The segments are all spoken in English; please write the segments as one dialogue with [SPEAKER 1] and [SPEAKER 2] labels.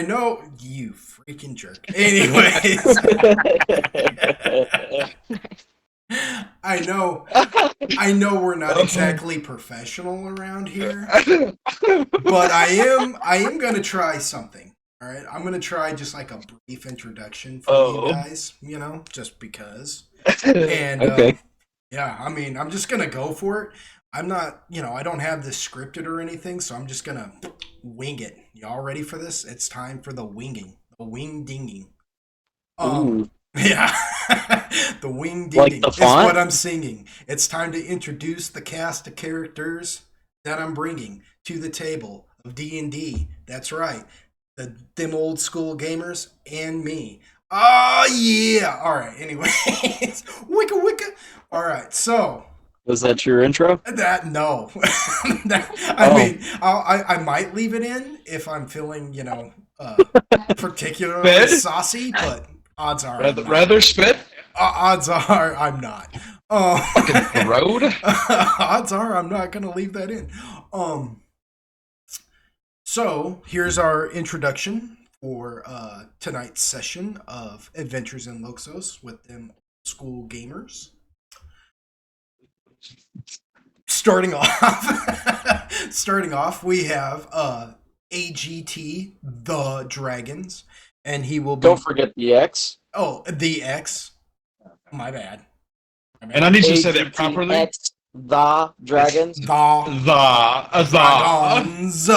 [SPEAKER 1] I know you freaking jerk. Anyways, I know I know we're not exactly professional around here, but I am gonna try something. All right, I'm gonna try just like a brief introduction for you
[SPEAKER 2] Oh.
[SPEAKER 1] guys, just because. And
[SPEAKER 2] Okay.
[SPEAKER 1] yeah, I mean, I'm just gonna go for it. I'm not, I don't have this scripted or anything, so I'm just gonna wing it. Y'all ready for this? It's time for the winging, the wing dinging. Um,
[SPEAKER 2] Ooh.
[SPEAKER 1] yeah, the wing
[SPEAKER 2] Like the
[SPEAKER 1] dinging is what
[SPEAKER 2] font?
[SPEAKER 1] I'm singing. It's time to introduce the cast of characters that I'm bringing to the table of D&D. That's right, them old school gamers and me. Oh yeah! All right. Anyways, wicka wicka. All right. So
[SPEAKER 2] Was that your intro?
[SPEAKER 1] that no, I
[SPEAKER 2] Oh.
[SPEAKER 1] mean, I might leave it in if I'm feeling uh, particularly
[SPEAKER 2] Spit?
[SPEAKER 1] saucy, but odds are I'm
[SPEAKER 2] Rather,
[SPEAKER 1] not.
[SPEAKER 2] rather spit?
[SPEAKER 1] Odds are I'm not.
[SPEAKER 2] Fucking road?
[SPEAKER 1] Odds are I'm not gonna leave that in. Um, so here's our introduction for tonight's session of Adventures in Loxos with them old school gamers. Starting off, starting off, we have AGT the Dragons, and he will
[SPEAKER 2] Don't
[SPEAKER 1] be
[SPEAKER 2] forget the X.
[SPEAKER 1] the X. My bad. My
[SPEAKER 3] And I
[SPEAKER 1] bad.
[SPEAKER 3] need you to say that properly.
[SPEAKER 2] AGTX, the
[SPEAKER 3] It's
[SPEAKER 2] Dragons.
[SPEAKER 3] the.
[SPEAKER 1] Dragons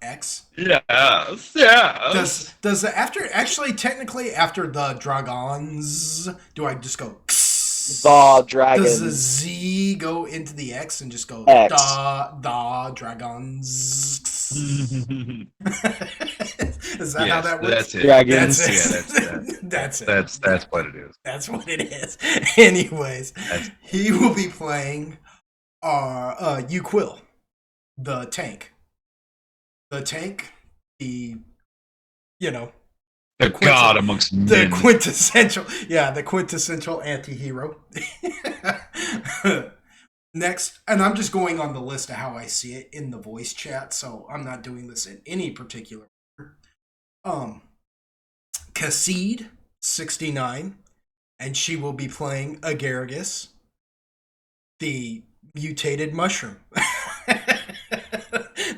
[SPEAKER 1] X.
[SPEAKER 3] Yes,
[SPEAKER 1] Does
[SPEAKER 3] yes.
[SPEAKER 1] does the after actually technically after the Dragons do I just go
[SPEAKER 2] The
[SPEAKER 1] does the
[SPEAKER 2] Dragons.
[SPEAKER 1] Z go into the X and just go
[SPEAKER 2] X.
[SPEAKER 1] the Dragons? Is that how
[SPEAKER 3] Yes,
[SPEAKER 1] that works?
[SPEAKER 3] that's it.
[SPEAKER 1] That's
[SPEAKER 2] Dragons.
[SPEAKER 3] Yeah, that's
[SPEAKER 1] it. That's it.
[SPEAKER 3] that's what it is.
[SPEAKER 1] That's what it is. Anyways,
[SPEAKER 3] That's
[SPEAKER 1] he will be playing Uquill, the tank. The tank, the you know
[SPEAKER 3] the God amongst
[SPEAKER 1] the
[SPEAKER 3] men.
[SPEAKER 1] quintessential, yeah, the quintessential anti-hero. Next, and I'm just going on the list of how I see it in the voice chat, so I'm not doing this in any particular order. Um, Cassid, 69, and she will be playing Agaragis, the mutated mushroom.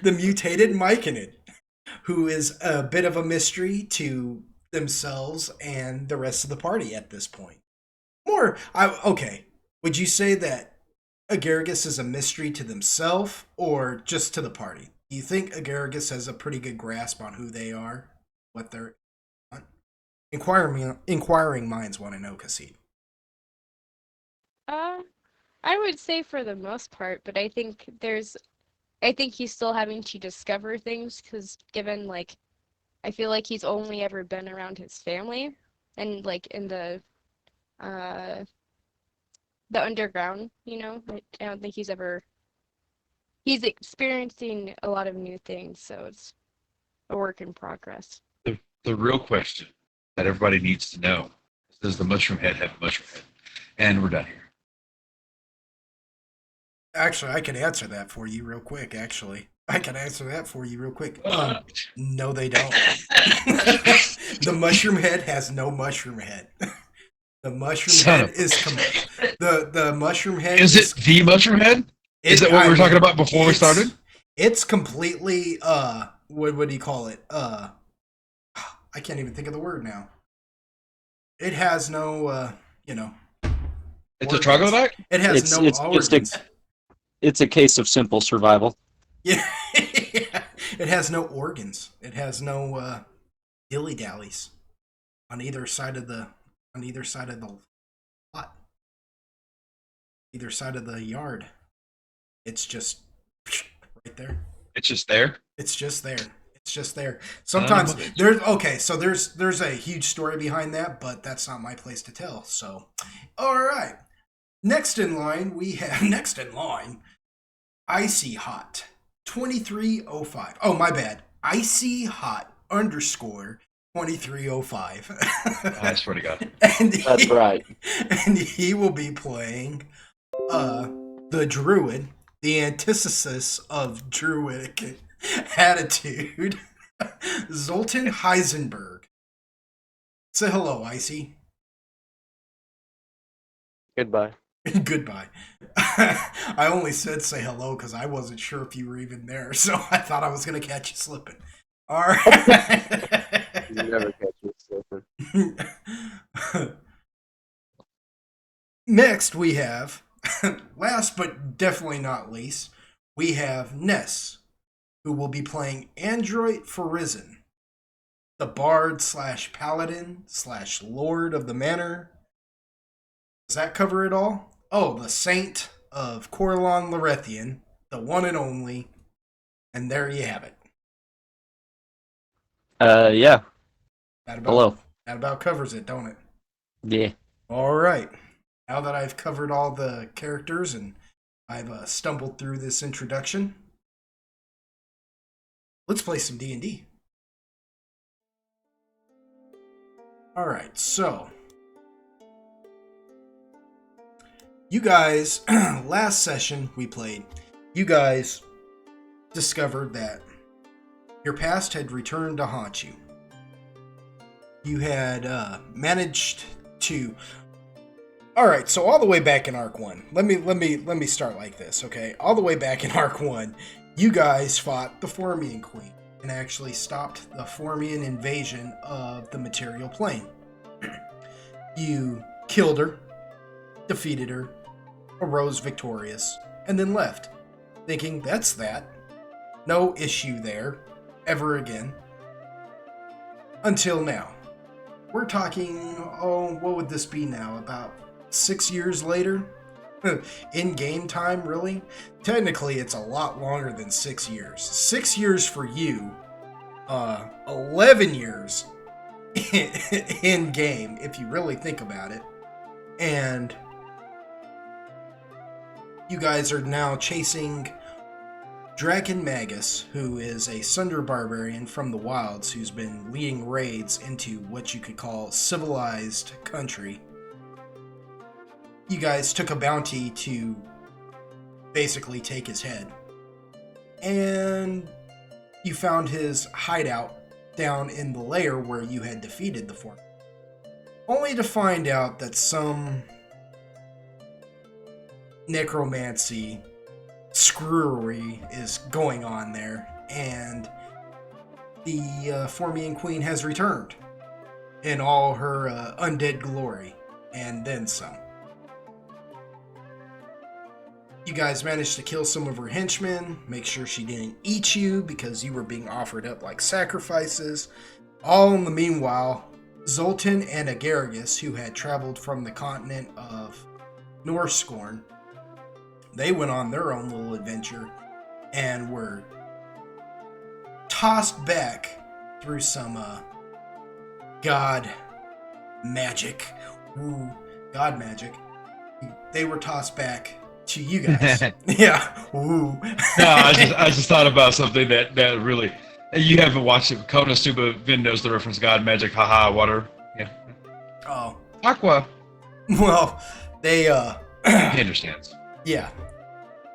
[SPEAKER 1] The mutated myconid, who is a bit of a mystery to themselves and the rest of the party at this point. Okay. Would you say that Agaragis is a mystery to themselves or just to the party? Do you think Agaragis has a pretty good grasp on who they are, what they're on? Inquiring minds want to know, Cassid.
[SPEAKER 4] Uh, I would say for the most part, but I think he's still having to discover things because given I feel like he's only ever been around his family and in uh the underground, I don't think he's experiencing a lot of new things, so it's a work in progress.
[SPEAKER 3] The real question that everybody needs to know is, does the mushroom head have a mushroom head? And we're done here.
[SPEAKER 1] Actually, I can answer that for you real quick. Actually, I can answer that for you real quick. No, they don't. The mushroom head has no mushroom head. The mushroom
[SPEAKER 3] Son
[SPEAKER 1] head
[SPEAKER 3] of
[SPEAKER 1] is the mushroom head
[SPEAKER 3] Is it the mushroom head? Is that what we
[SPEAKER 1] I
[SPEAKER 3] were talking
[SPEAKER 1] mean,
[SPEAKER 3] about before we started?
[SPEAKER 1] it's completely what do you call it? I can't even think of the word now. It has no you know
[SPEAKER 3] It's a
[SPEAKER 1] organs.
[SPEAKER 3] troglodyte?
[SPEAKER 1] It has
[SPEAKER 2] It's
[SPEAKER 1] no
[SPEAKER 2] it's just a
[SPEAKER 1] organs.
[SPEAKER 2] it's a case of simple survival.
[SPEAKER 1] Yeah. It has no organs. It has no dilly dallies on either side of the lot, either side of the yard. It's just right there.
[SPEAKER 3] It's just there.
[SPEAKER 1] It's just there. It's just there.
[SPEAKER 3] Son of
[SPEAKER 1] Sometimes
[SPEAKER 3] a bitch.
[SPEAKER 1] there's okay, so there's a huge story behind that, but that's not my place to tell. So, all right. Next in line, we have next in line, Icy Hot 2305. Oh, my bad. Icy Hot underscore 2305.
[SPEAKER 3] I swear to God.
[SPEAKER 1] and
[SPEAKER 2] That's
[SPEAKER 1] he,
[SPEAKER 2] right.
[SPEAKER 1] and he will be playing the Druid, the antithesis of Druidic attitude. Zoltan Heisenberg. Say hello, Icy.
[SPEAKER 2] Goodbye.
[SPEAKER 1] Goodbye. I only said say hello because I wasn't sure if you were even there, so I thought I was going to catch you slipping. All right.
[SPEAKER 2] You never catch me slipping.
[SPEAKER 1] Next, we have, last but definitely not least, we have Ness, who will be playing Android Farizon, the bard slash paladin slash lord of the manor. Does that cover it all? Oh, the saint of Corlon Larethian, the one and only, and there you have it.
[SPEAKER 2] Yeah.
[SPEAKER 1] That about
[SPEAKER 2] Hello.
[SPEAKER 1] that about covers it, don't it?
[SPEAKER 2] Yeah.
[SPEAKER 1] All right. Now that I've covered all the characters and I've stumbled through this introduction, let's play some D&D. All right, so you guys, last session we played, you guys discovered that your past had returned to haunt you. You had managed to. All right, so all the way back in Arc 1. Let me start like this, okay? All the way back in Arc 1, you guys fought the Formian Queen and actually stopped the Formian invasion of the material plane. You killed her, defeated her, arose victorious, and then left, thinking that's that. No issue there, ever again. Until now. We're talking, oh, what would this be now? About 6 years later? In game time, really? Technically, it's a lot longer than 6 years. 6 years for you, 11 years in game, if you really think about it. And you guys are now chasing Draken Magus, who is a Sunder barbarian from the wilds who's been leading raids into what you could call civilized country. You guys took a bounty to basically take his head. And you found his hideout down in the lair where you had defeated the form. Only to find out that some necromancy screwery is going on there, and the Formian Queen has returned in all her undead glory, and then some. You guys managed to kill some of her henchmen, make sure she didn't eat you because you were being offered up like sacrifices. All in the meanwhile, Zoltan and Agaragis, who had traveled from the continent of Norscorn, they went on their own little adventure and were tossed back through some god magic. Woo, god magic. They were tossed back to you guys. Yeah. Woo.
[SPEAKER 3] No, I just thought about something that really. You haven't watched it. Konosuba Vin knows the reference. God, magic, haha, water. Yeah.
[SPEAKER 1] Oh.
[SPEAKER 3] Aqua.
[SPEAKER 1] Well, they
[SPEAKER 3] He understands.
[SPEAKER 1] yeah.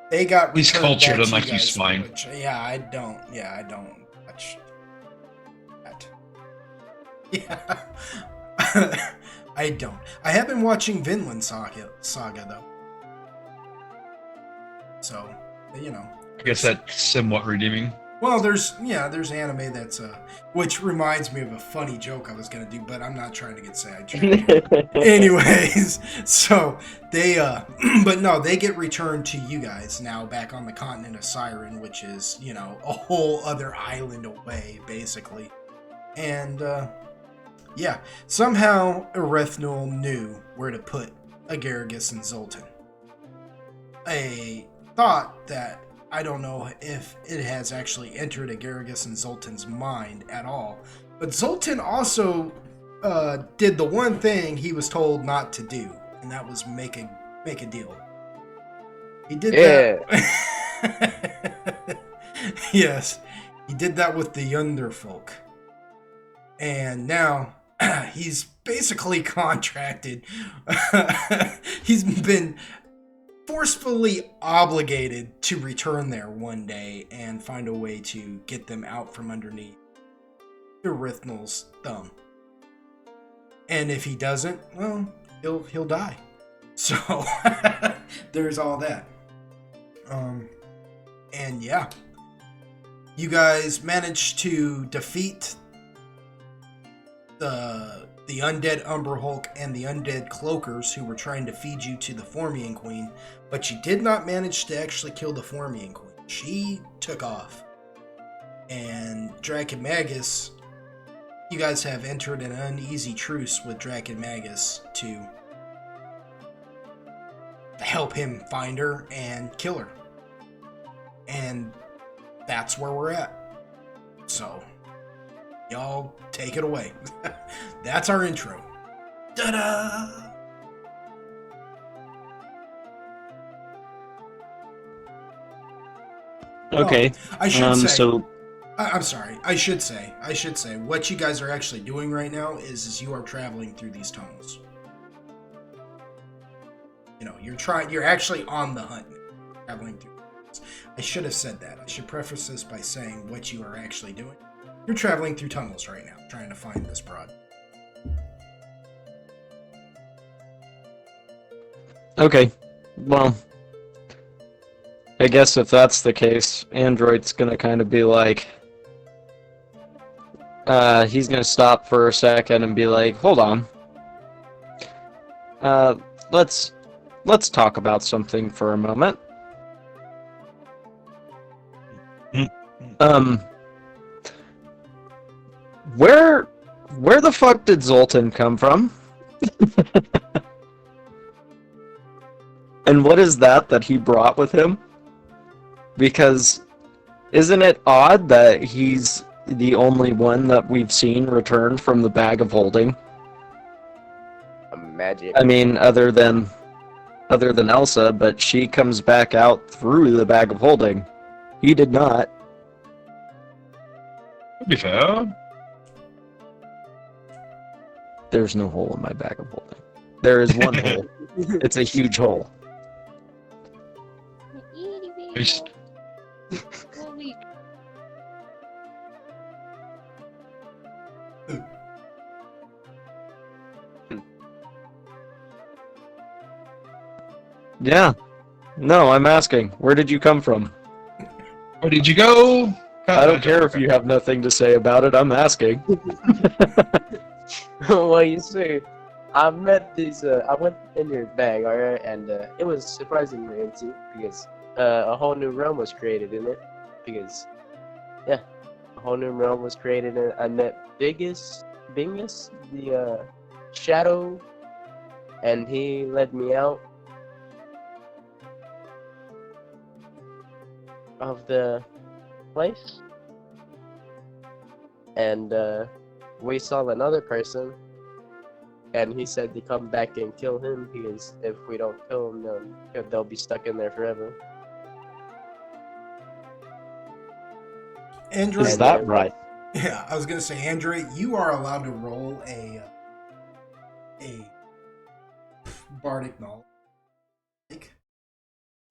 [SPEAKER 1] They got
[SPEAKER 3] He's
[SPEAKER 1] returned
[SPEAKER 3] cultured,
[SPEAKER 1] back to
[SPEAKER 3] unlike you,
[SPEAKER 1] guys,
[SPEAKER 3] swine.
[SPEAKER 1] which, yeah, I don't watch that. Yeah. I don't. I have been watching Vinland Saga though. So, you know.
[SPEAKER 3] I guess that's somewhat redeeming.
[SPEAKER 1] Well, there's anime that's which reminds me of a funny joke I was gonna do, but I'm not trying to get sidetracked. Anyways, so they but no, they get returned to you guys now back on the continent of Siren, which is, you know, a whole other island away, basically. And yeah, somehow Erethnul knew where to put Agaragis and Zoltan. A thought that I don't know if it has actually entered Agaragis and Zoltan's mind at all. But Zoltan also did the one thing he was told not to do, and that was make a deal. He did that. Yes, he did that with the Yunderfolk. And now he's basically contracted. He's been forcefully obligated to return there one day and find a way to get them out from underneath through Rithnall's thumb. And if he doesn't, well, he'll die. So there's all that. And yeah, you guys managed to defeat the undead Umber Hulk and the undead Cloakers who were trying to feed you to the Formian Queen, but you did not manage to actually kill the Formian Queen. She took off. And Draken Magus, you guys have entered an uneasy truce with Draken Magus to help him find her and kill her. And that's where we're at. So, y'all take it away. That's our intro. Ta-da!
[SPEAKER 2] Okay.
[SPEAKER 1] I should say.
[SPEAKER 2] So
[SPEAKER 1] I'm sorry. I should say. What you guys are actually doing right now is you are traveling through these tunnels. You know, you're actually on the hunt, traveling through. I should have said that. I should preface this by saying what you are actually doing. You're traveling through tunnels right now, trying to find this broad.
[SPEAKER 2] okay. Well, I guess if that's the case, Android's gonna kind of be like, he's gonna stop for a second and be like, hold on. Let's talk about something for a moment. Where the fuck did Zoltan come from? And what is that he brought with him? Because isn't it odd that he's the only one that we've seen return from the bag of holding?
[SPEAKER 5] Magic.
[SPEAKER 2] I mean, other than Elsa, but she comes back out through the bag of holding. He did not.
[SPEAKER 3] To be fair.
[SPEAKER 2] There's no hole in my bag of holding. There is one hole. It's a huge hole.
[SPEAKER 3] It's-
[SPEAKER 2] Yeah. No, I'm asking. Where did you come from?
[SPEAKER 3] Where did you go?
[SPEAKER 2] I don't care if you have nothing to say about it. I'm asking.
[SPEAKER 5] Well, you see, I met these. I went in your bag, alright, and it was surprisingly empty because a whole new realm was created in it. Because, yeah, a whole new realm was created, and I met Bingus, the shadow, and he led me out of the place, and we saw another person, and he said to come back and kill him because if we don't kill him, then they'll be stuck in there forever.
[SPEAKER 1] Android,
[SPEAKER 2] Is that right?
[SPEAKER 1] Yeah, I was gonna say, Android, you are allowed to roll a bardic knowledge.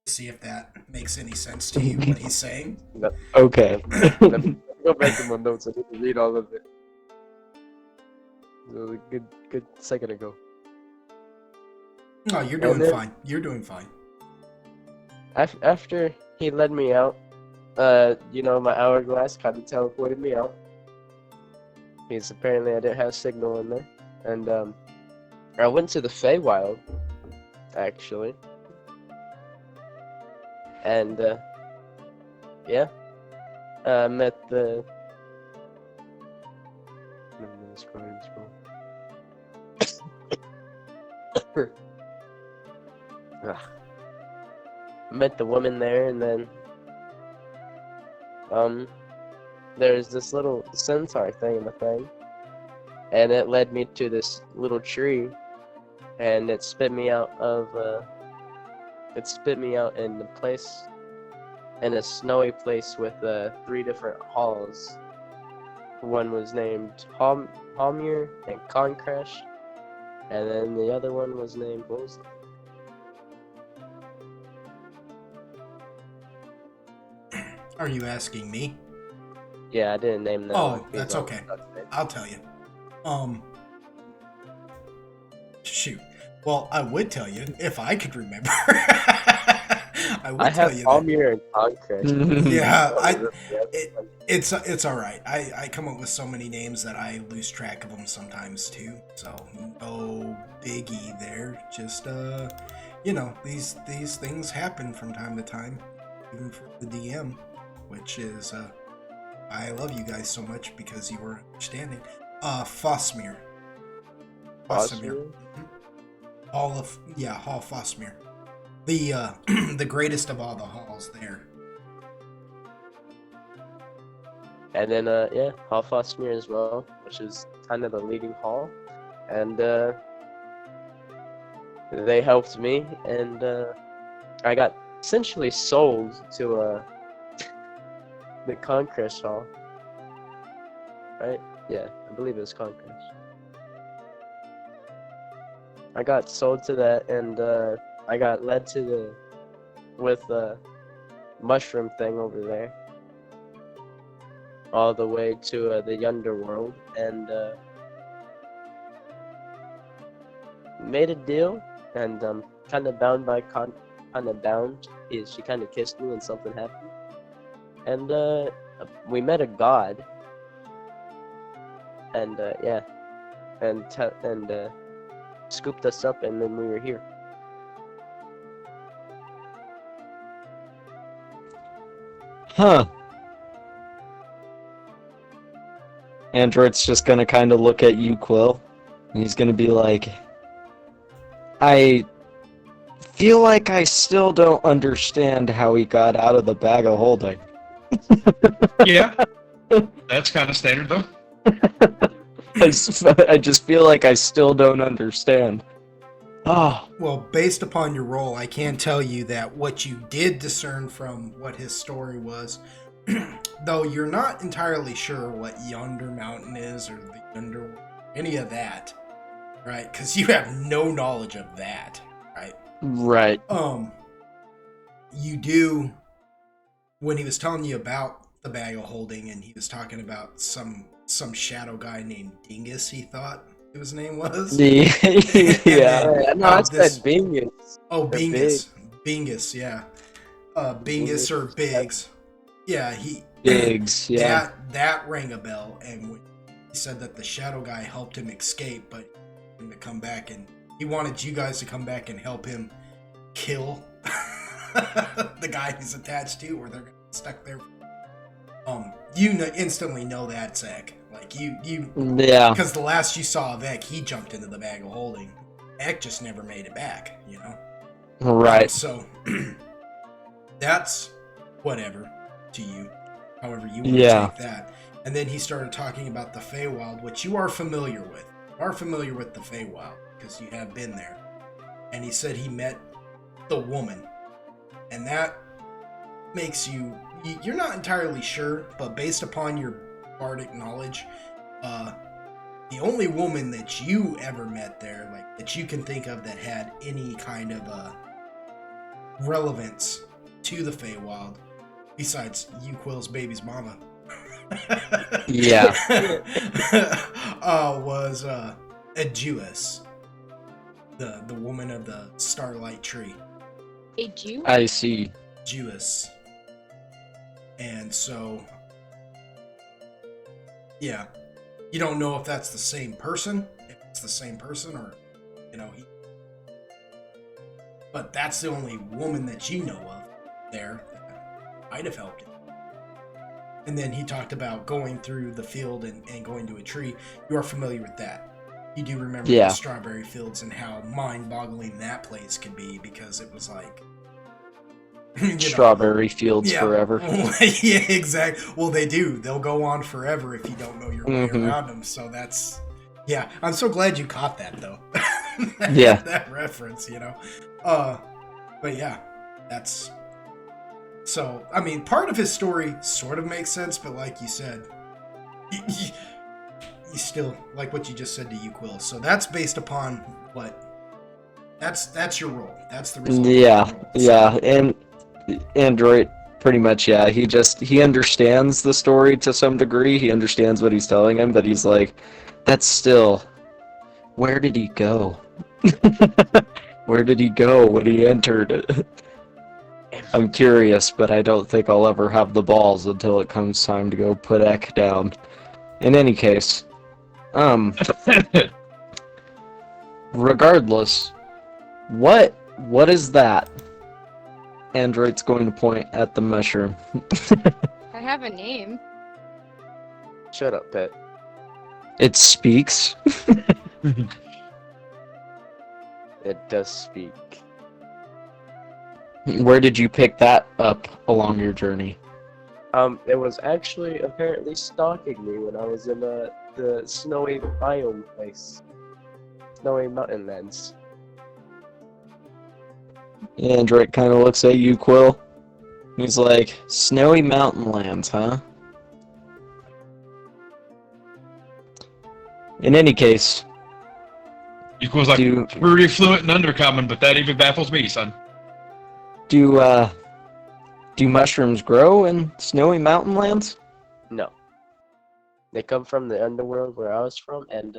[SPEAKER 1] See if that makes any sense to you. What he's saying.
[SPEAKER 2] Okay.
[SPEAKER 5] Let me go back to my notes. I need to read all of it. It was a good second ago.
[SPEAKER 1] No, you're
[SPEAKER 5] And
[SPEAKER 1] doing
[SPEAKER 5] then-
[SPEAKER 1] fine. You're doing fine.
[SPEAKER 5] After he led me out, my hourglass kind of teleported me out. Because apparently I didn't have signal in there. And I went to the Feywild, actually. And yeah, I met the. Met the woman there, and then there's this little centaur thing in the thing, and it led me to this little tree, and it spit me out in the place, in a snowy place with 3 different halls. One was named Halmir and Concrash, and then the other one was named, what was it?
[SPEAKER 1] Are you asking me?
[SPEAKER 5] Yeah, I didn't name that
[SPEAKER 1] Oh,
[SPEAKER 5] one.
[SPEAKER 1] that's okay. I'll tell you. Shoot. Well, I would tell you if I could remember. I
[SPEAKER 5] I
[SPEAKER 1] would tell
[SPEAKER 5] have
[SPEAKER 1] you that.
[SPEAKER 5] Palmier and Conquest.
[SPEAKER 1] Yeah,
[SPEAKER 5] Oh,
[SPEAKER 1] it's all right. I come up with so many names that I lose track of them sometimes too. So no biggie there. Just these things happen from time to time, even for the DM, which is I love you guys so much because you were understanding. Fosmir.
[SPEAKER 5] Palmier?
[SPEAKER 1] Hall Fosmir. The the greatest of all the halls there.
[SPEAKER 5] And then Hallfosmere as well, which is kind of the leading hall. And they helped me, and I got essentially sold to the Conquest Hall. Right? Yeah, I believe it was Conquest. I got sold to that, and I got led to the mushroom thing over there, all the way to the underworld, and made a deal, and kind of bound by kind of bound. She kind of kissed me, and something happened, and we met a god, and and scooped us up, and then we were here.
[SPEAKER 2] Huh. Android's just gonna kind of look at you, Quill, and he's gonna be like, I feel like I still don't understand how he got out of the bag of holding.
[SPEAKER 3] Yeah, that's kind of standard though.
[SPEAKER 2] I just feel like I still don't understand. Oh,
[SPEAKER 1] Well, based upon your role, I can tell you that what you did discern from what his story was, though you're not entirely sure what Yonder Mountain is or the Yonder, any of that, right? Because you have no knowledge of that, right?
[SPEAKER 2] right.
[SPEAKER 1] You do, when he was telling you about the bag of holding, and he was talking about some shadow guy named Dingus, he thought his name was.
[SPEAKER 2] Yeah.
[SPEAKER 5] No, I said Bingus.
[SPEAKER 1] Oh,
[SPEAKER 5] Or
[SPEAKER 1] Bingus. Bingus, yeah. Bingus or Biggs. Yeah,
[SPEAKER 2] Biggs, yeah.
[SPEAKER 1] That rang a bell, and when he said that the shadow guy helped him escape, but him to come back, and he wanted you guys to come back and help him kill the guy he's attached to, or they're gonna get stuck there. Instantly know that, Zach. Like you
[SPEAKER 2] Yeah.
[SPEAKER 1] because the last you saw of Ek, he jumped into the bag of holding. Ek just never made it back, you know?
[SPEAKER 2] Right.
[SPEAKER 1] So that's whatever to you. However you want
[SPEAKER 2] Yeah.
[SPEAKER 1] to take that. And then he started talking about the Feywild, which you are familiar with. You are familiar with the Feywild because you have been there. And he said he met the woman. And that makes you're not entirely sure, but based upon your bardic knowledge, the only woman that you ever met there, like that you can think of that had any kind of relevance to the Feywild, besides you, Quill's baby's mama,
[SPEAKER 2] Yeah.
[SPEAKER 1] was a Jewess, the woman of the Starlight Tree.
[SPEAKER 4] A Jew?
[SPEAKER 2] I see.
[SPEAKER 1] Jewess. And so, yeah, you don't know if that's the same person, if it's the same person, or, you know, but that's the only woman that you know of there that might have helped him. And then he talked about going through the field and going to a tree. You are familiar with that. You do remember
[SPEAKER 2] Yeah.
[SPEAKER 1] the strawberry fields and how mind-boggling that place could be, because it was like, you know,
[SPEAKER 2] Strawberry fields forever.
[SPEAKER 1] Yeah, exactly. Well, they do. They'll go on forever if you don't know your way
[SPEAKER 2] Mhm.
[SPEAKER 1] around them. So that's, yeah. I'm so glad you caught that though.
[SPEAKER 2] Yeah.
[SPEAKER 1] That reference, you know. But yeah, that's. So I mean, part of his story sort of makes sense, but like you said, you still like what you just said to you, Quill. So that's based upon what. That's your role. That's the result.
[SPEAKER 2] Yeah,
[SPEAKER 1] of your role. So-
[SPEAKER 2] yeah, and Android, Pretty much, yeah. He understands the story to some degree. He understands what he's telling him, but he's like, that's still, where did he go? Where did he go when he entered? I'm curious, but I don't think I'll ever have the balls until it comes time to go put Ek down. In any case, regardless, what is that? Android's going to point at the mushroom.
[SPEAKER 4] I have a name.
[SPEAKER 5] Shut up, pet.
[SPEAKER 2] It speaks.
[SPEAKER 5] It does speak.
[SPEAKER 2] Where did you pick that up along your journey?
[SPEAKER 5] It was actually apparently stalking me when I was in the snowy biome place. Snowy mountain lands.
[SPEAKER 2] Android kind of looks at you, Quill. He's like, snowy mountain lands, huh? In any case,
[SPEAKER 3] Equals like
[SPEAKER 2] Do-
[SPEAKER 3] pretty fluent in Undercommon, but that even baffles me, son.
[SPEAKER 2] do mushrooms grow in snowy mountain lands?
[SPEAKER 5] No. They come from the underworld where I was from, and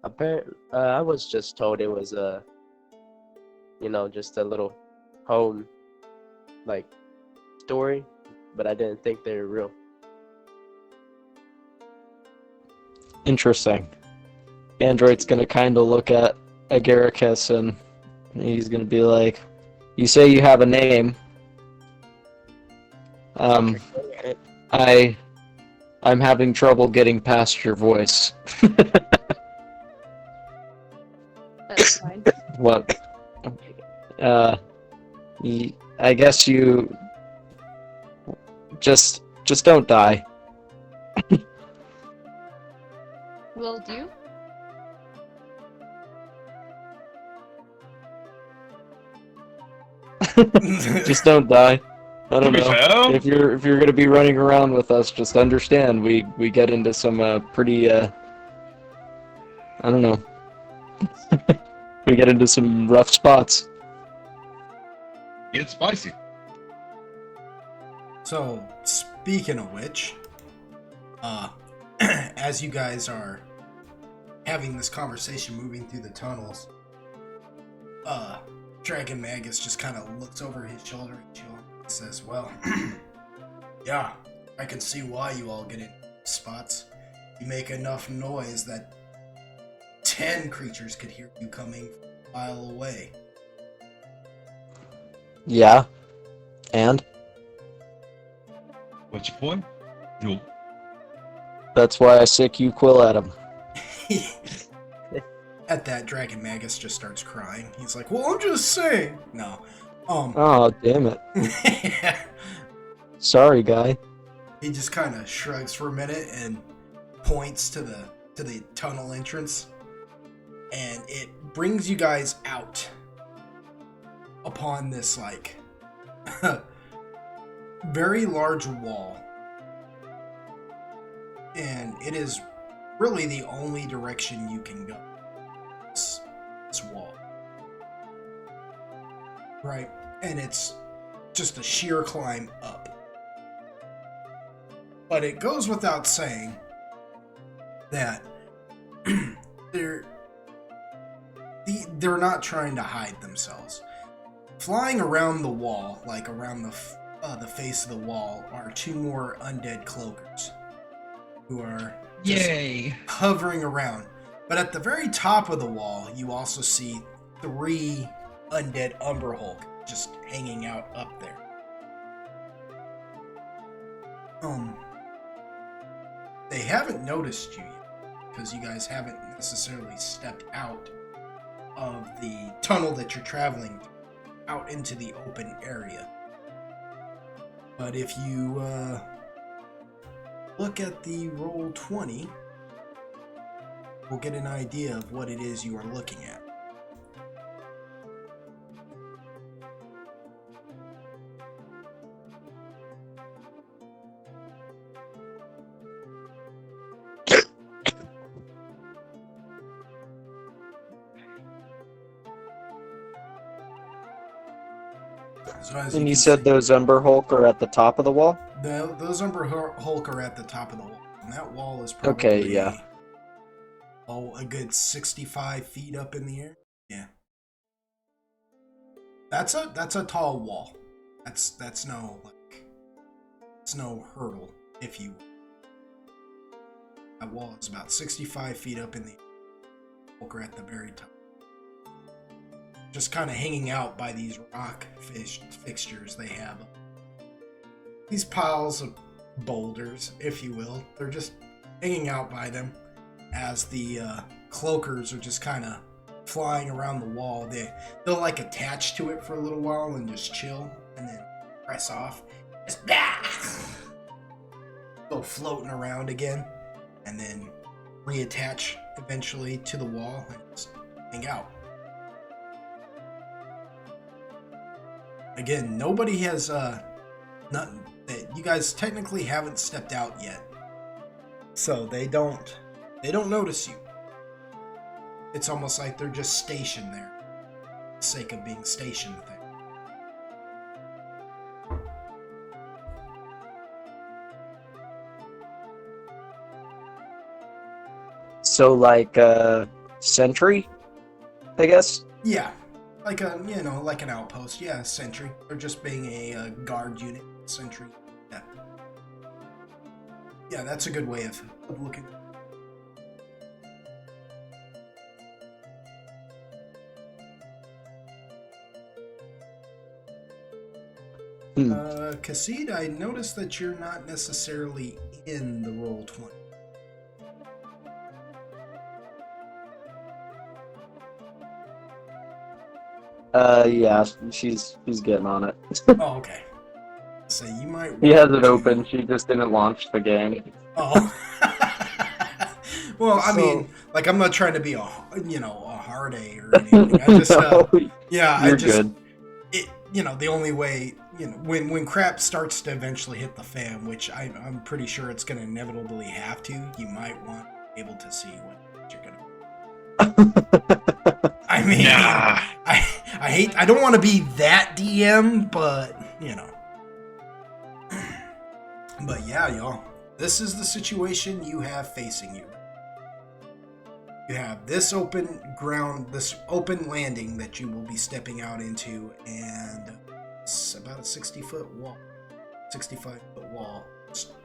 [SPEAKER 5] apparently, I was just told it was just a little home, like, story, but I didn't think they were real.
[SPEAKER 2] Interesting. Android's gonna kind of look at Agaricus and he's gonna be like, you say you have a name. I'm having trouble getting past your voice.
[SPEAKER 4] That's fine.
[SPEAKER 2] What? I guess you just don't die.
[SPEAKER 4] Will do.
[SPEAKER 2] Just don't die. I don't
[SPEAKER 3] To be
[SPEAKER 2] know.
[SPEAKER 3] fair,
[SPEAKER 2] If you're gonna be running around with us, just understand we get into some pretty I don't know. We get into some rough spots.
[SPEAKER 3] it's spicy.
[SPEAKER 1] So, speaking of which, as you guys are having this conversation moving through the tunnels, Dragon Magus just kind of looks over his shoulder at you and says, well, yeah, I can see why you all get in spots. You make enough noise that 10 creatures could hear you coming a mile away.
[SPEAKER 2] Yeah. And
[SPEAKER 3] What's your point? No.
[SPEAKER 2] that's why I sick you Quill at him.
[SPEAKER 1] At that, Dragon Magus just starts crying. He's like, well, I'm just saying. No.
[SPEAKER 2] Oh, damn it. Sorry, guy.
[SPEAKER 1] He just kind of shrugs for a minute and points to the tunnel entrance, and it brings you guys out upon this like very large wall, and it is really the only direction you can go. This wall, right? And it's just a sheer climb up. But it goes without saying that they're not trying to hide themselves. Flying around the wall, like around the face of the wall, are two more undead cloakers who are just
[SPEAKER 3] Yay!
[SPEAKER 1] hovering around. But at the very top of the wall, you also see 3 undead Umber Hulk just hanging out up there. They haven't noticed you yet, because you guys haven't necessarily stepped out of the tunnel that you're traveling through, out into the open area. But if you look at the roll 20, we'll get an idea of what it is you are looking at. So as
[SPEAKER 2] And
[SPEAKER 1] you
[SPEAKER 2] you
[SPEAKER 1] can
[SPEAKER 2] said
[SPEAKER 1] see,
[SPEAKER 2] those Umber Hulk are at the top of the wall?
[SPEAKER 1] those Umber Hulk are at the top of the wall. And that wall is
[SPEAKER 2] Okay,
[SPEAKER 1] probably
[SPEAKER 2] yeah.
[SPEAKER 1] a good 65 feet up in the air. Yeah. That's a tall wall. That's no like it's no hurdle, if you will. That wall is about 65 feet up in the air at the very top. Just kind of hanging out by these rock fixtures they have. These piles of boulders, if you will. They're just hanging out by them as the cloakers are just kind of flying around the wall. They'll like attach to it for a little while and just chill and then press off. Just go floating around again and then reattach eventually to the wall and just hang out. Again, nobody has nothing that you guys technically haven't stepped out yet. So they don't notice you. It's almost like they're just stationed there. For the sake of being stationed there.
[SPEAKER 2] So, like, sentry, I guess?
[SPEAKER 1] Yeah. Like like an outpost. Yeah, sentry. Or just being a guard unit. Sentry. Yeah. Yeah, that's a good way of looking. Kassid, I noticed that you're not necessarily in the roll 20.
[SPEAKER 2] Yeah, she's getting on it.
[SPEAKER 1] Oh, okay. So you might want
[SPEAKER 2] He has it
[SPEAKER 1] to...
[SPEAKER 2] open, she just didn't launch the game.
[SPEAKER 1] Oh. Well, I
[SPEAKER 2] So-
[SPEAKER 1] mean, like I'm not trying to be a hard A or anything. I just
[SPEAKER 2] No,
[SPEAKER 1] yeah,
[SPEAKER 2] you're
[SPEAKER 1] I just
[SPEAKER 2] good.
[SPEAKER 1] the only way, when crap starts to eventually hit the fan, which I'm pretty sure it's going to inevitably have to, you might want to be able to see what you're going to. I mean,
[SPEAKER 3] Nah.
[SPEAKER 1] I don't want to be that DM, but but yeah, y'all, this is the situation you have facing you. You have this open ground, this open landing that you will be stepping out into, and it's about a 65-foot wall,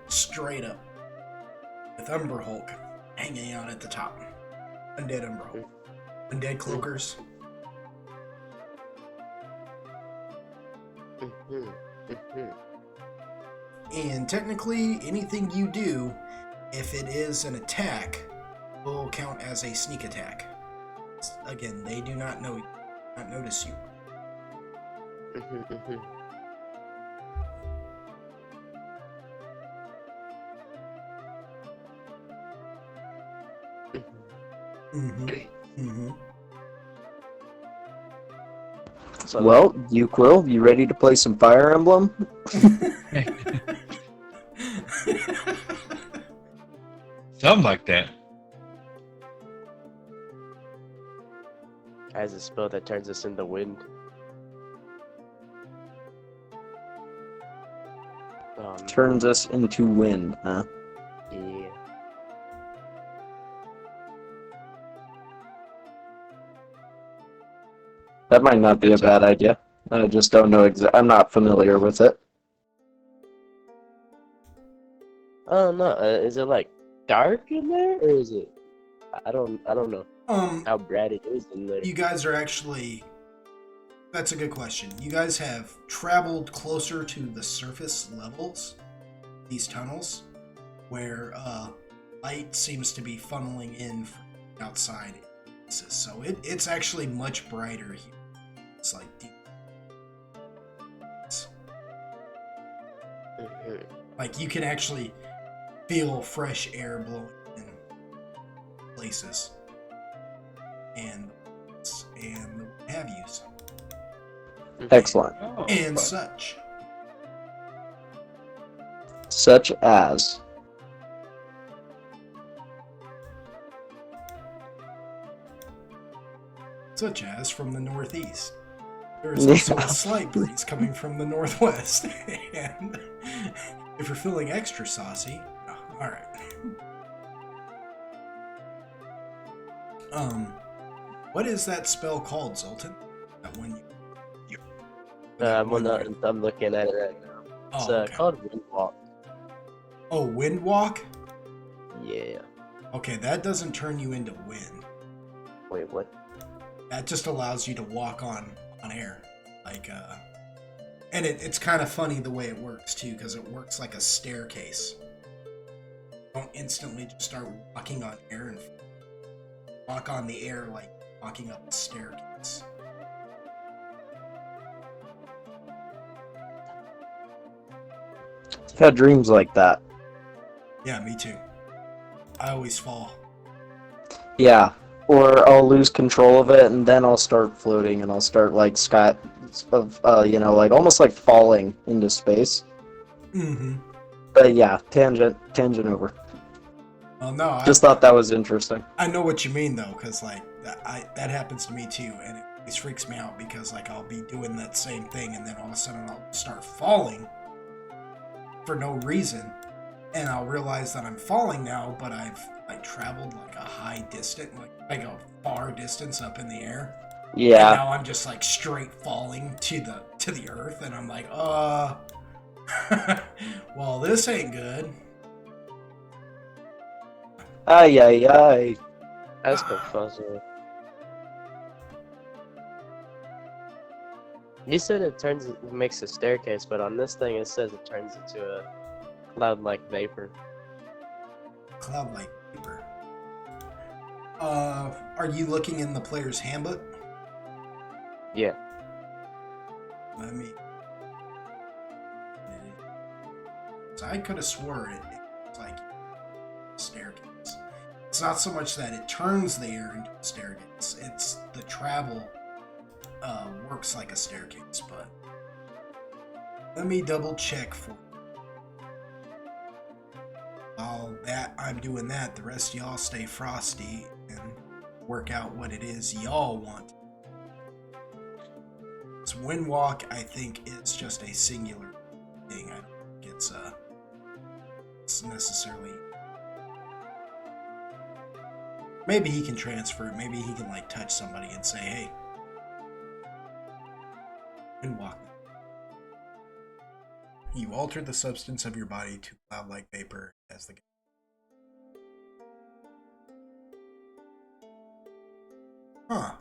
[SPEAKER 1] straight up, with Umber Hulk hanging out at the top. Undead Umber Hulk. Undead cloakers. And technically, anything you do, if it is an attack, will count as a sneak attack. Again, they do not notice you.
[SPEAKER 5] So,
[SPEAKER 2] Well, Uquill, you ready to play some Fire Emblem?
[SPEAKER 3] Something like that.
[SPEAKER 5] has a spell that turns us into wind.
[SPEAKER 2] Turns us into wind, huh?
[SPEAKER 5] Yeah.
[SPEAKER 2] That might not be a bad idea. I just don't know I'm not familiar with it.
[SPEAKER 5] I don't know. Is it like dark in there, or is it? I don't know how bright it is in there.
[SPEAKER 1] You guys are actually... That's a good question. You guys have traveled closer to the surface levels, these tunnels, where light seems to be funneling in from outside. So it's actually much brighter here. It's like deep. Like you can actually feel fresh air blowing in places, and what have yous,
[SPEAKER 2] Excellent.
[SPEAKER 3] Oh,
[SPEAKER 1] and
[SPEAKER 3] fuck.
[SPEAKER 1] such.
[SPEAKER 2] Such as...
[SPEAKER 1] Such as from the northeast. There is also a slight breeze coming from the northwest, and if you're feeling extra saucy, oh, all right. What is that spell called, Zoltan? That one you.
[SPEAKER 5] I'm looking at it right now. It's
[SPEAKER 1] Oh, okay.
[SPEAKER 5] called Windwalk.
[SPEAKER 1] Oh, wind walk.
[SPEAKER 5] Yeah.
[SPEAKER 1] Okay, that doesn't turn you into wind.
[SPEAKER 5] Wait, what?
[SPEAKER 1] That just allows you to walk on air, and it's kind of funny the way it works too, because it works like a staircase. Don't instantly just start walking on air and walk on the air like walking up a staircase.
[SPEAKER 2] I've had dreams like that.
[SPEAKER 1] Yeah, me too. I always fall.
[SPEAKER 2] Yeah. Or I'll lose control of it, and then I'll start floating, and I'll start like like almost like falling into space.
[SPEAKER 1] Mm-hmm.
[SPEAKER 2] But yeah, tangent over.
[SPEAKER 1] Well, no,
[SPEAKER 2] Just thought that was interesting.
[SPEAKER 1] I know what you mean though, because like that happens to me too, and it always freaks me out because like I'll be doing that same thing, and then all of a sudden I'll start falling for no reason, and I'll realize that I'm falling now, but I've like traveled like a high distance, like a far distance up in the air. And
[SPEAKER 2] Yeah.
[SPEAKER 1] now I'm just like straight falling to the earth, and I'm like, well, this ain't good.
[SPEAKER 2] Ay ay ay.
[SPEAKER 5] That's confuzzle. You said it makes a staircase, but on this thing it says it turns into a cloud-like vapor.
[SPEAKER 1] Cloud-like vapor. Are you looking in the player's handbook?
[SPEAKER 5] Yeah.
[SPEAKER 1] Let me. So I could have swore it's like a staircase. It's not so much that it turns the air into a staircase. It's the travel works like a staircase, but let me double check for you. While I'm doing that, the rest of y'all stay frosty and work out what it is y'all want. This windwalk, I think, is just a singular thing. I don't think it's necessarily. Maybe he can transfer it. Maybe he can like touch somebody and say, "Hey, windwalk." You alter the substance of your body to cloud-like vapor as the. Huh.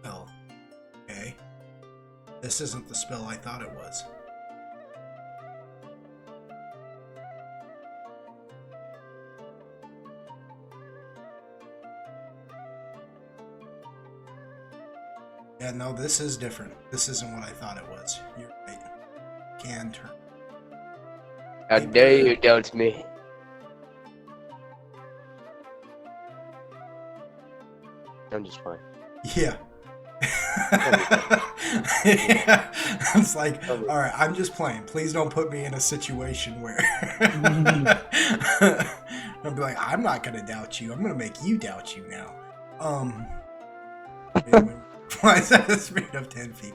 [SPEAKER 1] Well, okay. This isn't the spell I thought it was. Yeah, no, this is different. This isn't what I thought it was. You're right. Can turn.
[SPEAKER 5] How dare you doubt me? I'm just fine.
[SPEAKER 1] Yeah. Yeah. It's like, all right, I'm just playing. Please don't put me in a situation where I'll be like, I'm not gonna doubt you. I'm gonna make you doubt you now. Why is that a speed of 10 feet?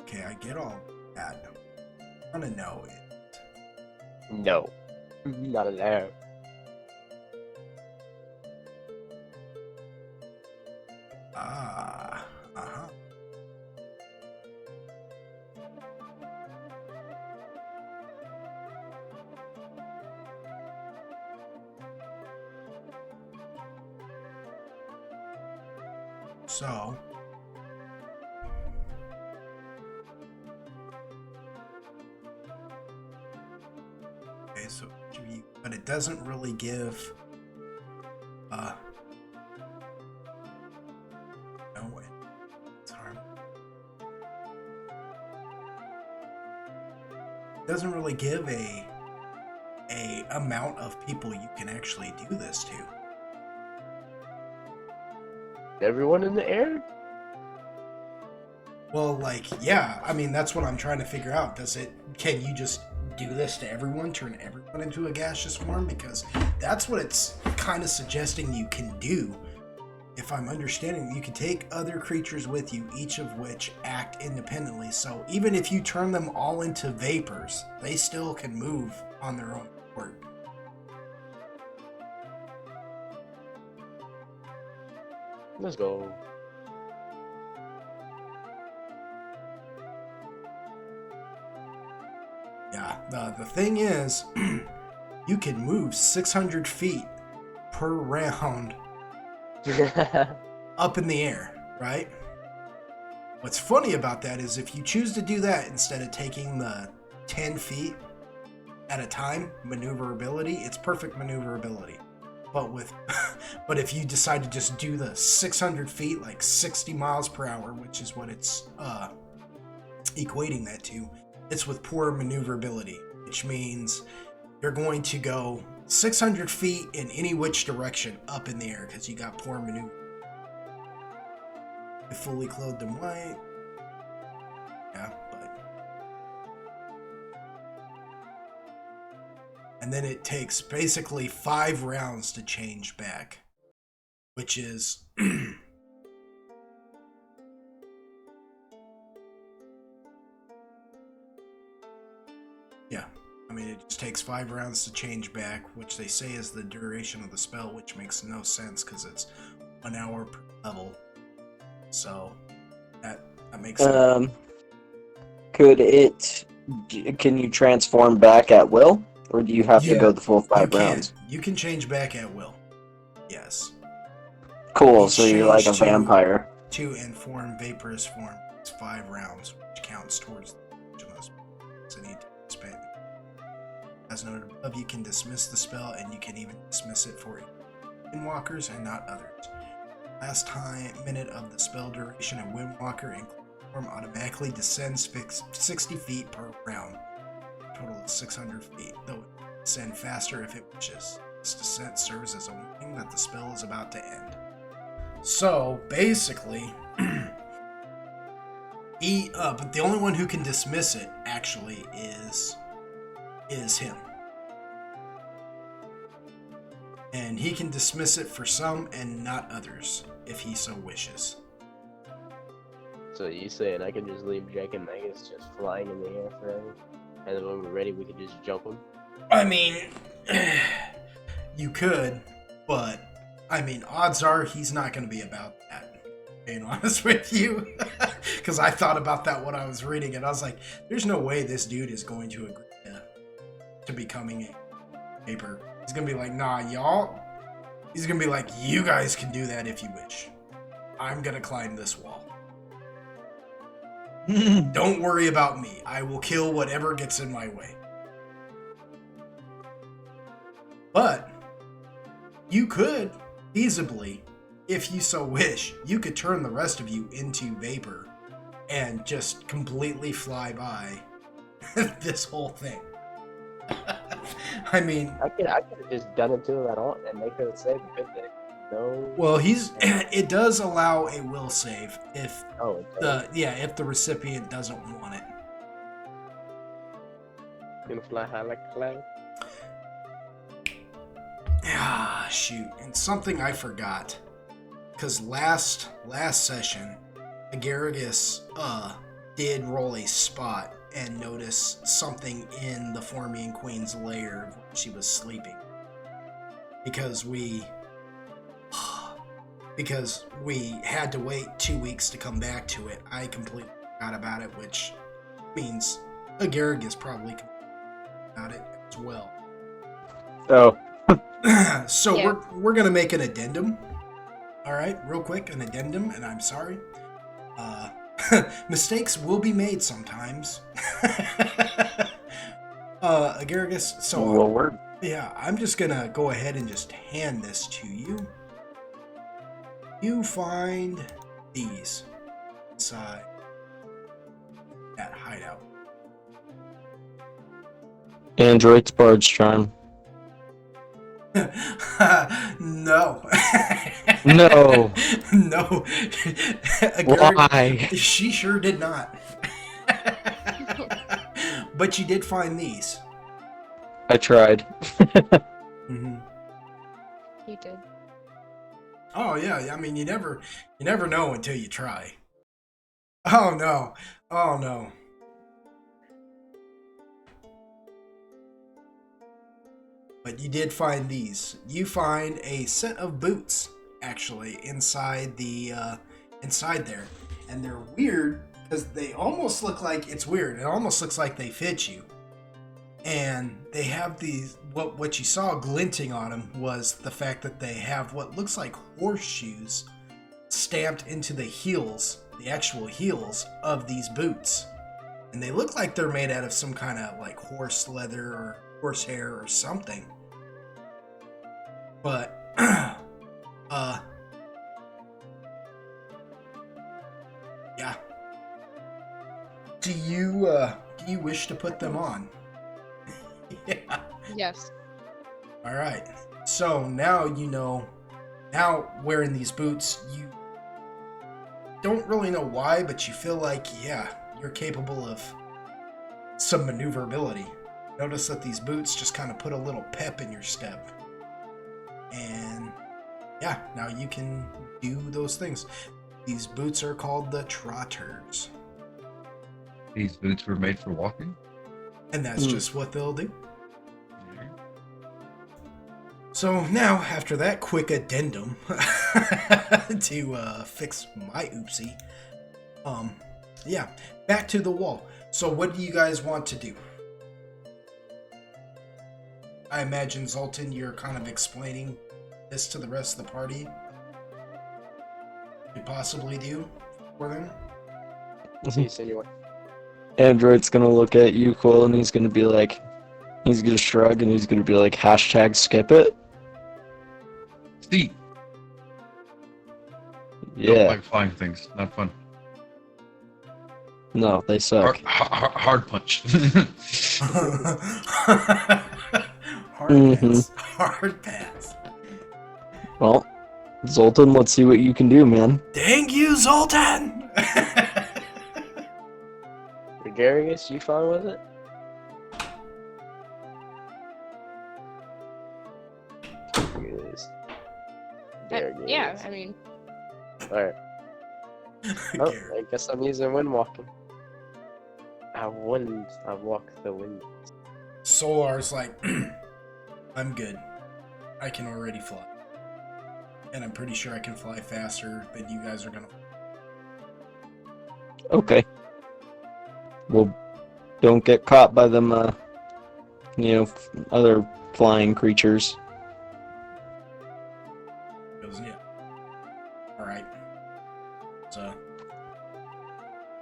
[SPEAKER 1] Okay, I get all that. I want to know it.
[SPEAKER 5] No. Not allowed.
[SPEAKER 1] Ah, uh-huh. So, okay, so but it doesn't really give no way. It's hard. doesn't really give a amount of people you can actually do this to.
[SPEAKER 5] Everyone in the air?
[SPEAKER 1] Well, like, yeah, I mean, that's what I'm trying to figure out. Can you just do this to everyone, turn everyone into a gaseous form? Because that's what it's kind of suggesting you can do. If I'm understanding, you can take other creatures with you, each of which act independently. So even if you turn them all into vapors, they still can move on their own accord.
[SPEAKER 5] Let's go.
[SPEAKER 1] Yeah, the thing is, you can move 600 feet per round up in the air, right? What's funny about that is if you choose to do that instead of taking the 10 feet at a time maneuverability, it's perfect maneuverability. But if you decide to just do the 600 feet, like 60 miles per hour, which is what it's equating that to, it's with poor maneuverability, which means you're going to go 600 feet in any which direction up in the air because you got poor maneuver. I fully clothed in white. Yeah, but. And then it takes basically 5 rounds to change back, which is. Yeah, I mean, it just takes 5 rounds to change back, which they say is the duration of the spell, which makes no sense because it's 1 hour per level. So that makes sense.
[SPEAKER 2] Can you transform back at will? Or do you have to go the full
[SPEAKER 1] you
[SPEAKER 2] 5
[SPEAKER 1] can.
[SPEAKER 2] rounds?
[SPEAKER 1] You can change back at will. Yes.
[SPEAKER 2] Cool,
[SPEAKER 1] Each
[SPEAKER 2] so you're like a
[SPEAKER 1] change to-
[SPEAKER 2] vampire.
[SPEAKER 1] To inform vaporous form is 5 rounds, which counts towards the most so need to expand. As noted above, you can dismiss the spell, and you can even dismiss it for windwalkers and not others. Last minute of the spell duration, a windwalker in form automatically descends 60 feet per round. Total of 600 feet, though it will descend faster if it wishes. This descent serves as a warning that the spell is about to end. So basically, but the only one who can dismiss it actually is him, and he can dismiss it for some and not others if he so wishes.
[SPEAKER 5] So you saying I can just leave Jack and Magus just flying in the air forever, and then when we're ready, we can just jump them?
[SPEAKER 1] I mean, you could, but I mean, odds are he's not going to be about that. Being honest with you, because I thought about that when I was reading it. I was like, "There's no way this dude is going to agree to becoming a vapor." He's gonna be like, "Nah, y'all." He's gonna be like, "You guys can do that if you wish. I'm gonna climb this wall. Don't worry about me. I will kill whatever gets in my way." But you could feasibly, if you so wish, you could turn the rest of you into vapor and just completely fly by this whole thing. I mean,
[SPEAKER 5] I could have just done it to him at all, and they could have saved it, couldn't they? No.
[SPEAKER 1] well, it does allow a will save if
[SPEAKER 5] Oh, it does.
[SPEAKER 1] if the recipient doesn't want it.
[SPEAKER 5] Gonna fly high like a cloud.
[SPEAKER 1] Ah, shoot. And something I forgot. Because last session, Agaragis did roll a spot and notice something in the Formian Queen's lair when she was sleeping. Because we had to wait 2 weeks to come back to it. I completely forgot about it, which means Agaragis probably forgot about it as well.
[SPEAKER 2] Oh.
[SPEAKER 1] So
[SPEAKER 4] Yeah.
[SPEAKER 1] we're gonna make an addendum. All right, real quick, an addendum, and I'm sorry. Mistakes will be made sometimes. Agaragis, so
[SPEAKER 2] Lord.
[SPEAKER 1] I'm just gonna go ahead and just hand this to you. You find these inside that hideout.
[SPEAKER 2] Android's Bard's Charm.
[SPEAKER 1] No.
[SPEAKER 2] No.
[SPEAKER 1] No.
[SPEAKER 2] Why?
[SPEAKER 1] She sure did not. But you did find these.
[SPEAKER 2] I tried.
[SPEAKER 1] Mm-hmm.
[SPEAKER 4] He did.
[SPEAKER 1] Oh yeah, I mean you never know until you try. Oh no. Oh no. But you did find these. You find a set of boots actually inside the inside there. And they're weird because they almost look like it's weird. It almost looks like they fit you. And they have these what you saw glinting on them was the fact that they have what looks like horseshoes stamped into the heels, the actual heels of these boots. And they look like they're made out of some kind of like horse leather or horsehair or something. But yeah. Do you wish to put them on? Yeah.
[SPEAKER 4] Yes.
[SPEAKER 1] All right. So now you know. Now wearing these boots, you don't really know why, but you feel like, yeah, you're capable of some maneuverability. Notice that these boots just kind of put a little pep in your step. And yeah, now you can do those things. These boots are called the Trotters.
[SPEAKER 3] These boots were made for walking.
[SPEAKER 1] And that's just what they'll do. So now, after that quick addendum to fix my oopsie, yeah, back to the wall. So what do you guys want to do? I imagine, Zoltan, you're kind of explaining this to the rest of the party. You possibly do for them?
[SPEAKER 5] Sí, señor.
[SPEAKER 2] Android's gonna look at you, Quill, and he's gonna shrug and he's gonna be like, hashtag skip it.
[SPEAKER 3] See, don't
[SPEAKER 2] Yeah.
[SPEAKER 3] like flying things. Not fun.
[SPEAKER 2] No, they suck.
[SPEAKER 3] Hard punch.
[SPEAKER 1] Hard pass. Hard pass.
[SPEAKER 2] Well, Zoltan, let's see what you can do, man.
[SPEAKER 1] Dang you, Zoltan!
[SPEAKER 5] Gregarious, you fine with it? Yes.
[SPEAKER 4] Yeah, I mean,
[SPEAKER 5] Alright. Oh, I guess I'm using wind walking. I walk the wind.
[SPEAKER 1] Solar's like, I'm good. I can already fly. And I'm pretty sure I can fly faster than you guys are gonna.
[SPEAKER 2] Okay. Well, don't get caught by them, other flying creatures.
[SPEAKER 1] Goes, yeah. Alright. So,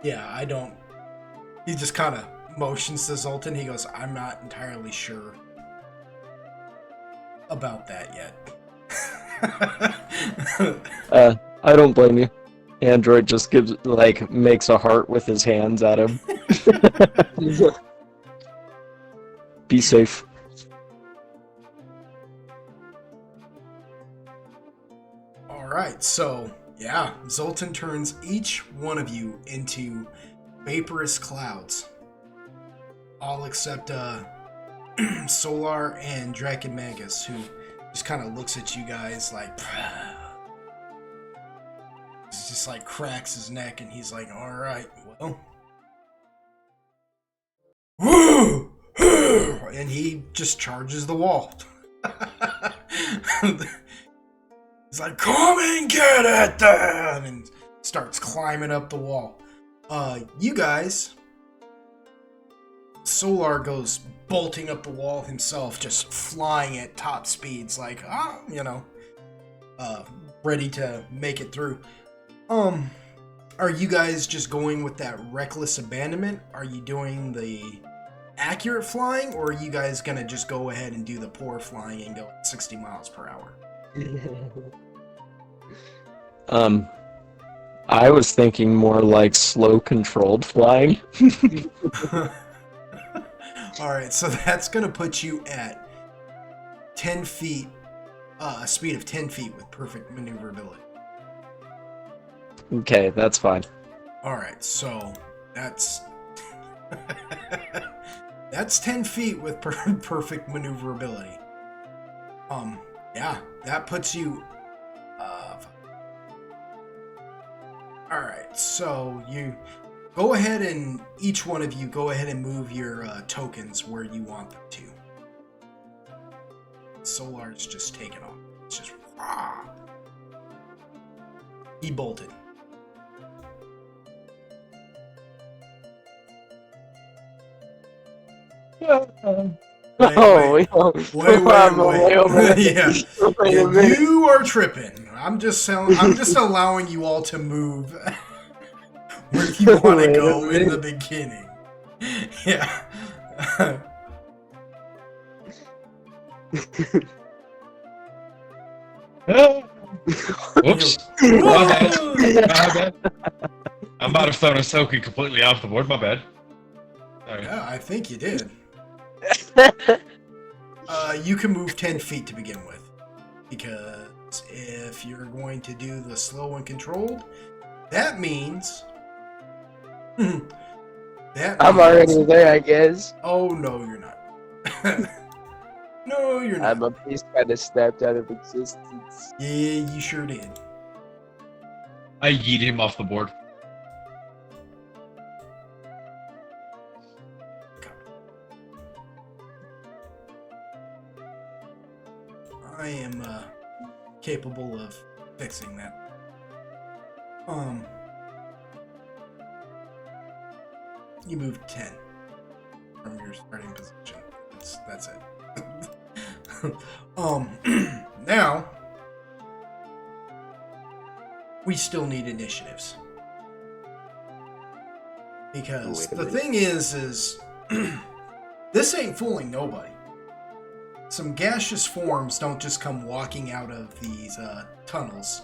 [SPEAKER 1] yeah, I don't. He just kind of motions to Zoltan. He goes, I'm not entirely sure about that yet.
[SPEAKER 2] I don't blame you. Android just makes a heart with his hands at him. Be safe.
[SPEAKER 1] Alright, so, yeah, Zoltan turns each one of you into vaporous clouds. All except Solar and Draconmagus, who just kind of looks at you guys like... He's just like cracks his neck and he's like, alright, well... And he just charges the wall. He's like, come and get it then! And starts climbing up the wall. You guys... Solar goes bolting up the wall himself, just flying at top speeds, like, ready to make it through. Are you guys just going with that reckless abandonment? Are you doing the accurate flying, or are you guys gonna just go ahead and do the poor flying and go at 60 miles per hour?
[SPEAKER 2] I was thinking more like slow controlled flying.
[SPEAKER 1] All right, so that's gonna put you at 10 feet, a speed of 10 feet with perfect maneuverability.
[SPEAKER 2] Okay, that's fine.
[SPEAKER 1] All right, so that's that's 10 feet with perfect maneuverability. Yeah, that puts you. All right, so you go ahead and each one of you go ahead and move your tokens where you want them to. Solar's just taken off. It's just he bolted.
[SPEAKER 5] Oh,
[SPEAKER 1] Wait,
[SPEAKER 5] I'm way over there.
[SPEAKER 1] yeah,
[SPEAKER 5] Wait
[SPEAKER 1] yeah,
[SPEAKER 5] a minute.
[SPEAKER 1] you are tripping. I'm just allowing you all to move where you want to
[SPEAKER 5] Wait a
[SPEAKER 1] go in the
[SPEAKER 5] minute.
[SPEAKER 1] beginning. Yeah.
[SPEAKER 3] Whoops.
[SPEAKER 1] You-
[SPEAKER 3] My bad.
[SPEAKER 1] Whoa!
[SPEAKER 3] My bad. I might have thrown a token completely off the board. My bad. Sorry.
[SPEAKER 1] Yeah, I think you did. You can move 10 feet to begin with. Because if you're going to do the slow and controlled, that means.
[SPEAKER 5] I'm already there, I guess.
[SPEAKER 1] Oh, no, you're not. No, you're not.
[SPEAKER 5] I'm a piece kind of snapped out of existence.
[SPEAKER 1] Yeah, you sure did.
[SPEAKER 3] I yeet him off the board.
[SPEAKER 1] I am capable of fixing that. You moved 10 from your starting position. That's it. Now we still need initiatives. Because
[SPEAKER 5] Wait a
[SPEAKER 1] the
[SPEAKER 5] minute.
[SPEAKER 1] thing is this ain't fooling nobody. Some gaseous forms don't just come walking out of these tunnels,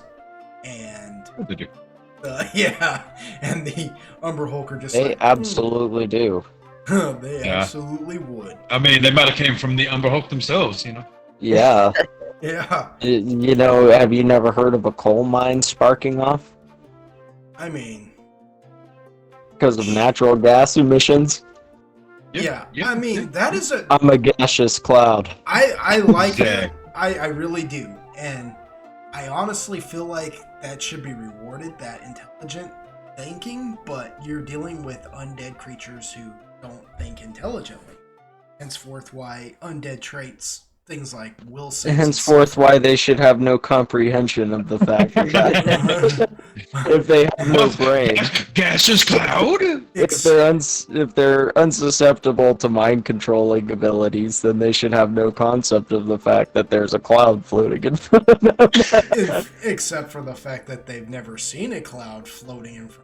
[SPEAKER 1] and
[SPEAKER 3] What did you?
[SPEAKER 1] yeah, and the Umber Hulk are just
[SPEAKER 2] They
[SPEAKER 1] like,
[SPEAKER 2] absolutely do.
[SPEAKER 1] they
[SPEAKER 3] Yeah.
[SPEAKER 1] absolutely would.
[SPEAKER 3] I mean, they might have came from the Umber Hulk themselves, you know.
[SPEAKER 2] Yeah.
[SPEAKER 1] Yeah,
[SPEAKER 2] You know, have you never heard of a coal mine sparking off
[SPEAKER 1] I mean,
[SPEAKER 2] because of natural gas emissions?
[SPEAKER 1] yeah, I mean that is a.
[SPEAKER 2] I'm a gaseous cloud.
[SPEAKER 1] I like that.
[SPEAKER 3] Exactly.
[SPEAKER 1] I really do, and I honestly feel like that should be rewarded. That intelligent thinking, but you're dealing with undead creatures who don't think intelligently. Henceforth, why undead traits, things like will saves,
[SPEAKER 2] Henceforth, why they should have no comprehension of the fact that if they have no brain,
[SPEAKER 3] Gaseous cloud.
[SPEAKER 2] if they're unsusceptible to mind controlling abilities, then they should have no concept of the fact that there's a cloud floating in front of them.
[SPEAKER 1] except for the fact that they've never seen a cloud floating in front of them.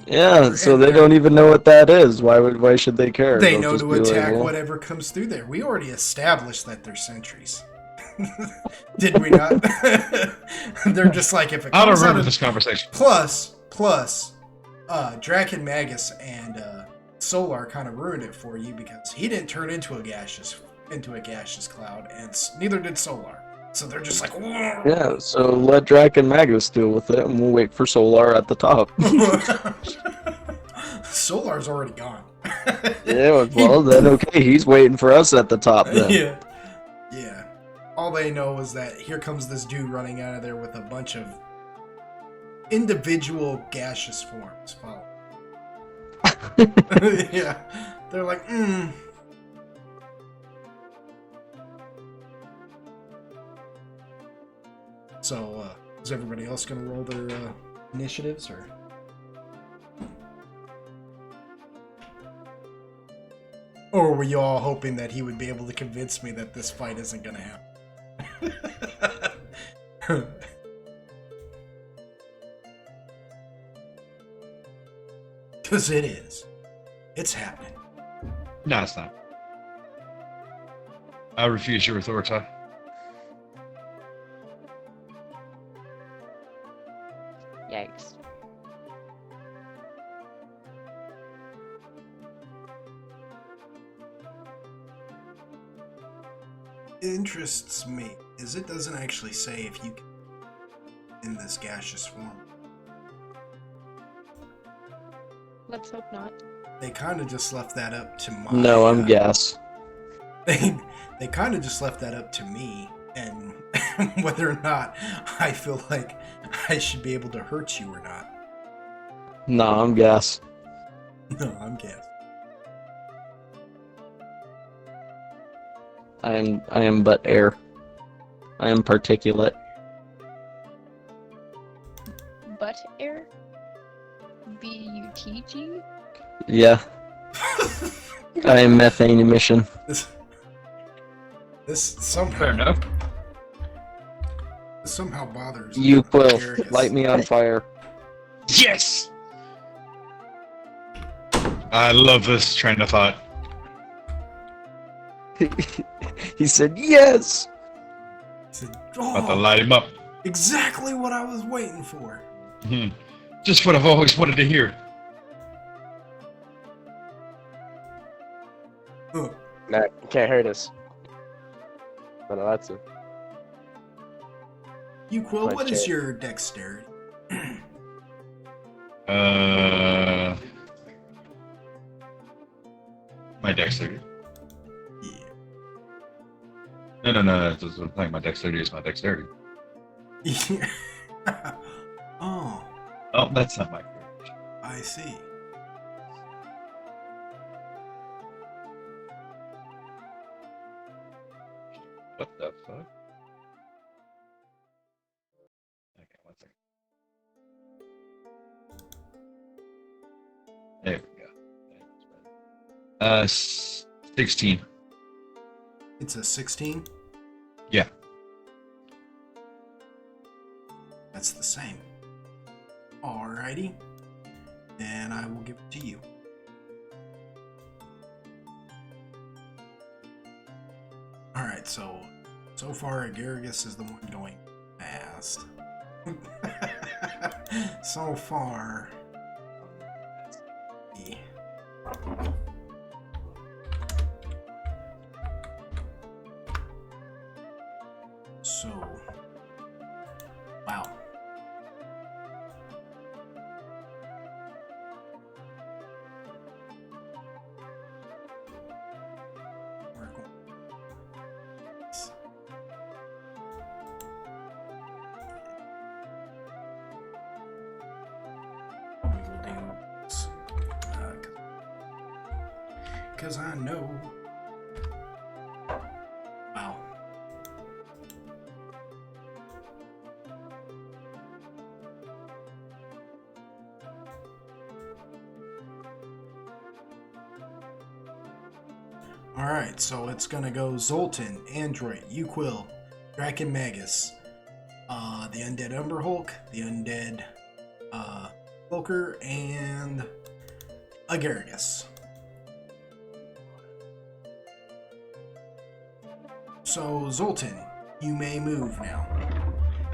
[SPEAKER 2] Yeah, so
[SPEAKER 1] And
[SPEAKER 2] they don't even know what that is. Why should they care?
[SPEAKER 1] They
[SPEAKER 2] They'll
[SPEAKER 1] know
[SPEAKER 2] just
[SPEAKER 1] to
[SPEAKER 2] be like,
[SPEAKER 1] attack
[SPEAKER 2] well,
[SPEAKER 1] whatever comes through there. We already established that they're sentries. Did we not? They're just like, if it
[SPEAKER 3] I don't
[SPEAKER 1] comes out
[SPEAKER 3] remember
[SPEAKER 1] of
[SPEAKER 3] this conversation.
[SPEAKER 1] plus Draken Magus and Solar kind of ruined it for you because he didn't turn into a gaseous cloud, and neither did Solar. So they're just like, whoa.
[SPEAKER 2] yeah, so let Drac and Magus deal with it, and we'll wait for Solar at the top.
[SPEAKER 1] Solar's already gone.
[SPEAKER 2] Yeah, well, then okay, he's waiting for us at the top then.
[SPEAKER 1] Yeah. Yeah. All they know is that here comes this dude running out of there with a bunch of individual gaseous forms. Wow. Yeah. They're like, So, is everybody else going to roll their initiatives, or? Or were you all hoping that he would be able to convince me that this fight isn't going to happen? Because it is. It's happening.
[SPEAKER 3] No, it's not. I refuse your authority.
[SPEAKER 4] Yikes.
[SPEAKER 1] interests me is it doesn't actually say if you can in this gaseous form.
[SPEAKER 4] Let's hope not.
[SPEAKER 1] They kind of just left that up to my.
[SPEAKER 2] No, I'm gas.
[SPEAKER 1] They kind of just left that up to me and whether or not I feel like I should be able to hurt you or not.
[SPEAKER 2] No, I'm gas.
[SPEAKER 1] No, I'm guessing.
[SPEAKER 2] I am but air. I am particulate.
[SPEAKER 4] Butt air? BUTG?
[SPEAKER 2] Yeah, I am methane emission.
[SPEAKER 1] This
[SPEAKER 3] Fair enough.
[SPEAKER 1] somehow bothers
[SPEAKER 2] You will
[SPEAKER 1] Garrus.
[SPEAKER 2] light me on fire.
[SPEAKER 3] Yes! I love this train of thought.
[SPEAKER 2] He said yes.
[SPEAKER 1] He said,
[SPEAKER 3] About to
[SPEAKER 1] "Oh,
[SPEAKER 3] light him up.
[SPEAKER 1] exactly what I was waiting for."
[SPEAKER 3] Just what I've always wanted to hear.
[SPEAKER 1] Huh.
[SPEAKER 5] Nah, you can't hurt us. Not allowed to.
[SPEAKER 1] You Quill,
[SPEAKER 5] My
[SPEAKER 1] what is
[SPEAKER 5] chat.
[SPEAKER 1] your dexterity?
[SPEAKER 3] My dexterity.
[SPEAKER 1] Yeah.
[SPEAKER 3] No. That's what I'm saying. My dexterity is my dexterity.
[SPEAKER 1] Oh,
[SPEAKER 3] Oh, that's not my courage.
[SPEAKER 1] I see.
[SPEAKER 3] What the fuck? Okay, one second. There we go. 16.
[SPEAKER 1] It's a 16?
[SPEAKER 3] Yeah.
[SPEAKER 1] That's the same. Alrighty. Then I will give it to you. Alright, so far Agargus is the one going fast. So far. Yeah. So, wow. We're going. We will do this, because I know. Wow. Alright, so it's gonna go Zoltan, Android, Uquill, Draken Magus, the Undead Umber Hulk, the Undead Cloaker, and Agargus. So, Zoltan, you may move now.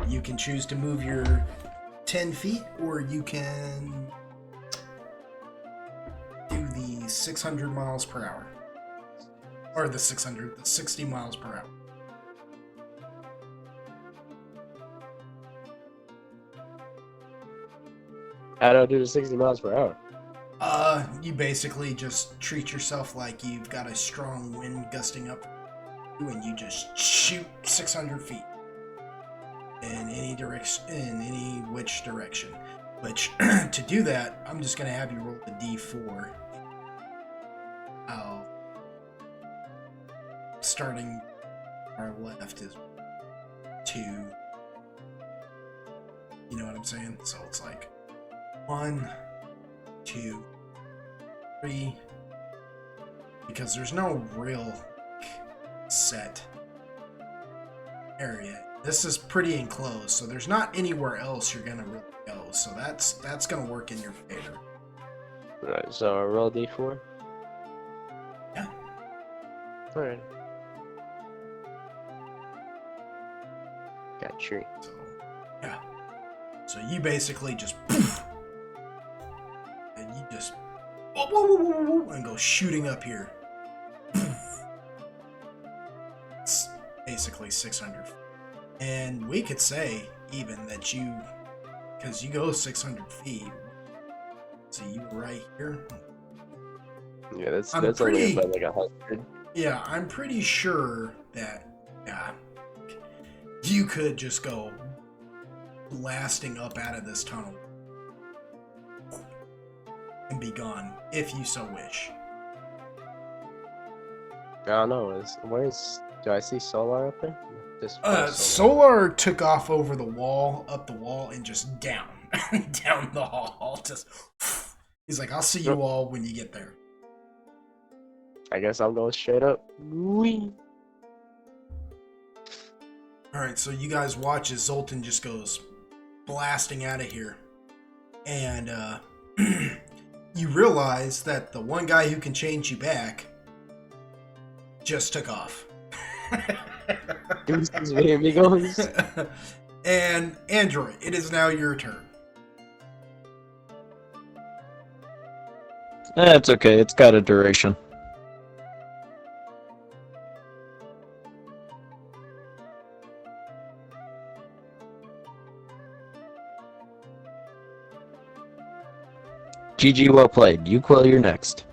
[SPEAKER 1] You can choose to move your 10 feet, or you can do the 600 miles per hour. Or the 60 miles per hour.
[SPEAKER 5] How do I do the 60 miles per hour?
[SPEAKER 1] You basically just treat yourself like you've got a strong wind gusting up you, and you just shoot 600 feet in any direction, in any which direction. Which, to do that, I'm just gonna have you roll the d4. Starting our left is 2. You know what I'm saying? So it's like 1, 2, 3. Because there's no real set area. This is pretty enclosed, so there's not anywhere else you're gonna really go. So that's gonna work in your favor.
[SPEAKER 5] Alright, so I roll d4?
[SPEAKER 1] Yeah.
[SPEAKER 5] Alright. Got tree.
[SPEAKER 1] So yeah. So you basically just poof, and you just whoa, whoa, whoa, whoa, whoa, and go shooting up here. Poof. basically 600 feet. And we could say even that you, because you go 600 feet, so you were right here.
[SPEAKER 5] Yeah, that's
[SPEAKER 1] I'm
[SPEAKER 5] that's only
[SPEAKER 1] pretty-
[SPEAKER 5] about like 100.
[SPEAKER 1] Yeah, I'm pretty sure that, yeah, you could just go blasting up out of this tunnel and be gone if you so wish.
[SPEAKER 5] I don't know. Where's do I see Solar up there? Just
[SPEAKER 1] Solar took off over the wall, up the wall, and just down, down the hall. Just, he's like, "I'll see you all when you get there."
[SPEAKER 5] I guess I'm going straight up. Whee!
[SPEAKER 1] All right, so you guys watch as Zoltan just goes blasting out of here, and you realize that the one guy who can change you back just took off.
[SPEAKER 5] Deuces, mi amigos.
[SPEAKER 1] And Android, it is now your turn.
[SPEAKER 2] It's okay. It's got a duration. GG, well played. You Quill, you're next.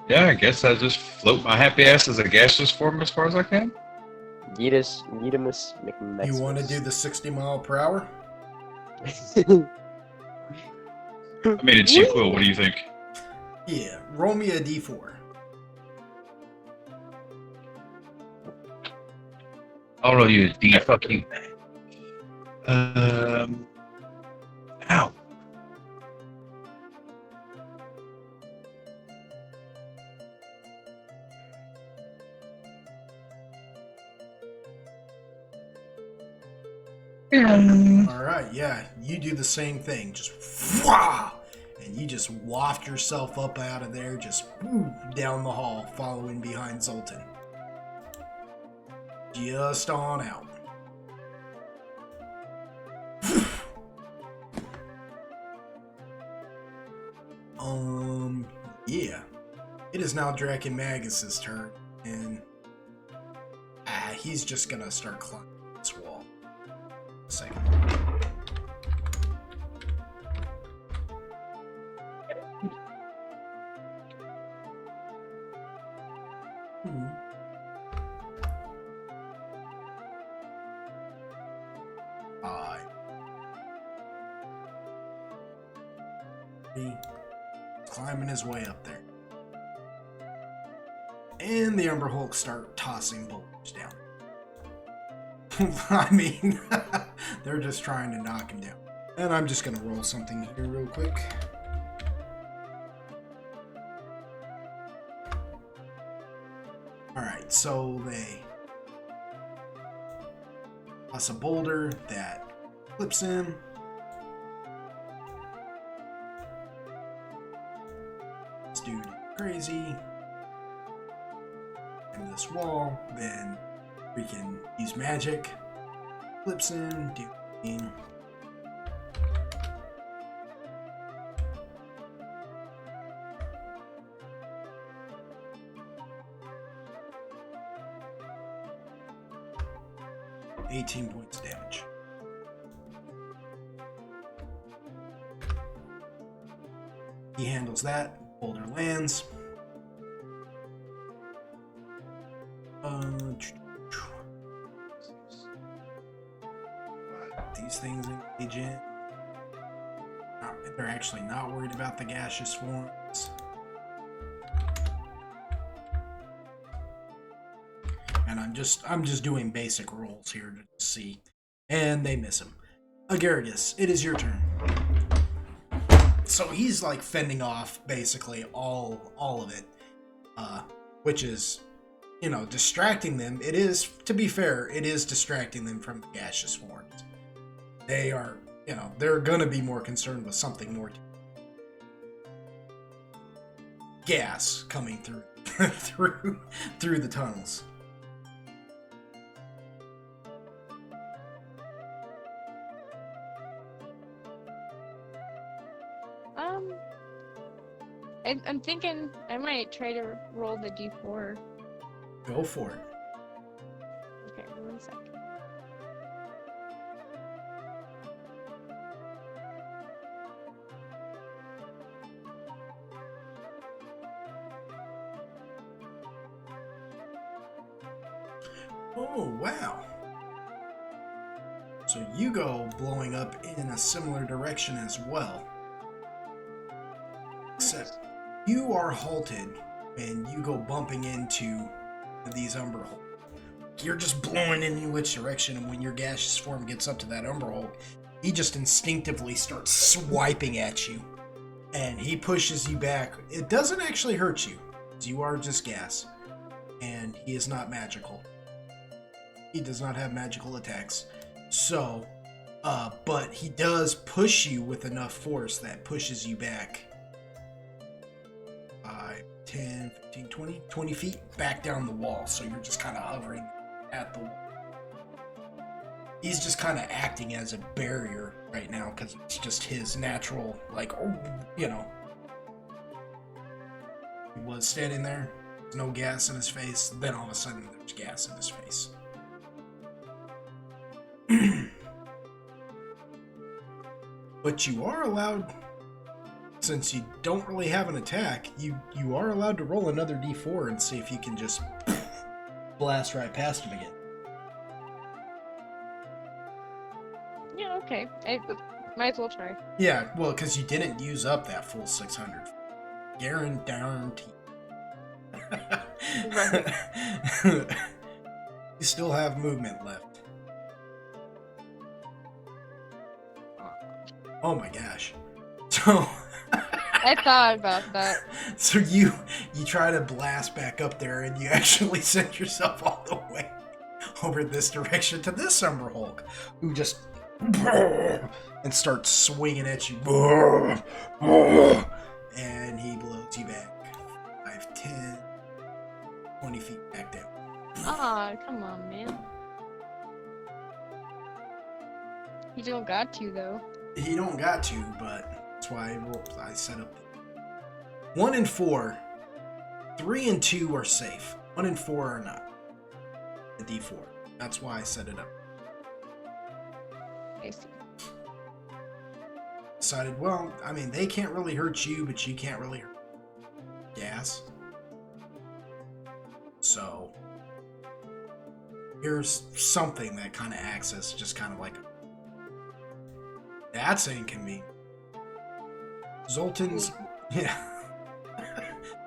[SPEAKER 3] Yeah, I guess I just float my happy ass as a gaseous form as far as I can.
[SPEAKER 5] Yeetus,
[SPEAKER 1] You want to do the 60 mile per hour?
[SPEAKER 3] I mean, it's you, Quill. What do you think?
[SPEAKER 1] Yeah, roll me a d4.
[SPEAKER 3] I'll roll you a D. Fuck you. Ow.
[SPEAKER 1] All right, yeah, you do the same thing. Just wah, and you just waft yourself up out of there, just down the hall, following behind Zoltan. Just on out. Yeah. It is now Draken Magus's turn, and he's just gonna start climbing this wall. A second. Five. He's climbing his way up there. And the Umber Hulk start tossing boulders down. I mean, they're just trying to knock him down. And I'm just going to roll something here real quick. Alright, so they toss a boulder that clips him. This dude crazy. And this wall, then we can use magic. Flips him, do 18 points of damage. He handles that. Boulder lands. These things engage in. They're actually not worried about the gaseous forms. And I'm just doing basic rolls here to see. And they miss him. Agaricus, it is your turn. So he's like fending off basically all of it. Which is, you know, distracting them. It is, to be fair, it is distracting them from the gaseous forms. They are, you know, they're gonna be more concerned with something more gas coming through through the tunnels.
[SPEAKER 4] I'm thinking I might try to roll the d4.
[SPEAKER 1] Go for it.
[SPEAKER 4] Okay, 1 second.
[SPEAKER 1] Oh, wow. So you go blowing up in a similar direction as well. Except you are halted and you go bumping into these umber holes. You're just blowing in which direction, and when your gaseous form gets up to that umber hole, he just instinctively starts swiping at you. And he pushes you back. It doesn't actually hurt you. You are just gas. And he is not magical. He does not have magical attacks. So, but he does push you with enough force that pushes you back 5, 10, 15, 20 feet back down the wall. So you're just kind of hovering at the wall. He's just kind of acting as a barrier right now because it's just his natural, like, you know. He was standing there, no gas in his face, then all of a sudden there's gas in his face. But you are allowed, since you don't really have an attack, you are allowed to roll another d4 and see if you can just blast right past him again.
[SPEAKER 4] Yeah, okay. I might as well try.
[SPEAKER 1] Yeah, well, because you didn't use up that full 600. Guaranteed.
[SPEAKER 4] Right.
[SPEAKER 1] You still have movement left. Oh my gosh. So
[SPEAKER 4] I thought about that.
[SPEAKER 1] so you try to blast back up there and you actually send yourself all the way over this direction to this Umber Hulk, who just and starts swinging at you. And he blows you back 5, 10, 20 feet back down.
[SPEAKER 4] Aw, come on, man. You don't got to, though.
[SPEAKER 1] He don't got to, but that's why I set up 1 and 4. 3 and 2 are safe. 1 and 4 are not. The D4. That's why I set it up.
[SPEAKER 4] I see.
[SPEAKER 1] Decided, well, I mean, they can't really hurt you, but you can't really hurt gas. So here's something that kind of acts as just kind of like a... That's inconvenient. Zoltan's... Yeah.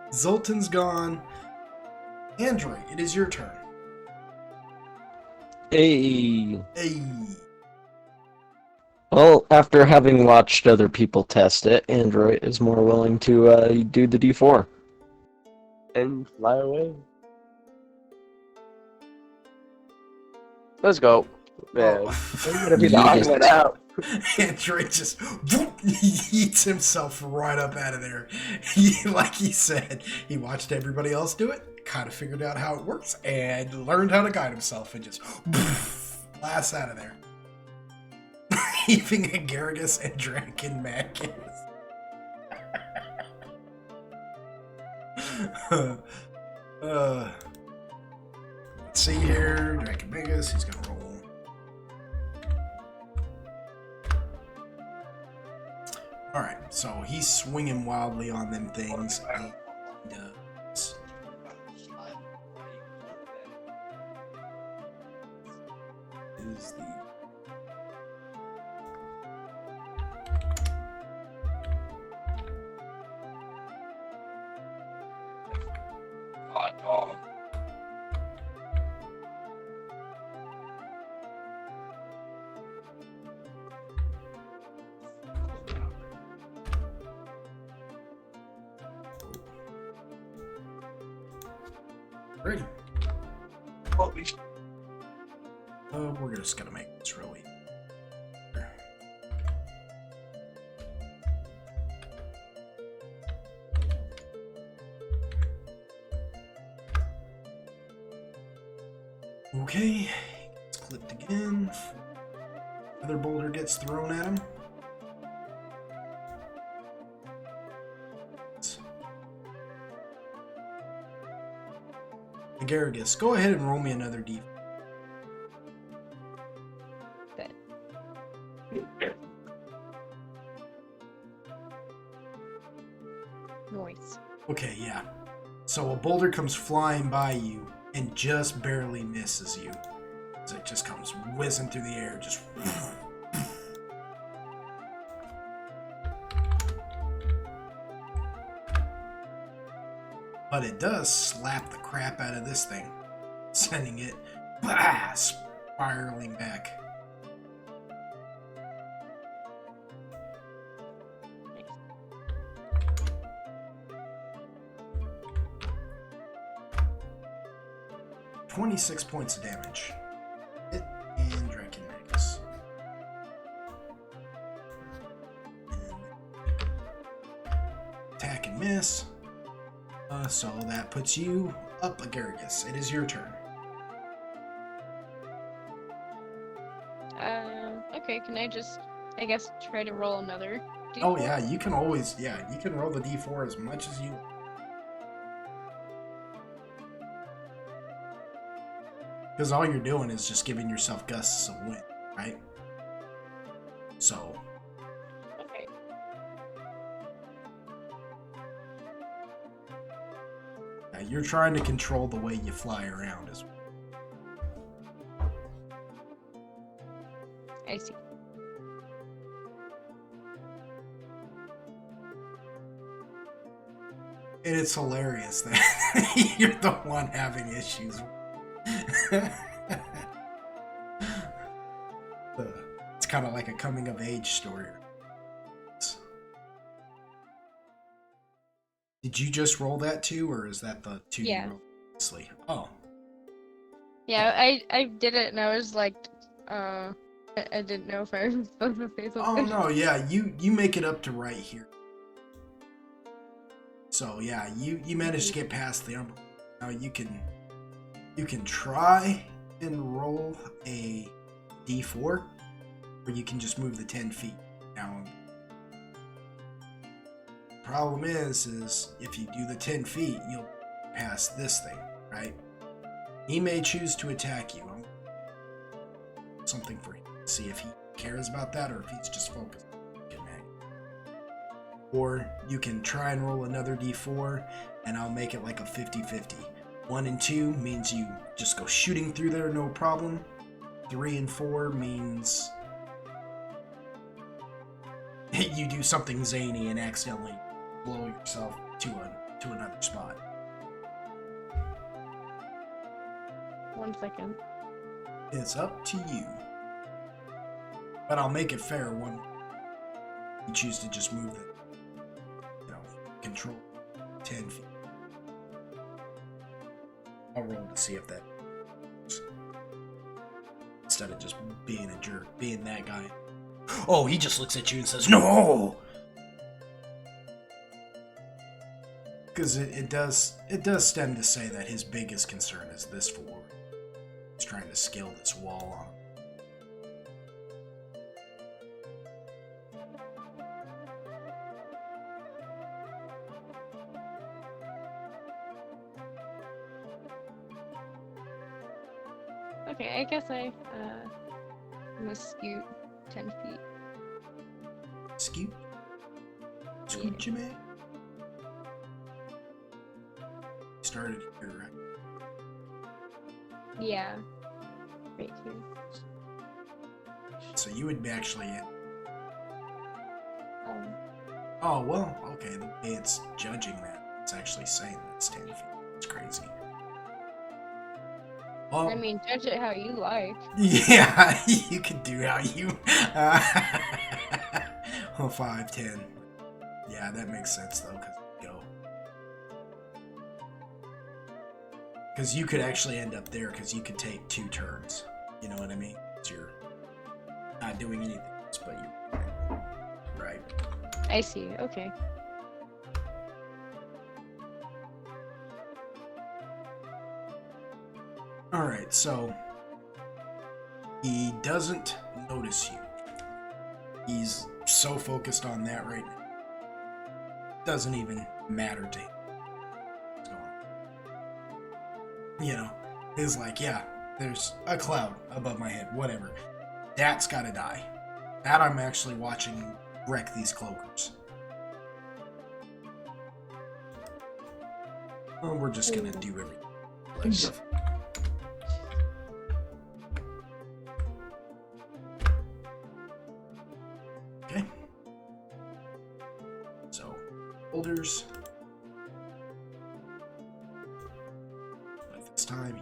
[SPEAKER 1] Zoltan's gone. Android, it is your turn.
[SPEAKER 2] Hey.
[SPEAKER 1] Hey.
[SPEAKER 2] Well, after having watched other people test it, Android is more willing to do the D4.
[SPEAKER 5] And fly away. Let's go. Man,
[SPEAKER 1] Oh.
[SPEAKER 5] I'm gonna be the odd one out.
[SPEAKER 1] Android just he eats himself right up out of there. Like he said, he watched everybody else do it, kind of figured out how it works, and learned how to guide himself, and just blasts out of there. Heaving a Garrigus and Draken Magus. Let's see here. Draken Magus, he's gonna roll. Alright, so he's swinging wildly on them things. And he does. Is the
[SPEAKER 3] Hot dog.
[SPEAKER 1] ready. We're just gonna make this really. Okay, it's clipped again. Another boulder gets thrown at him. Agaragis, go ahead and roll me another D.
[SPEAKER 4] But noise.
[SPEAKER 1] Okay, yeah. So a boulder comes flying by you and just barely misses you. So it just comes whizzing through the air, just. But it does slap the crap out of this thing, sending it spiraling back.
[SPEAKER 4] Nice.
[SPEAKER 1] 26 points of damage. Hit and Draken Magus. Attack and miss. So that puts you up, Agaragis. It is your turn.
[SPEAKER 4] Okay, can I just, I guess, try to roll another D4?
[SPEAKER 1] Oh yeah, you can always, you can roll the d4 as much as you. Because all you're doing is just giving yourself gusts of wind, right? So,
[SPEAKER 4] Okay.
[SPEAKER 1] you're trying to control the way you fly around as well.
[SPEAKER 4] I see.
[SPEAKER 1] And it's hilarious that you're the one having issues. It's kind of like a coming of age story. Did you just roll that too, or is that the two
[SPEAKER 4] Yeah.
[SPEAKER 1] you rolled previously? Oh,
[SPEAKER 4] Yeah, I did it and I was like, I didn't know if I was supposed to say
[SPEAKER 1] oh
[SPEAKER 4] something.
[SPEAKER 1] no, yeah, you make it up to right here. So yeah, you managed to get past the umbrella. Now you can try and roll a d4, or you can just move the 10 feet. Now, problem is if you do the 10 feet, you'll pass this thing, right? He may choose to attack you. Something for him. See if he cares about that or if he's just focused on getting at you. Or you can try and roll another d4, and I'll make it like a 50-50. 1 and 2 means you just go shooting through there, no problem. 3 and 4 means you do something zany and accidentally blow yourself to another spot.
[SPEAKER 4] 1 second.
[SPEAKER 1] It's up to you. But I'll make it fair when you choose to just move the, control 10 feet. I'll roll to see if that works. Instead of just being a jerk, being that guy. Oh, he just looks at you and says, "No!" Because it does tend to say that his biggest concern is this forward. He's trying to scale this wall on him.
[SPEAKER 4] Okay, I guess I must scoot 10 feet.
[SPEAKER 1] Scoot? Scoot, you man? Started here, right?
[SPEAKER 4] Yeah. Right here.
[SPEAKER 1] So you would be actually in.
[SPEAKER 4] Um,
[SPEAKER 1] Oh, well, okay, the way it's judging that, it's actually saying that it's 10 feet. It's crazy. Well,
[SPEAKER 4] I mean, judge it how you like.
[SPEAKER 1] yeah, you could do how you. Well, 5, 10. Yeah, that makes sense, though, because you could actually end up there, because you could take 2 turns. You know what I mean? 'Cause you're not doing anything else, but you're. Right.
[SPEAKER 4] I see, okay.
[SPEAKER 1] Alright, so he doesn't notice you. He's so focused on that right now. Doesn't even matter to him. you know, is like, yeah, there's a cloud above my head, whatever. That's gotta die. That I'm actually watching wreck these cloakers. Well, we're just gonna do everything. Collective. Okay. So, holders. But this time.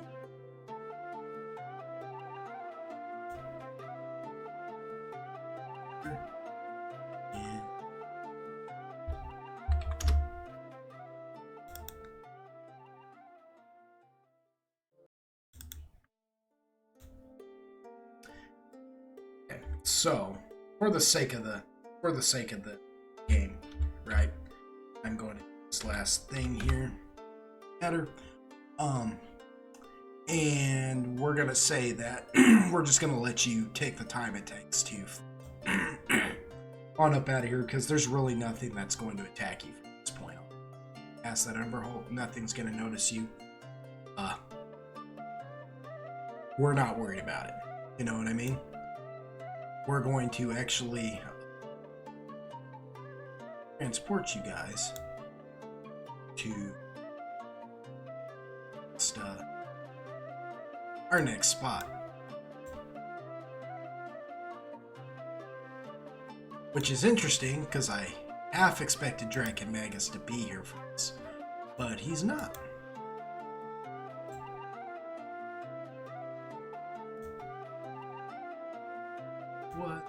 [SPEAKER 1] And so, for the sake of the game, right? I'm going to do this last thing here. Matter. And we're gonna say that we're just gonna let you take the time it takes to on up out of here, because there's really nothing that's going to attack you from this point on. Past that Ember Hole, nothing's gonna notice you. We're not worried about it. You know what I mean? We're going to actually transport you guys to our next spot, which is interesting because I half expected Draken Magus to be here for this, but he's not. What?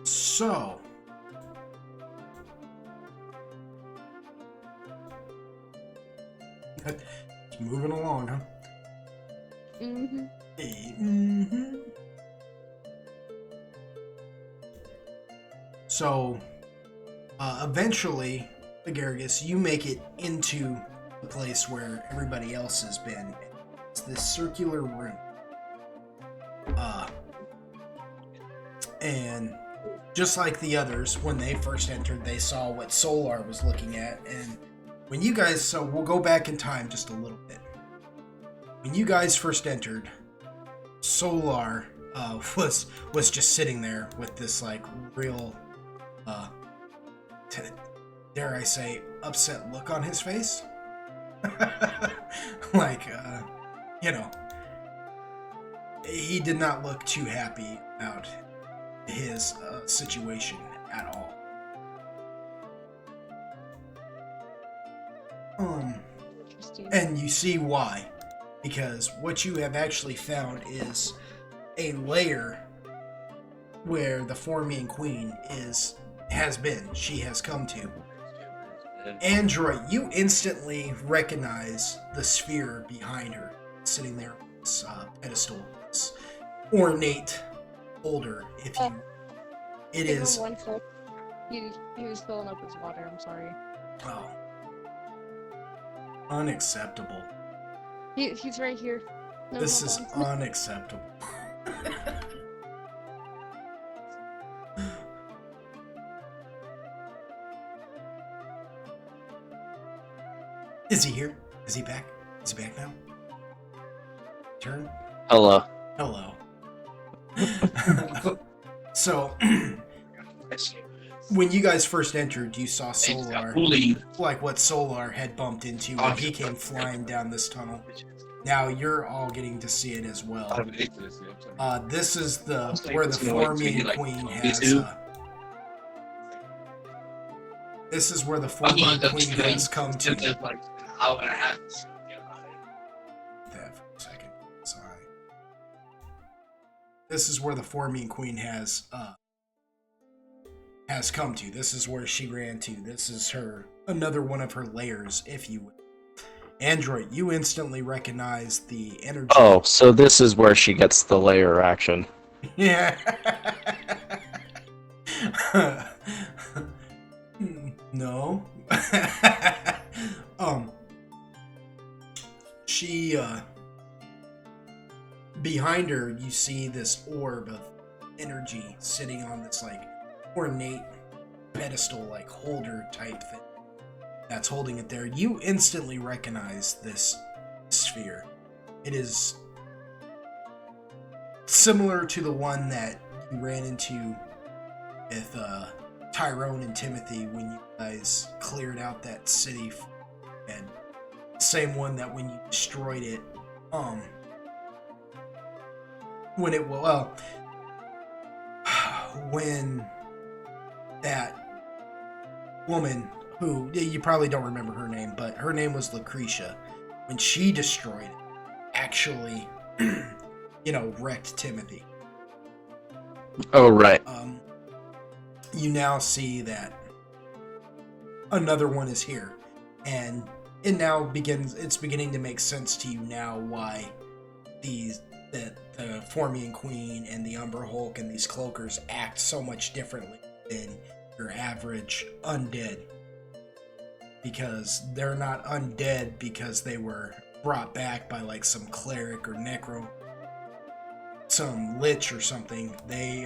[SPEAKER 1] So it's moving along, huh?
[SPEAKER 4] Mm-hmm.
[SPEAKER 1] Mm-hmm. So eventually, Agargus, you make it into the place where everybody else has been. It's this circular room. And just like the others, when they first entered, they saw what Solar was looking at. And when you guys, so we'll go back in time just a little bit. When you guys first entered, Solar was just sitting there with this like real, dare I say, upset look on his face. Like, you know, he did not look too happy about his situation at all.
[SPEAKER 4] Interesting.
[SPEAKER 1] And you see why. Because what you have actually found is a layer where the Formian Queen she has come to. Android, you instantly recognize the sphere behind her, sitting there on this pedestal, this ornate boulder, if you. It
[SPEAKER 4] Give him
[SPEAKER 1] is.
[SPEAKER 4] 1 sec. He was filling up his water. I'm sorry.
[SPEAKER 1] Oh. Unacceptable.
[SPEAKER 4] He's right here. No,
[SPEAKER 1] This
[SPEAKER 4] hold
[SPEAKER 1] is
[SPEAKER 4] on.
[SPEAKER 1] unacceptable. Is he here? Is he back? Is he back now? Turn?
[SPEAKER 2] Hello.
[SPEAKER 1] Hello. So, when you guys first entered, you saw Solar, like what Solar had bumped into when he came flying down this tunnel. Now you're all getting to see it as well. This is where the Formian Queen has. This is where the Formian Queen has come to. That for a second. Sorry. This is where the Formian Queen has come to. This is where she ran to. This is another one of her layers, if you will. Android, you instantly recognize the energy.
[SPEAKER 2] Oh, so this is where she gets the layer action.
[SPEAKER 1] Yeah. No. behind her, you see this orb of energy sitting on this like ornate pedestal, like holder type thing that's holding it there. You instantly recognize this sphere. It is similar to the one that you ran into with Tyrone and Timothy when you guys cleared out that city, and same one that when you destroyed it, when it when that woman, who you probably don't remember her name, but her name was Lucretia, when she destroyed it, actually wrecked Timothy.
[SPEAKER 2] Oh, right.
[SPEAKER 1] You now see that another one is here, and it's beginning to make sense to you now why the Formian Queen and the Umber Hulk and these cloakers act so much differently than your average undead. Because they're not undead because they were brought back by like some cleric or necro, some lich or something. They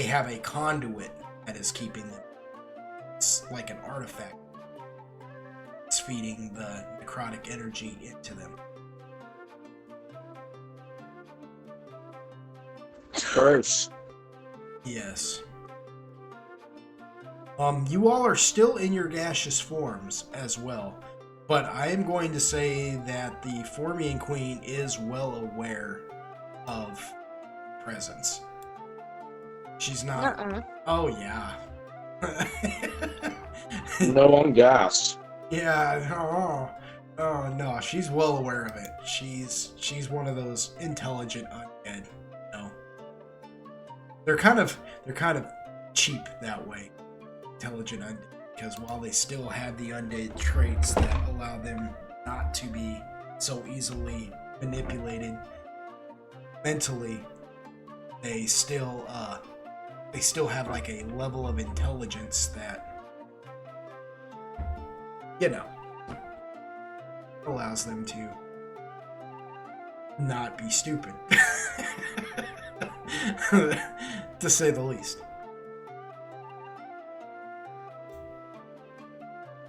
[SPEAKER 1] have a conduit that is keeping them. It's like an artifact. It's feeding the necrotic energy into them.
[SPEAKER 2] Gross.
[SPEAKER 1] Yes. You all are still in your gaseous forms as well, but I am going to say that the Formian Queen is well aware of presence. She's not. Oh yeah.
[SPEAKER 2] No on gas.
[SPEAKER 1] Yeah. Oh no. She's well aware of it. She's one of those intelligent undead. No. They're kind of cheap that way. Intelligent undead, because while they still have the undead traits that allow them not to be so easily manipulated mentally, they still have like a level of intelligence that allows them to not be stupid, to say the least.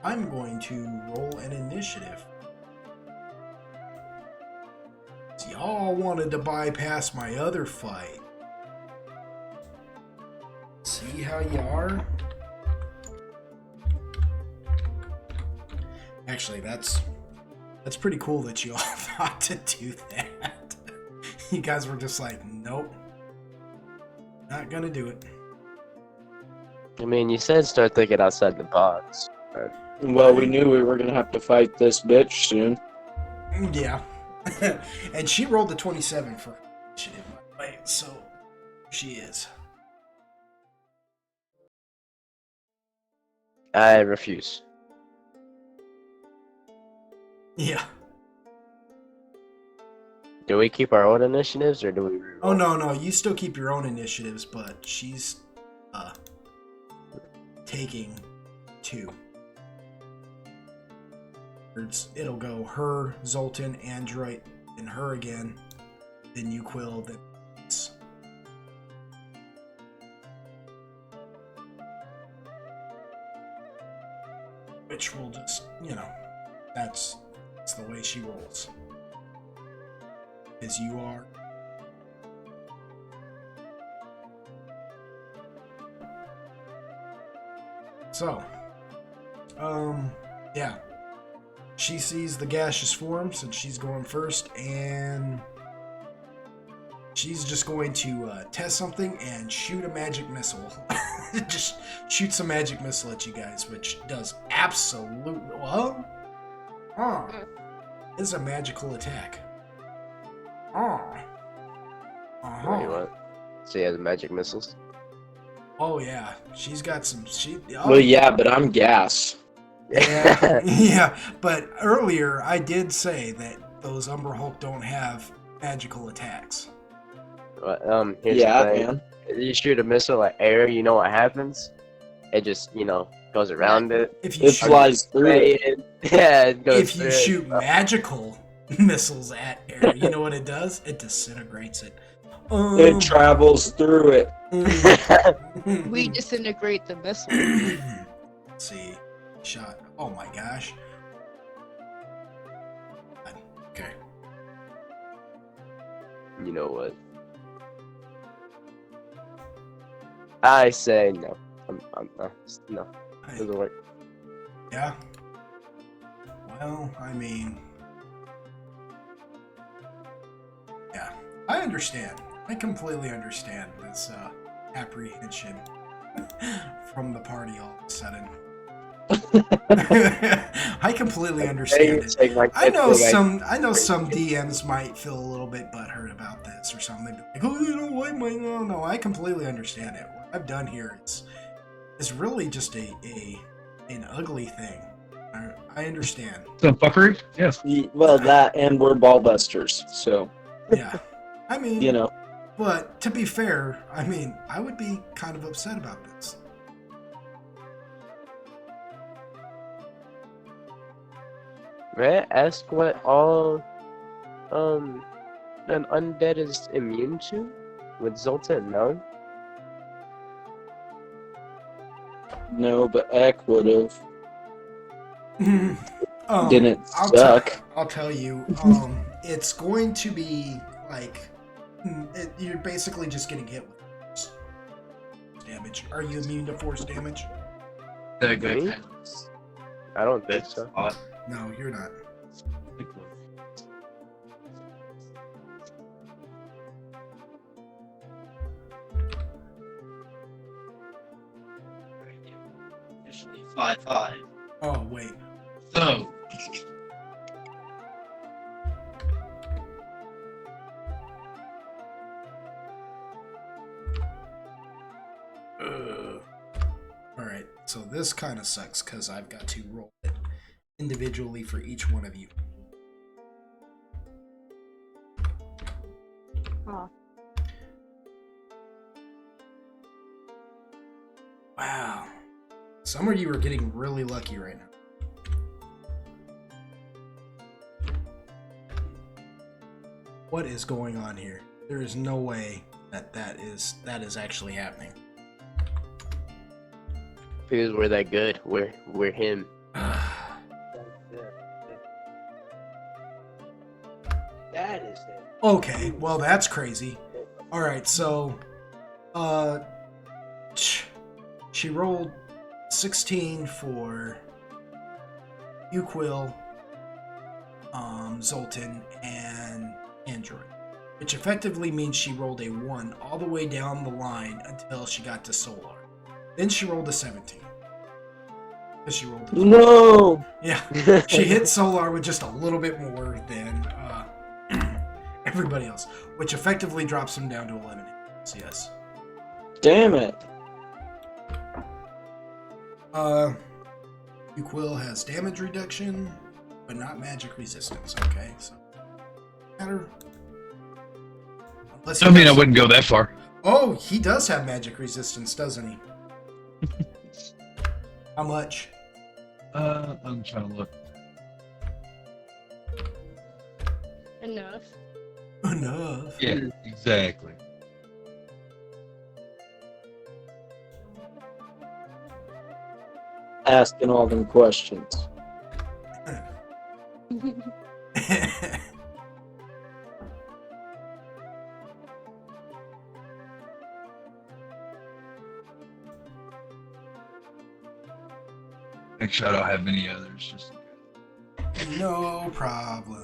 [SPEAKER 1] I'm going to roll an initiative. So y'all wanted to bypass my other fight. See how you are? Actually, that's pretty cool that you all thought to do that. You guys were just like, nope. Not gonna do it.
[SPEAKER 5] I mean, you said start thinking outside the box. But...
[SPEAKER 2] Well, we knew we were gonna have to fight this bitch soon.
[SPEAKER 1] Yeah. And she rolled a 27 for initiative, by the way, so she is.
[SPEAKER 5] I refuse.
[SPEAKER 1] Yeah.
[SPEAKER 5] Do we keep our own initiatives, or do we reroll?
[SPEAKER 1] Oh, no, you still keep your own initiatives, but she's, taking 2. It'll go her, Zoltan, Android, and her again, then you, Quill, then it's... Which will just, that's the way she rolls. As you are. So, yeah. She sees the gaseous forms, and she's going first, and she's just going to test something and shoot a magic missile. Just shoot some magic missile at you guys, which does absolutely well. It's a magical attack.
[SPEAKER 5] Wait, what? So he has magic missiles?
[SPEAKER 1] Oh yeah, she's got some.
[SPEAKER 2] Well, yeah, but I'm gas.
[SPEAKER 1] Yeah, yeah. But earlier I did say that those Umber Hulk don't have magical attacks.
[SPEAKER 5] Here's
[SPEAKER 2] Yeah,
[SPEAKER 5] the thing.
[SPEAKER 2] man.
[SPEAKER 5] You shoot a missile at air, you know what happens? It just, goes around it.
[SPEAKER 1] If you
[SPEAKER 2] It
[SPEAKER 1] shoot,
[SPEAKER 2] flies through it.
[SPEAKER 5] Yeah, it goes
[SPEAKER 1] if you
[SPEAKER 5] through
[SPEAKER 1] shoot
[SPEAKER 5] it.
[SPEAKER 1] magical missiles at air, you know what it does? It disintegrates it.
[SPEAKER 2] It travels through it.
[SPEAKER 4] We disintegrate the missile.
[SPEAKER 1] Let's see. Shot. Oh my gosh. Okay.
[SPEAKER 5] You know what? I say no. No. Doesn't work.
[SPEAKER 1] Yeah. Well, I mean, yeah, I understand. I completely understand this apprehension from the party all of a sudden. I completely understand it. I know some DMs might feel a little bit butthurt about this or something. They'd be like, oh, you know what? No, I completely understand it. What I've done here is really just an ugly thing. I understand.
[SPEAKER 3] Some fuckery? Yes.
[SPEAKER 2] Well, that and we're ball busters, so
[SPEAKER 1] Yeah. I mean,
[SPEAKER 2] you know.
[SPEAKER 1] but to be fair, I mean, I would be kind of upset about this.
[SPEAKER 5] May I ask what all an undead is immune to? Would Zoltan know?
[SPEAKER 2] No, but Eck would have. Didn't
[SPEAKER 1] I'll
[SPEAKER 2] suck.
[SPEAKER 1] I'll tell you, it's going to be like you're basically just getting hit with force damage. Are you immune to force damage?
[SPEAKER 3] That good.
[SPEAKER 5] Me? I don't think so.
[SPEAKER 1] No, you're not.
[SPEAKER 2] Usually 5/5.
[SPEAKER 1] Oh wait.
[SPEAKER 3] So,
[SPEAKER 1] All right. So this kind of sucks because I've got to roll it individually for each one of you.
[SPEAKER 4] Aw.
[SPEAKER 1] Wow. Some of you are getting really lucky right now. What is going on here? There is no way that is actually happening.
[SPEAKER 5] Because we're that good. We're him. That is it.
[SPEAKER 1] Okay, well that's crazy. All right, so she rolled 16 for Uquil, Zoltan, and Android, which effectively means she rolled a 1 all the way down the line until she got to Solar. Then she rolled a 17. Because she rolled a 12.
[SPEAKER 2] No!
[SPEAKER 1] Yeah, she hit Solar with just a little bit more than everybody else, which effectively drops him down to 11 hits. Yes.
[SPEAKER 2] Damn it.
[SPEAKER 1] Uquil has damage reduction, but not magic resistance. Okay, so matter. Unless he
[SPEAKER 3] I mean, I
[SPEAKER 1] does-
[SPEAKER 3] wouldn't go that far.
[SPEAKER 1] Oh, he does have magic resistance, doesn't he? How much?
[SPEAKER 3] I'm trying to look.
[SPEAKER 4] Enough.
[SPEAKER 1] Enough.
[SPEAKER 3] Yeah, exactly.
[SPEAKER 2] Asking all them questions.
[SPEAKER 3] Make sure I don't have any others. Just
[SPEAKER 1] No problem.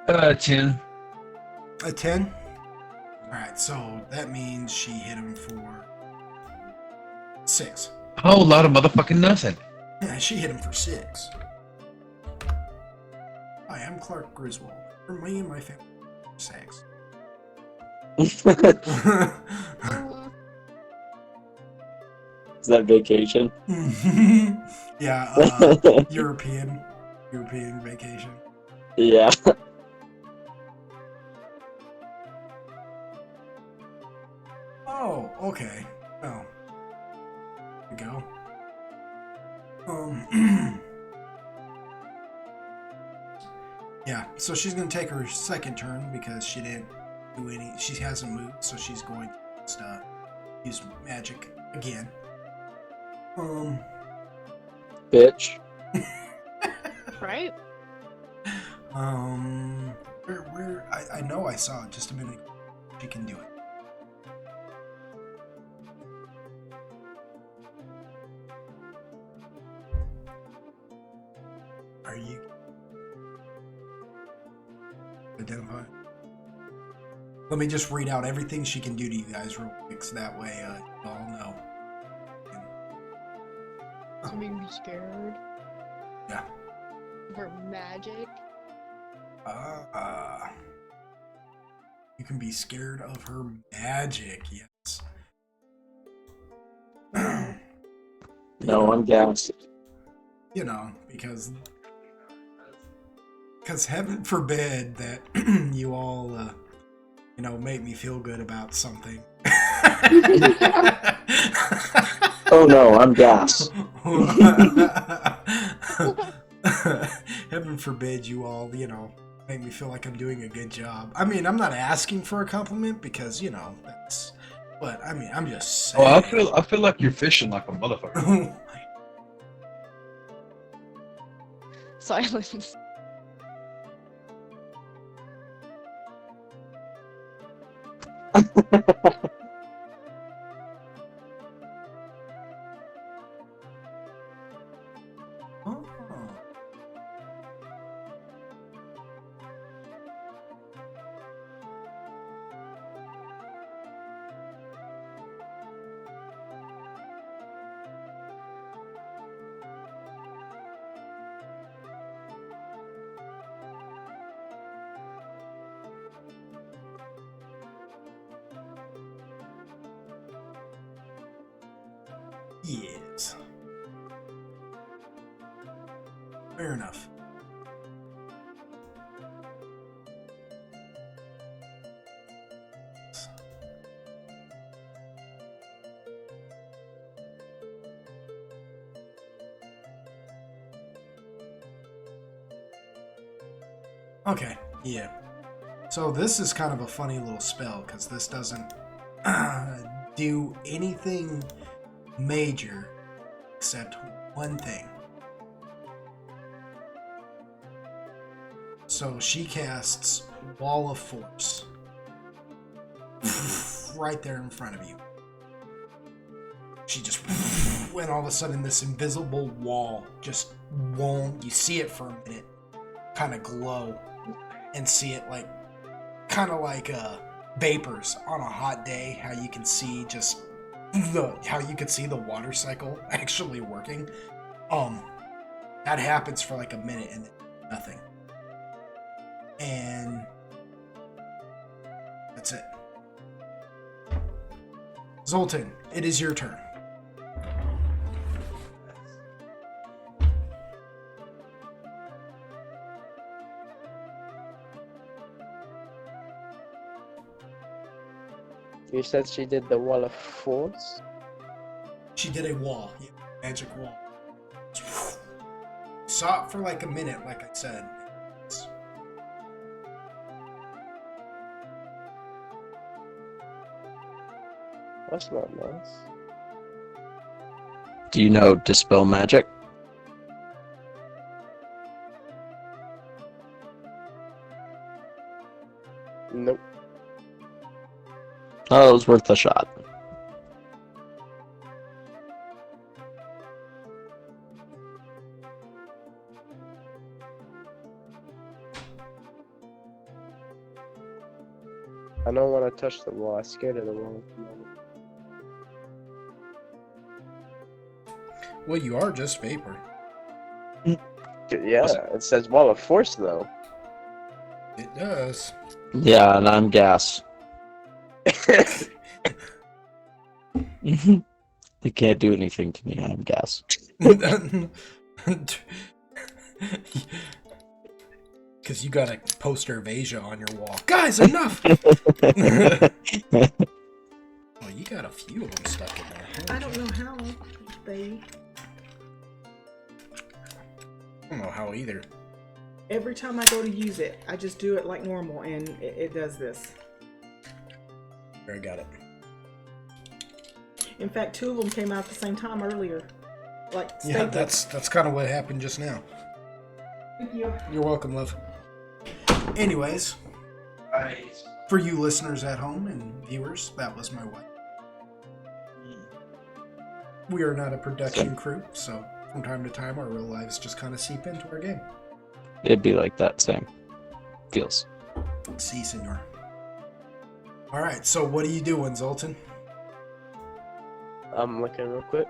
[SPEAKER 3] uh, 10.
[SPEAKER 1] A 10? Alright, so that means she hit him for 6.
[SPEAKER 3] A whole lot of motherfucking nothing.
[SPEAKER 1] Yeah, she hit him for 6. Hi, I'm Clark Griswold. For me and my family, 6.
[SPEAKER 2] Is that vacation?
[SPEAKER 1] Yeah, European vacation.
[SPEAKER 2] Yeah.
[SPEAKER 1] Okay. Oh. There we go. Yeah, so she's gonna take her second turn because she didn't do any. She hasn't moved, so she's going to just, use magic again.
[SPEAKER 2] Bitch.
[SPEAKER 4] Right?
[SPEAKER 1] Where I know I saw it just a minute ago. She can do it. Are you identify? Let me just read out everything she can do to you guys real quick, so that way you all know.
[SPEAKER 4] To make me scared.
[SPEAKER 1] Yeah.
[SPEAKER 4] For magic.
[SPEAKER 1] You can be scared of her magic, yes.
[SPEAKER 2] No, I'm gassed.
[SPEAKER 1] You know, because heaven forbid that you all, make me feel good about something.
[SPEAKER 2] Oh no, I'm gassed.
[SPEAKER 1] Heaven forbid you all, make me feel like I'm doing a good job. I mean, I'm not asking for a compliment because, that's. But I mean, I'm just saying.
[SPEAKER 3] Oh, I feel like you're fishing like a motherfucker.
[SPEAKER 4] Silence.
[SPEAKER 1] Oh. Yes. Fair enough. Okay, yeah. So this is kind of a funny little spell because this doesn't do anything major except one thing. So she casts Wall of Force right there in front of you. She just and all of a sudden this invisible wall just won't. You see it for a minute, kind of glow, and see it like kind of like vapors on a hot day. How you can see just how you could see the water cycle actually working. That happens for like a minute and then nothing. And that's it. Zoltan, it is your turn.
[SPEAKER 5] You said she did the Wall of Force?
[SPEAKER 1] She did a wall, yeah, magic wall. Saw it for like a minute, like I said.
[SPEAKER 5] That's not nice.
[SPEAKER 2] Do you know Dispel Magic?
[SPEAKER 5] Nope.
[SPEAKER 2] Oh, it was worth a shot.
[SPEAKER 5] I don't want to touch the wall. I'm scared of the wall at the moment.
[SPEAKER 1] Well, you are just vapor.
[SPEAKER 5] Yeah, it says Wall of Force though.
[SPEAKER 1] It does.
[SPEAKER 2] Yeah, and I'm gas. They can't do anything to me. I'm gas.
[SPEAKER 1] Because you got a poster of Asia on your wall. Guys, enough! Oh, you got a few of them stuck in there.
[SPEAKER 6] I don't know how they.
[SPEAKER 1] I don't know how either.
[SPEAKER 6] Every time I go to use it, I just do it like normal, and it does this.
[SPEAKER 1] There, I got it.
[SPEAKER 6] In fact, 2 of them came out at the same time earlier. Like
[SPEAKER 1] Yeah,
[SPEAKER 6] staples.
[SPEAKER 1] that's kind of what happened just now.
[SPEAKER 6] Thank you.
[SPEAKER 1] You're welcome, love. Anyways, for you listeners at home and viewers, that was my wife. We are not a production crew, so from time to time our real lives just kind of seep into our game.
[SPEAKER 2] It'd be like that, same. Feels.
[SPEAKER 1] Si, senor. Alright, so what are you doing, Zoltan?
[SPEAKER 5] I'm looking real quick.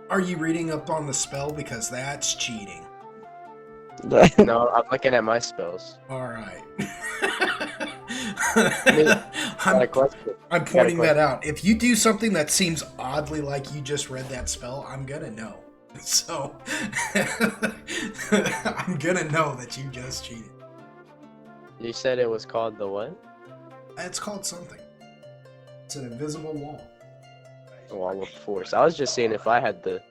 [SPEAKER 1] Are you reading up on the spell? Because that's cheating.
[SPEAKER 5] No, I'm looking at my spells.
[SPEAKER 1] Alright.
[SPEAKER 5] Got a question.
[SPEAKER 1] I'm pointing that out. If you do something that seems oddly like you just read that spell, I'm gonna know. So, I'm gonna know that you just cheated.
[SPEAKER 5] You said it was called the what?
[SPEAKER 1] It's called something. It's an invisible wall.
[SPEAKER 5] Wall of Force. I was just seeing if I had the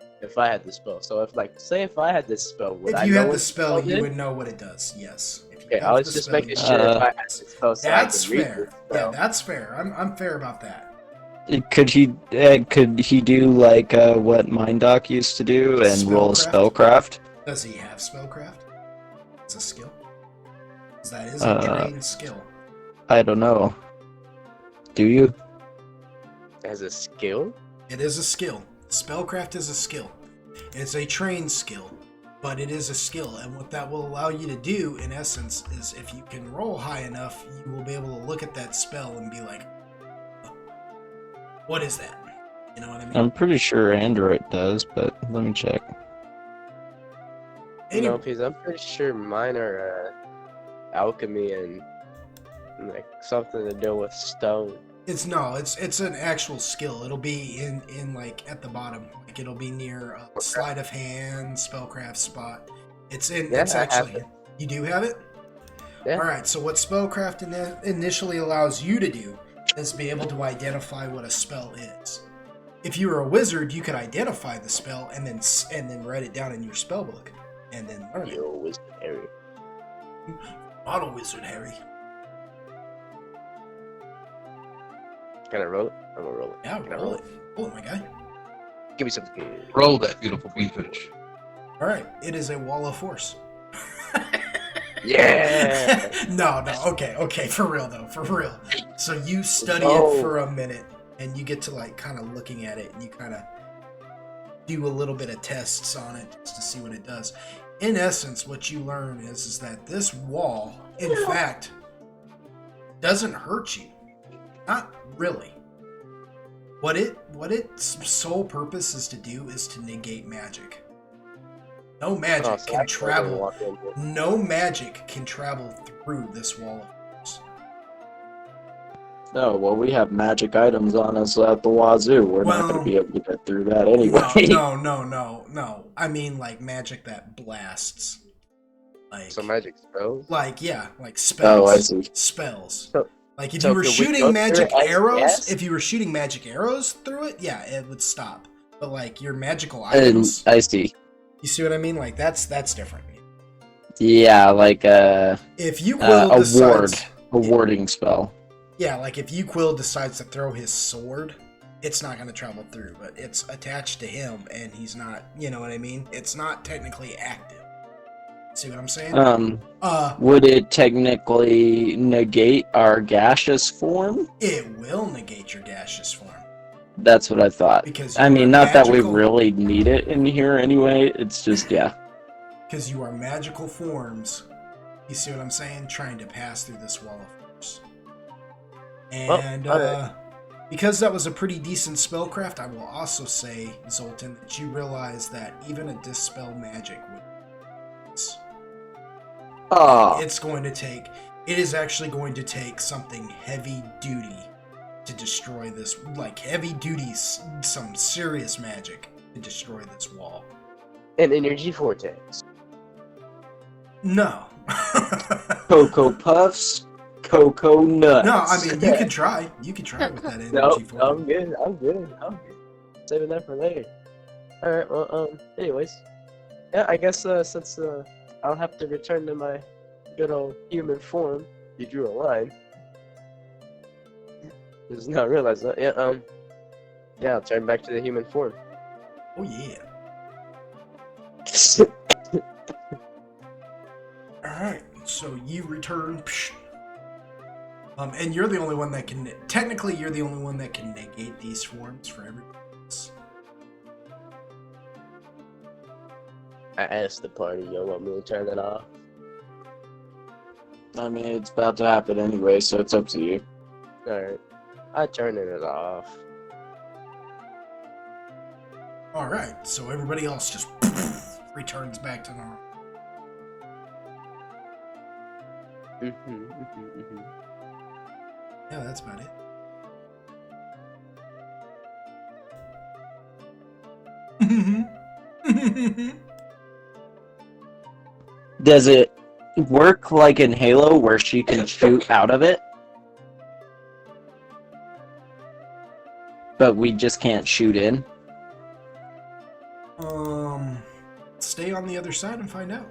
[SPEAKER 5] spell. So if if I had this spell, would
[SPEAKER 1] If
[SPEAKER 5] I
[SPEAKER 1] you
[SPEAKER 5] know
[SPEAKER 1] had
[SPEAKER 5] what
[SPEAKER 1] the spell, you
[SPEAKER 5] did?
[SPEAKER 1] would know what it does. Yes. If you
[SPEAKER 5] Okay,
[SPEAKER 1] have
[SPEAKER 5] I was
[SPEAKER 1] the
[SPEAKER 5] just
[SPEAKER 1] spell,
[SPEAKER 5] making
[SPEAKER 1] you-
[SPEAKER 5] sure if I had the spell. So
[SPEAKER 1] That's
[SPEAKER 5] I could read
[SPEAKER 1] fair.
[SPEAKER 5] the
[SPEAKER 1] Yeah,
[SPEAKER 5] spell.
[SPEAKER 1] that's fair. I'm fair about that.
[SPEAKER 2] Could he do like what Mindoc used to do and roll spellcraft?
[SPEAKER 1] Does he have spellcraft? It's a skill. 'Cause that is a
[SPEAKER 2] Uh,
[SPEAKER 1] trained skill.
[SPEAKER 2] I don't know. Do you?
[SPEAKER 5] As a skill?
[SPEAKER 1] It is a skill. Spellcraft is a skill. It's a trained skill, but it is a skill. And what that will allow you to do, in essence, is if you can roll high enough, you will be able to look at that spell and be like, what is that? You know what I mean?
[SPEAKER 2] I'm pretty sure Android does, but let me check.
[SPEAKER 1] Any-
[SPEAKER 5] No, because I'm pretty sure mine are alchemy and like something to do with stone.
[SPEAKER 1] It's an actual skill. It'll be in like at the bottom. Like it'll be near sleight of hand, spellcraft spot. It's in.
[SPEAKER 5] Yeah,
[SPEAKER 1] It's
[SPEAKER 5] I have
[SPEAKER 1] actually.
[SPEAKER 5] it.
[SPEAKER 1] You do have it.
[SPEAKER 5] Yeah.
[SPEAKER 1] All right. So what spellcraft initially allows you to do is be able to identify what a spell is. If you were a wizard, you could identify the spell and then write it down in your spell book and then learn it.
[SPEAKER 5] Yo, wizard area.
[SPEAKER 1] Not a wizard, Harry.
[SPEAKER 5] Can I roll it? I'm gonna roll it.
[SPEAKER 1] Yeah,
[SPEAKER 5] Can I
[SPEAKER 1] roll it. Roll it, my guy.
[SPEAKER 5] Give me something good.
[SPEAKER 3] Roll that beautiful queenfish.
[SPEAKER 1] All right. It is a wall of force.
[SPEAKER 5] Yeah.
[SPEAKER 1] no, okay, for real though, for real. So you study
[SPEAKER 5] Oh.
[SPEAKER 1] it for a minute, and you get to like kind of looking at it, and you kind of do a little bit of tests on it just to see what it does. In essence, what you learn is that this wall, in fact, doesn't hurt you. Not really. What its sole purpose is to do is to negate magic. No magic
[SPEAKER 5] Oh, so I
[SPEAKER 1] can
[SPEAKER 5] can
[SPEAKER 1] travel.
[SPEAKER 5] walk in here.
[SPEAKER 1] No magic can travel through this wall of force.
[SPEAKER 2] Oh, well, we have magic items on us at the wazoo. We're not
[SPEAKER 1] Well,
[SPEAKER 2] going to be able to get through that anyway.
[SPEAKER 1] No. I mean like magic that blasts. Like,
[SPEAKER 5] So magic spells?
[SPEAKER 1] like yeah, like spells.
[SPEAKER 2] Oh, I see.
[SPEAKER 1] Spells.
[SPEAKER 5] So-
[SPEAKER 1] Like if
[SPEAKER 5] so
[SPEAKER 1] you were
[SPEAKER 5] could we
[SPEAKER 1] shooting
[SPEAKER 5] go
[SPEAKER 1] magic
[SPEAKER 5] through it as
[SPEAKER 1] arrows,
[SPEAKER 5] gas?
[SPEAKER 1] if you were shooting magic arrows through it, yeah, it would stop. But like your magical
[SPEAKER 2] And
[SPEAKER 1] items,
[SPEAKER 2] I see.
[SPEAKER 1] you see what I mean? Like that's different.
[SPEAKER 2] Yeah, like
[SPEAKER 1] If you Quill
[SPEAKER 2] a
[SPEAKER 1] decides,
[SPEAKER 2] warding spell.
[SPEAKER 1] yeah, like if you Quill decides to throw his sword, it's not going to travel through, but it's attached to him, and he's not. You know what I mean? It's not technically active. See what I'm saying?
[SPEAKER 2] Would it technically negate our gaseous form?
[SPEAKER 1] It will negate your gaseous form
[SPEAKER 2] That's what I thought.
[SPEAKER 1] because
[SPEAKER 2] I
[SPEAKER 1] you
[SPEAKER 2] mean,
[SPEAKER 1] are
[SPEAKER 2] not that we
[SPEAKER 1] magical-
[SPEAKER 2] really need it in here anyway. It's just, yeah.
[SPEAKER 1] because you are magical forms. You see what I'm saying? Trying to pass through this wall of force. And
[SPEAKER 5] alright.
[SPEAKER 1] because that was a pretty decent spellcraft, I will also say, Zoltan, that you realize that even a dispel magic would.
[SPEAKER 2] Oh,
[SPEAKER 1] It's going to take. It is actually going to take something heavy duty to destroy this. Like heavy duty, some serious magic to destroy this wall.
[SPEAKER 5] An energy vortex.
[SPEAKER 1] No.
[SPEAKER 2] Cocoa Puffs? Cocoa nuts.
[SPEAKER 1] No, I mean you could try. You could try with that
[SPEAKER 5] No,
[SPEAKER 1] energy for
[SPEAKER 5] I'm
[SPEAKER 1] me.
[SPEAKER 5] good. I'm good. I'm good. Saving that for later. All right. Well, anyways, yeah. I guess since I'll have to return to my good old human form. You drew a line. Just now realize that. Yeah. Yeah. I'll turn back to the human form.
[SPEAKER 1] Oh yeah. All right. So you return. Psh. And you're the only one that can. Technically, you're the only one that can negate these forms for everyone else.
[SPEAKER 5] I asked the party, you want me to turn it off?
[SPEAKER 2] I mean, it's about to happen anyway, so it's up to you.
[SPEAKER 5] Alright. I turning it off.
[SPEAKER 1] All right. So everybody else just returns back to normal. Yeah, that's about it.
[SPEAKER 2] Does it work like in Halo where she can shoot out of it? But we just can't shoot in?
[SPEAKER 1] Stay on the other side and find out.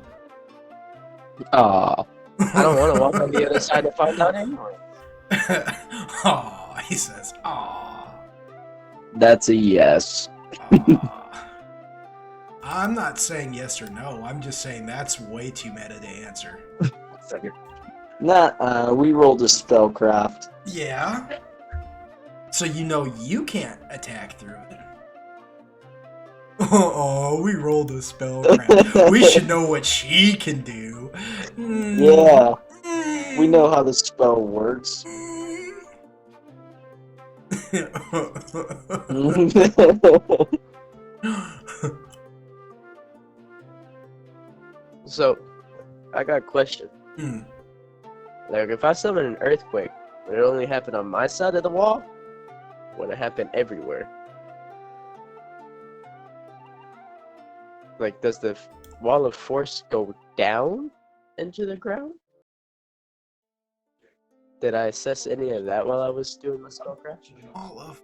[SPEAKER 2] Aw.
[SPEAKER 5] I don't want to walk on the other side to find out anymore.
[SPEAKER 1] Aw, he says, aw.
[SPEAKER 2] That's a yes.
[SPEAKER 1] Aw. I'm not saying yes or no. I'm just saying that's way too meta to answer.
[SPEAKER 2] Nah, we rolled a spellcraft.
[SPEAKER 1] Yeah. So you know you can't attack through it. Oh, we rolled a spellcraft. We should know what she can do.
[SPEAKER 2] Yeah, we know how the spell works.
[SPEAKER 5] So, I got a question.
[SPEAKER 1] Hmm.
[SPEAKER 5] Like, if I summon an earthquake, would it only happen on my side of the wall? Would it happen everywhere? Like, does the wall of force go down into the ground? Did I assess any of that while I was doing my spellcraft?
[SPEAKER 1] All of.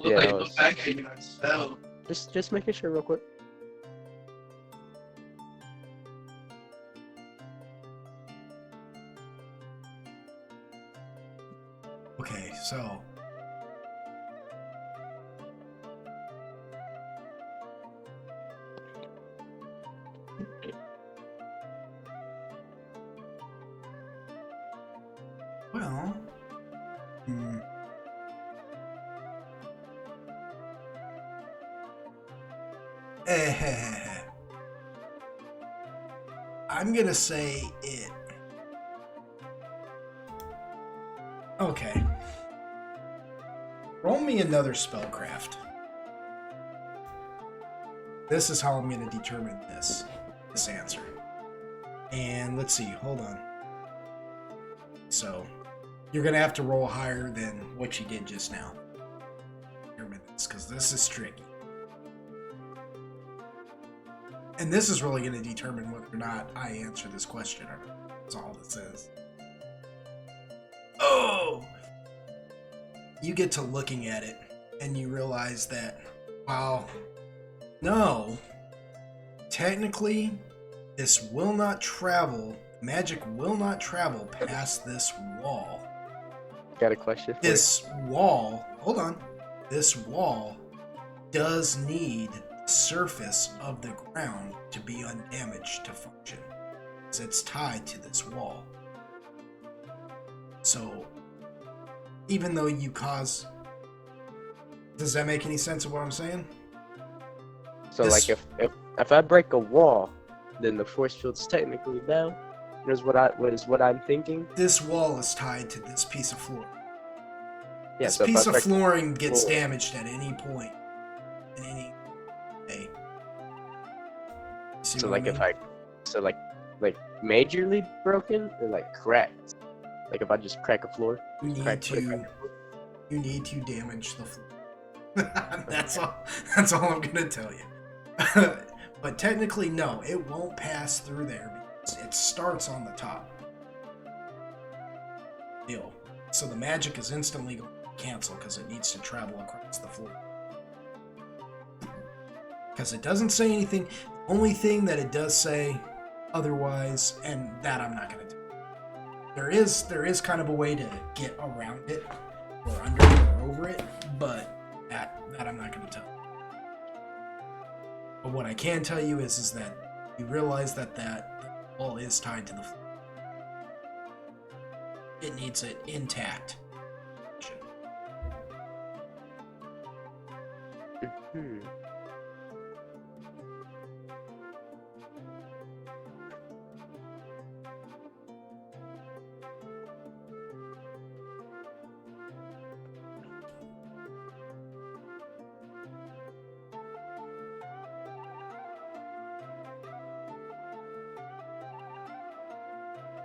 [SPEAKER 5] Yeah, I was- Just making sure real quick.
[SPEAKER 1] Okay, so. Well. Hmm. I'm gonna say it. Okay. Roll me another spellcraft. This is how I'm gonna determine this answer. And let's see, hold on. So you're gonna have to roll higher than what you did just now. Determine this, because this is tricky. And this is really going to determine whether or not I answer this question or not. That's all this is. Oh! You get to looking at it, and you realize that, wow, no, technically, this will not travel, magic will not travel past this wall.
[SPEAKER 5] Got a question for
[SPEAKER 1] This wall, hold on, this wall does need surface of the ground to be undamaged to function, because it's tied to this wall. So even though you cause, does that make any sense of what I'm saying?
[SPEAKER 5] So,
[SPEAKER 1] This-
[SPEAKER 5] like, if I break a wall, then the force field's technically down. Is what I'm thinking.
[SPEAKER 1] This wall is tied to this piece of floor.
[SPEAKER 5] Yeah.
[SPEAKER 1] This
[SPEAKER 5] So if
[SPEAKER 1] piece
[SPEAKER 5] I
[SPEAKER 1] of
[SPEAKER 5] break
[SPEAKER 1] flooring gets
[SPEAKER 5] floor-
[SPEAKER 1] damaged at any point in any way. See
[SPEAKER 5] So
[SPEAKER 1] what
[SPEAKER 5] like
[SPEAKER 1] I
[SPEAKER 5] if like majorly broken or like cracked. Like if I just crack a floor.
[SPEAKER 1] mean? We
[SPEAKER 5] Crack,
[SPEAKER 1] need
[SPEAKER 5] put a
[SPEAKER 1] to
[SPEAKER 5] crack in the floor.
[SPEAKER 1] You need to damage the floor. That's all. That's all I'm gonna tell you. But technically, no, it won't pass through there because it starts on the top. Deal. So the magic is instantly going to cancel because it needs to travel across the floor. Because it doesn't say anything. The only thing that it does say otherwise, and that I'm not going to do. There is kind of a way to get around it, or under it, or over it, but that I'm not going to tell. But what I can tell you is that you realize that wall is tied to the floor. It needs it intact.
[SPEAKER 5] Hmm.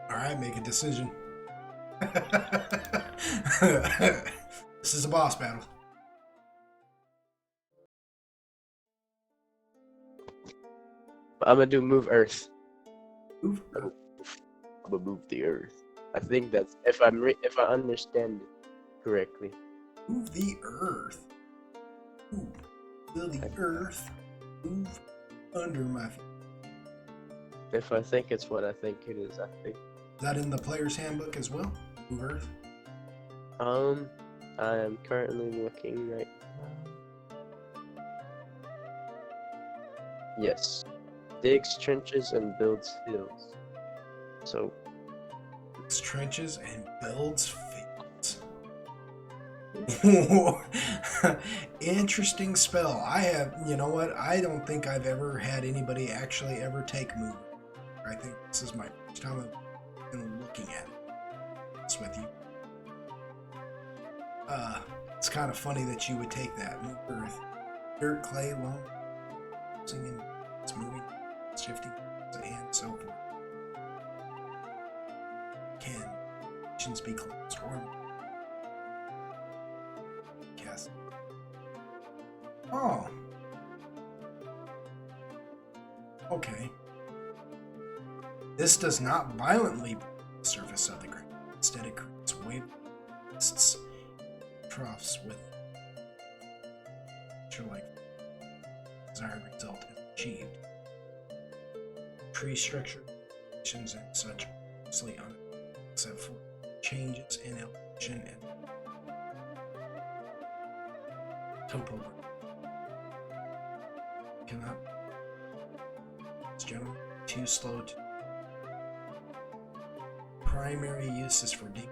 [SPEAKER 1] All right, make a decision. This is a boss battle.
[SPEAKER 5] I'm gonna do move Earth.
[SPEAKER 1] Move,
[SPEAKER 5] I'm gonna move the Earth. I think that's if I understand it correctly.
[SPEAKER 1] move the earth. Ooh, will the earth move under my feet?
[SPEAKER 5] If I think it's what I think it is, I think.
[SPEAKER 1] Is that in the player's handbook as well? Move earth.
[SPEAKER 5] I am currently looking right now. Yes. Digs trenches and builds fields. So,
[SPEAKER 1] It's trenches and builds fields. Interesting spell. I have, you know what? I don't think I've ever had anybody actually ever take move. I think this is my first time I've been looking at it. It's with you. It's kind of funny that you would take that. Move earth. Dirt, clay, loam, singing, it's moving, it's shifting, and so forth. Can actions be closed or cast? Oh. Okay. This does not violently break the surface of the ground. Instead, it creates wavelets, troughs with like desired result is achieved. Tree structure, and such mostly on except for changes in elevation and topography. Cannot. It's generally too slow to. Primary use is for digging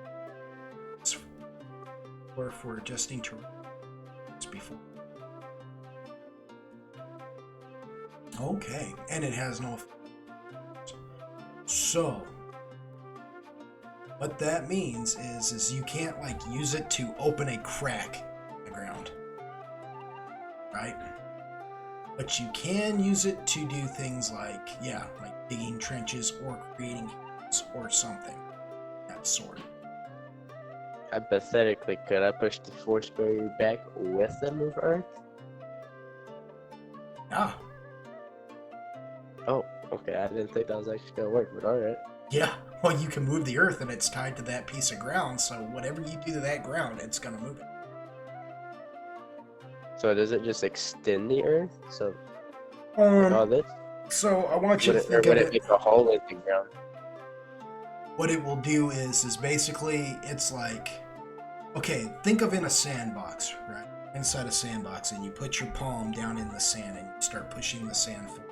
[SPEAKER 1] or for adjusting terrain before. Okay, and it has no effect. So what that means is you can't like use it to open a crack in the ground, right? But you can use it to do things like like digging trenches or creating hills or something of that sort.
[SPEAKER 5] hypothetically, could I push the force barrier back with the move Earth?
[SPEAKER 1] Yeah,
[SPEAKER 5] Oh, okay. I didn't think that was actually gonna work, but alright.
[SPEAKER 1] yeah. Well, you can move the earth and it's tied to that piece of ground, so whatever you do to that ground, it's gonna move it.
[SPEAKER 5] So does it just extend the Earth? So like all this?
[SPEAKER 1] So I want you
[SPEAKER 5] Would
[SPEAKER 1] to
[SPEAKER 5] it, or
[SPEAKER 1] think
[SPEAKER 5] would
[SPEAKER 1] of
[SPEAKER 5] it
[SPEAKER 1] it.
[SPEAKER 5] make a hole in the ground?
[SPEAKER 1] What it will do is basically it's like, okay, think of in a sandbox, right? Inside a sandbox, and you put your palm down in the sand and you start pushing the sand forward.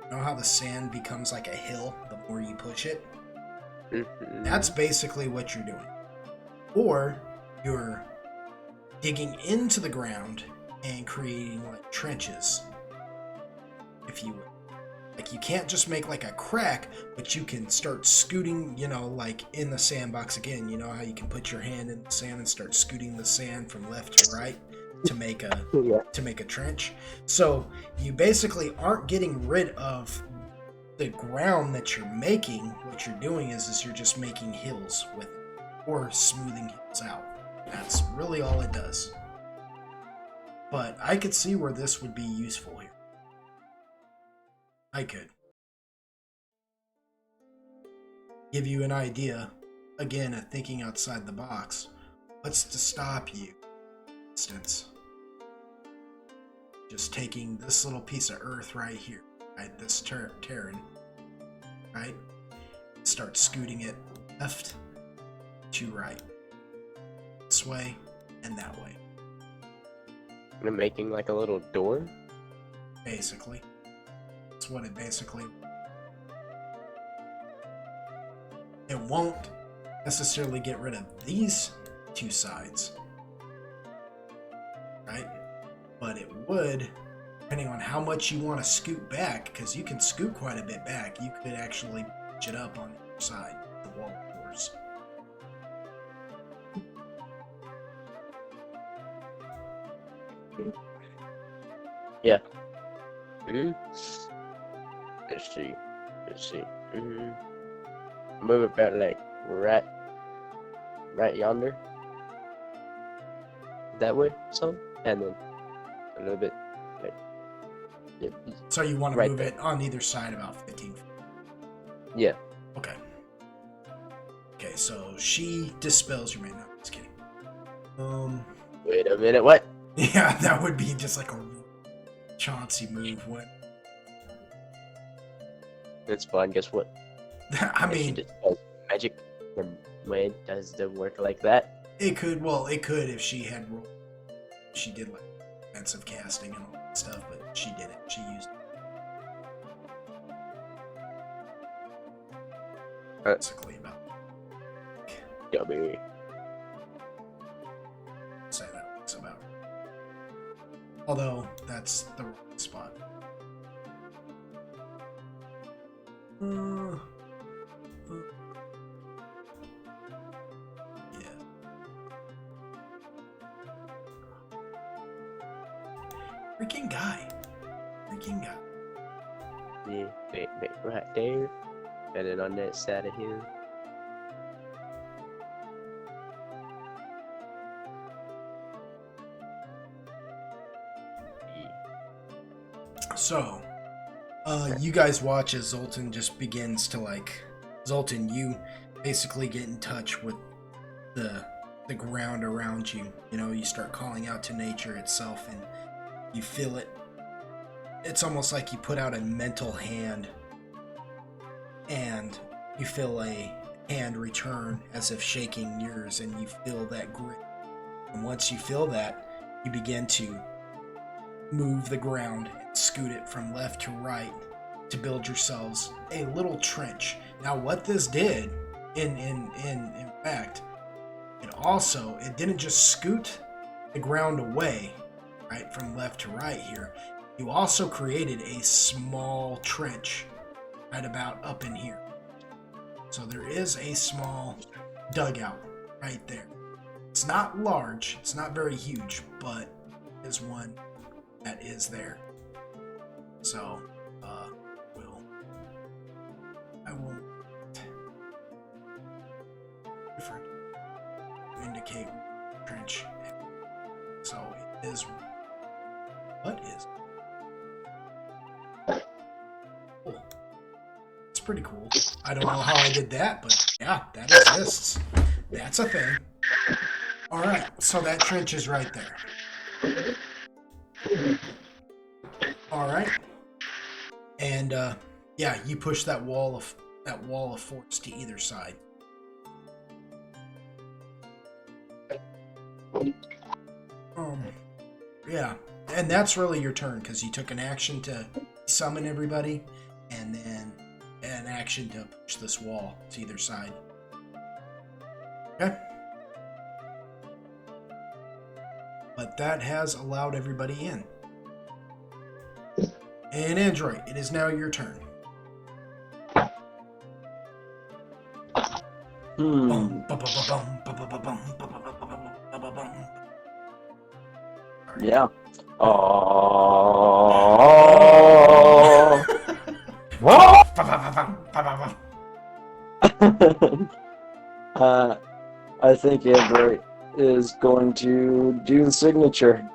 [SPEAKER 1] You know how the sand becomes like a hill the more you push it?
[SPEAKER 5] Mhm.
[SPEAKER 1] That's basically what you're doing. Or you're digging into the ground and creating like trenches, if you would. Like you can't just make like a crack, but you can start scooting, like in the sandbox again. You know how you can put your hand in the sand and start scooting the sand from left to right to make a
[SPEAKER 5] Yeah.
[SPEAKER 1] trench. So you basically aren't getting rid of the ground that you're making. What you're doing is you're just making hills with it or smoothing hills out. That's really all it does. But I could see where this would be useful here. I could. Give you an idea, again, of thinking outside the box. What's to stop you? For instance, just taking this little piece of earth right here, right? This Terran, right? Start scooting it left to right. This way and that way.
[SPEAKER 5] I'm making like a little door.
[SPEAKER 1] Basically. That's what it basically. It won't necessarily get rid of these two sides, right? But it would, depending on how much you want to scoot back, because you can scoot quite a bit back, you could actually pitch it up on the other side of the wall, of course.
[SPEAKER 5] Yeah. Let's see. Move about like right yonder. That way, so, and then a little bit like. Yeah.
[SPEAKER 1] So you want to
[SPEAKER 5] Right
[SPEAKER 1] move
[SPEAKER 5] there.
[SPEAKER 1] it on either side about 15 feet.
[SPEAKER 5] Yeah.
[SPEAKER 1] Okay. Okay, so she dispels your main. No, just kidding.
[SPEAKER 5] Wait a minute. What?
[SPEAKER 1] Yeah, that would be just like a Chauncey move. What?
[SPEAKER 5] It's fine. Guess what?
[SPEAKER 1] I
[SPEAKER 5] If she
[SPEAKER 1] mean,
[SPEAKER 5] just does magic. Then wait, does the work like that?
[SPEAKER 1] it could. Well, it could if she had rolled. She did like defensive casting and all that stuff, but she didn't. She used basically about
[SPEAKER 5] W.
[SPEAKER 1] say that works about. Although that's the wrong spot. Yeah. Freaking guy.
[SPEAKER 5] Yeah, wait, right there, and then on that side of him.
[SPEAKER 1] So, you guys watch as Zoltan just begins to Zoltan, you basically get in touch with the ground around you. You know, you start calling out to nature itself, and you feel it. It's almost like you put out a mental hand, and you feel a hand return as if shaking yours, and you feel that grip. And once you feel that, you begin to move the ground and scoot it from left to right to build yourselves a little trench. Now, what this did, in fact, it didn't just scoot the ground away, right, from left to right here. You also created a small trench right about up in here. So there is a small dugout right there. It's not large, it's not very huge, but it is one that is there. So, I will different to indicate trench. So it is. What is? Cool. It's pretty cool. I don't know how I did that, but yeah, that exists. That's a thing. All right, so that trench is right there. All right, and yeah, you push that wall of force to either side. Yeah, and that's really your turn because you took an action to summon everybody, and then an action to push this wall to either side. Okay. But that has allowed everybody in. And Android, it is now your turn.
[SPEAKER 2] Yeah. Oh. I think Android is going to do the signature.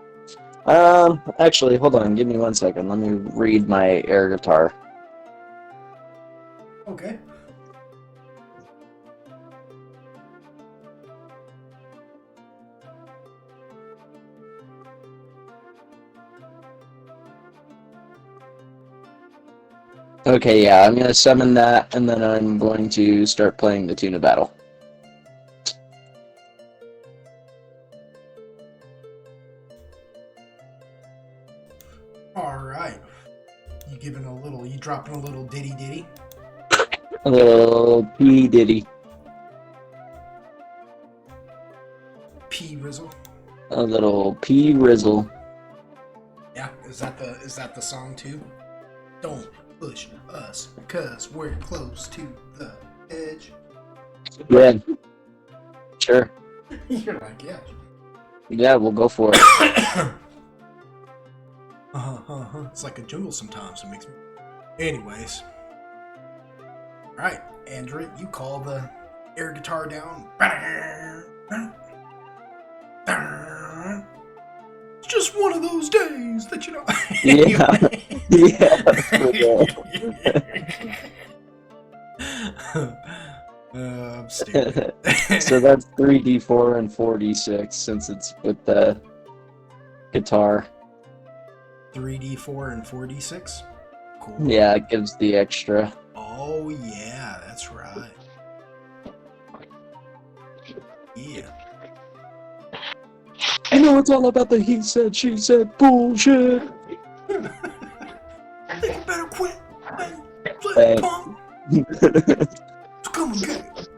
[SPEAKER 2] Actually, hold on. Give me 1 second. Let me read my air guitar.
[SPEAKER 1] Okay.
[SPEAKER 2] Okay, yeah, I'm gonna summon that, and then I'm going to start playing the tune of battle.
[SPEAKER 1] All right. You dropping a little ditty ditty?
[SPEAKER 2] A little P Diddy.
[SPEAKER 1] P Rizzle.
[SPEAKER 2] A little P Rizzle.
[SPEAKER 1] Yeah, is that the song too? Don't push us, cause we're close to the edge.
[SPEAKER 2] Yeah, sure.
[SPEAKER 1] You're like, yeah.
[SPEAKER 2] Yeah, we'll go for it.
[SPEAKER 1] It's like a jungle sometimes. It makes me. Anyways. Alright, Andrew, you call the air guitar down. It's just one of those days that you know.
[SPEAKER 2] Yeah.
[SPEAKER 1] I'm stupid.
[SPEAKER 2] So that's 3d4 and 4d6 since it's with the guitar.
[SPEAKER 1] 3d4 and 4d6. Cool.
[SPEAKER 2] Yeah, it gives the extra.
[SPEAKER 1] Oh yeah, that's right. Yeah.
[SPEAKER 2] You know, it's all about the he said, she said bullshit.
[SPEAKER 1] Think you better quit.
[SPEAKER 2] Hey.
[SPEAKER 1] Punk. Come and get it.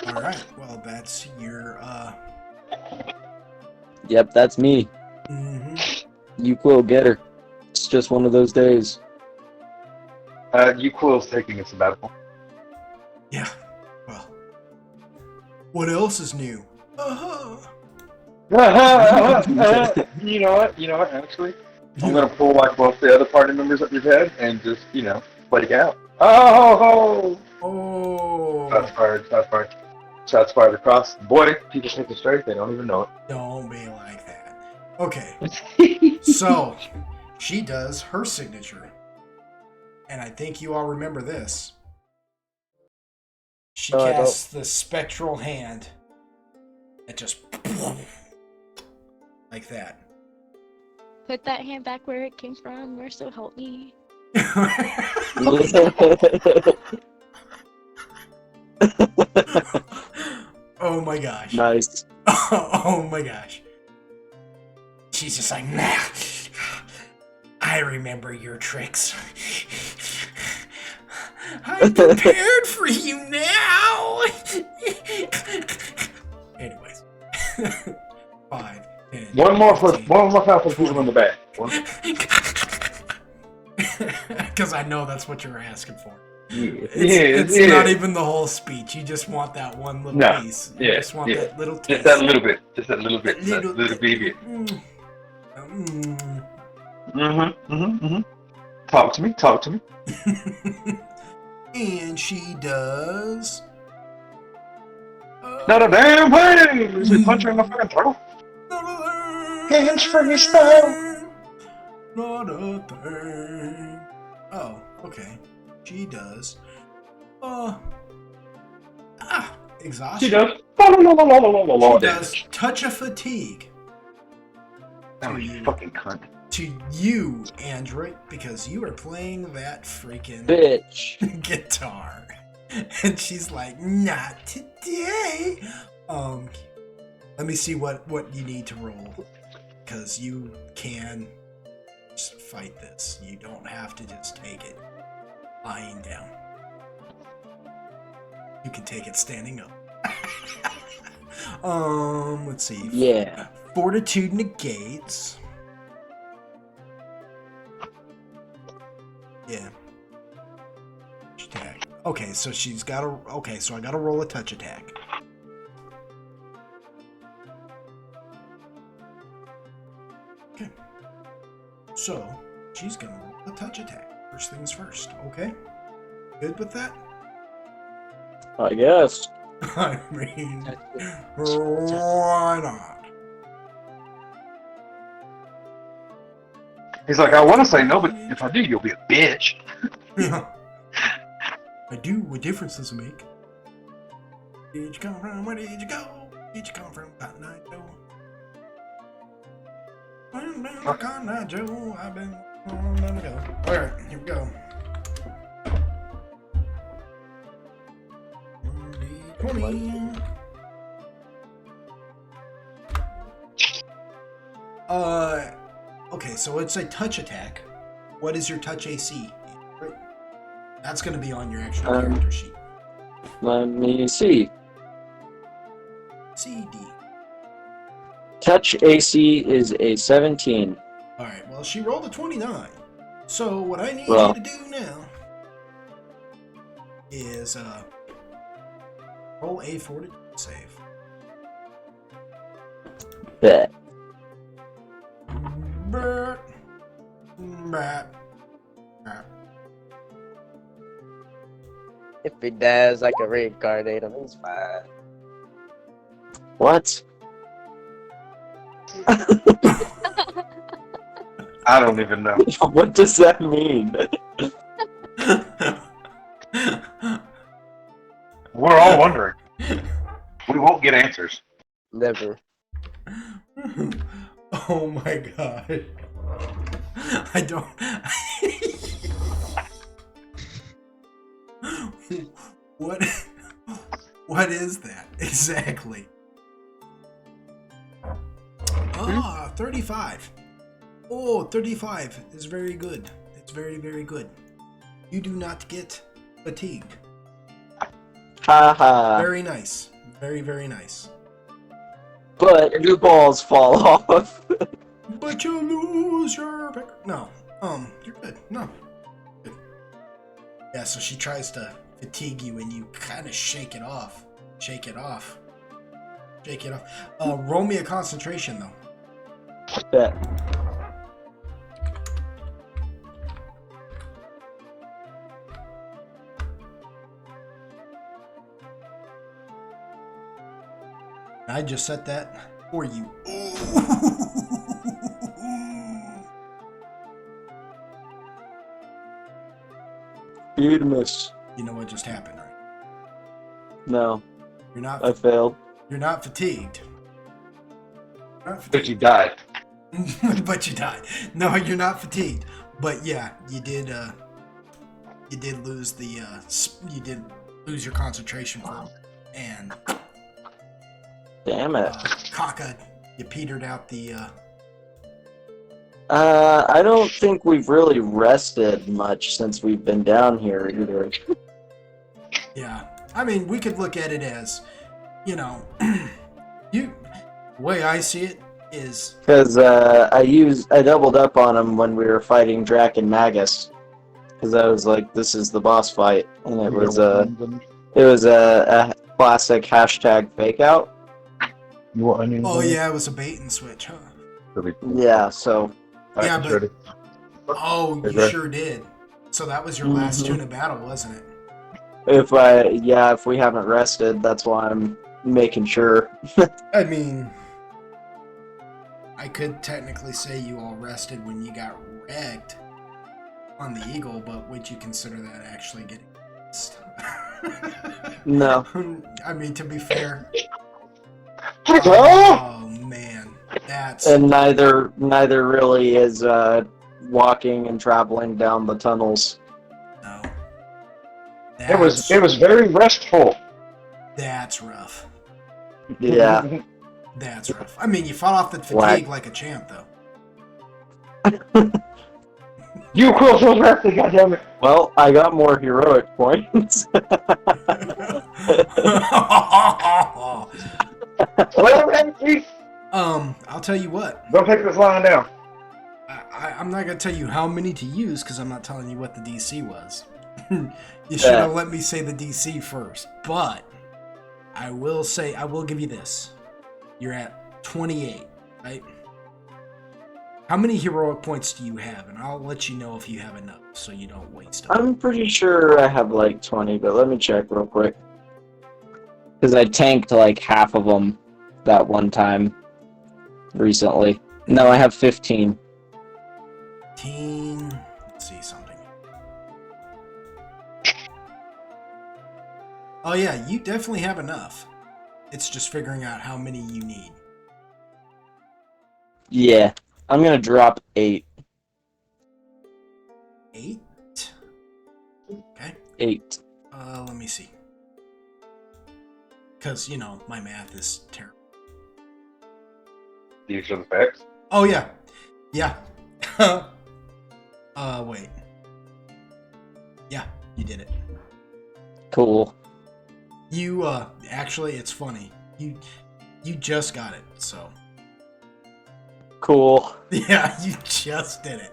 [SPEAKER 1] All right. Well, that's your.
[SPEAKER 2] Yep, that's me. You quill getter. It's just one of those days.
[SPEAKER 3] Uquil's taking a sabbatical.
[SPEAKER 1] Yeah. Well. What else is new?
[SPEAKER 3] You know what? Actually, I'm gonna pull like both the other party members up your head and just, play it out. Oh!
[SPEAKER 1] Oh.
[SPEAKER 3] Shots fired across the border. People take it straight. They don't even know it.
[SPEAKER 1] Don't be like that. Okay. So, she does her signature. And I think you all remember this. She
[SPEAKER 5] No, I don't.
[SPEAKER 1] casts the spectral hand. It just like that.
[SPEAKER 4] Put that hand back where it came from, or so help me.
[SPEAKER 1] Oh my gosh.
[SPEAKER 2] Nice.
[SPEAKER 1] Oh my gosh. She's just like, nah. I remember your tricks. I'm prepared for you now. Anyways. 5, 10.
[SPEAKER 3] One more
[SPEAKER 1] 15,
[SPEAKER 3] time for the people in the back.
[SPEAKER 1] Because I know that's what you're asking for.
[SPEAKER 3] It's
[SPEAKER 1] It's not even the whole speech. You just want that one little piece. You just want that little taste.
[SPEAKER 3] Just that little bit. Just that little bit.
[SPEAKER 1] Little-
[SPEAKER 3] That little bitty bit. Talk to me.
[SPEAKER 1] And she does.
[SPEAKER 3] Not a damn thing! Is he punch her in the fucking throat? Hands free style.
[SPEAKER 1] Not a thing. Oh, okay. She does. Exhaustion.
[SPEAKER 3] She does.
[SPEAKER 1] She does touch of fatigue.
[SPEAKER 3] Oh, you fucking cunt.
[SPEAKER 1] To you, Android, because you are playing that freaking
[SPEAKER 2] Bitch.
[SPEAKER 1] guitar. And she's like, not today. Let me see what you need to roll. Because you can just fight this. You don't have to just take it lying down. You can take it standing up. Let's see.
[SPEAKER 2] Yeah.
[SPEAKER 1] Fortitude negates. Yeah. Attack. Okay, so she's got to. Okay, so I got to roll a touch attack. Okay. So she's gonna roll a touch attack. First things first. Okay. Good with that?
[SPEAKER 2] I guess.
[SPEAKER 1] I mean,
[SPEAKER 5] Touch it.
[SPEAKER 1] why not?
[SPEAKER 3] He's like, I want to say no, but if I do, you'll be a bitch.
[SPEAKER 1] I do. What difference does it make? Where did you come from? Where did you go? Where did you come from? Cotton Eye Joe. I've been Cotton Eye Joe. I've been. Let me go. All right, here we go. 20. Okay, so it's a touch attack. What is your touch AC? That's going to be on your actual character sheet.
[SPEAKER 2] Let me see.
[SPEAKER 1] CD.
[SPEAKER 2] Touch AC is a 17.
[SPEAKER 1] Alright, well, she rolled a 29. So, what I need
[SPEAKER 2] Well.
[SPEAKER 1] you to do now is roll a fortitude save.
[SPEAKER 2] Bet.
[SPEAKER 1] Brr. Brr. Brr.
[SPEAKER 5] If he dies, I can reincarnate him. It's fine.
[SPEAKER 2] What?
[SPEAKER 3] I don't even know.
[SPEAKER 2] What does that mean?
[SPEAKER 3] We're all wondering. We won't get answers.
[SPEAKER 5] Never.
[SPEAKER 1] Oh my god. I don't. What? What is that exactly? Ah, 35. Oh, 35 is very good. It's very, very good. You do not get fatigued.
[SPEAKER 2] Haha.
[SPEAKER 1] Very nice. Very, very nice.
[SPEAKER 2] But your balls fall off.
[SPEAKER 1] But you lose your pick. No. You're good. No. Good. Yeah, so she tries to fatigue you and you kind of shake it off. Shake it off. Shake it off. Roll me a concentration though.
[SPEAKER 2] Bet.
[SPEAKER 1] I just set that for you.
[SPEAKER 2] You'd miss.
[SPEAKER 1] You know what just happened, right?
[SPEAKER 2] No,
[SPEAKER 1] You're not.
[SPEAKER 2] I failed.
[SPEAKER 1] You're not fatigued. You're not
[SPEAKER 3] But you
[SPEAKER 1] fatigued.
[SPEAKER 3] died.
[SPEAKER 1] But you died. No, you're not fatigued. But yeah, you did. You did lose the. You did lose your concentration for, and
[SPEAKER 2] Damn it.
[SPEAKER 1] Kaka, you petered out the.
[SPEAKER 2] I don't think we've really rested much since we've been down here either.
[SPEAKER 1] Yeah, I mean, we could look at it as, you know, the way I see it is.
[SPEAKER 2] Because I doubled up on him when we were fighting Drac and Magus. Because I was like, this is the boss fight, and it was a classic hashtag fake out.
[SPEAKER 3] You want onions?
[SPEAKER 1] Oh yeah, it was a bait and switch, huh?
[SPEAKER 2] Yeah, so
[SPEAKER 1] Yeah, but oh,
[SPEAKER 3] Hey,
[SPEAKER 1] you
[SPEAKER 3] Brad.
[SPEAKER 1] sure did. So that was your last tuna battle, wasn't it?
[SPEAKER 2] if we haven't rested, that's why I'm making sure.
[SPEAKER 1] I mean, I could technically say you all rested when you got wrecked on the Eagle, but would you consider that actually getting rest?
[SPEAKER 2] No.
[SPEAKER 1] I mean, to be fair.
[SPEAKER 3] Oh!
[SPEAKER 1] Oh man, that's
[SPEAKER 2] And neither really is walking and traveling down the tunnels.
[SPEAKER 1] no.
[SPEAKER 3] It was very restful.
[SPEAKER 1] That's rough.
[SPEAKER 2] Yeah.
[SPEAKER 1] That's rough. I mean, you fought off the fatigue
[SPEAKER 2] Whack.
[SPEAKER 1] like a champ, though.
[SPEAKER 3] You Quill so rapidly, goddammit.
[SPEAKER 2] Well, I got more heroic points.
[SPEAKER 1] I'll tell you what.
[SPEAKER 3] Don't take this line down.
[SPEAKER 1] I'm not gonna tell you how many to use because I'm not telling you what the DC was. You should have let me say the DC first. But I will give you this. You're at 28, right? How many heroic points do you have? And I'll let you know if you have enough, so you don't waste them.
[SPEAKER 2] I'm pretty sure I have like 20, but let me check real quick. Because I tanked like half of them that one time recently. No, I have 15.
[SPEAKER 1] 15. Let's see something. Oh yeah, you definitely have enough. It's just figuring out how many you need.
[SPEAKER 2] Yeah, I'm gonna drop 8.
[SPEAKER 1] 8? Okay.
[SPEAKER 2] 8.
[SPEAKER 1] Let me see. Because, you know, my math is terrible.
[SPEAKER 3] These are the facts.
[SPEAKER 1] Oh yeah. Yeah. Wait. Yeah, you did it.
[SPEAKER 2] Cool.
[SPEAKER 1] You, actually, it's funny. You just got it, so.
[SPEAKER 2] Cool.
[SPEAKER 1] Yeah, you just did it.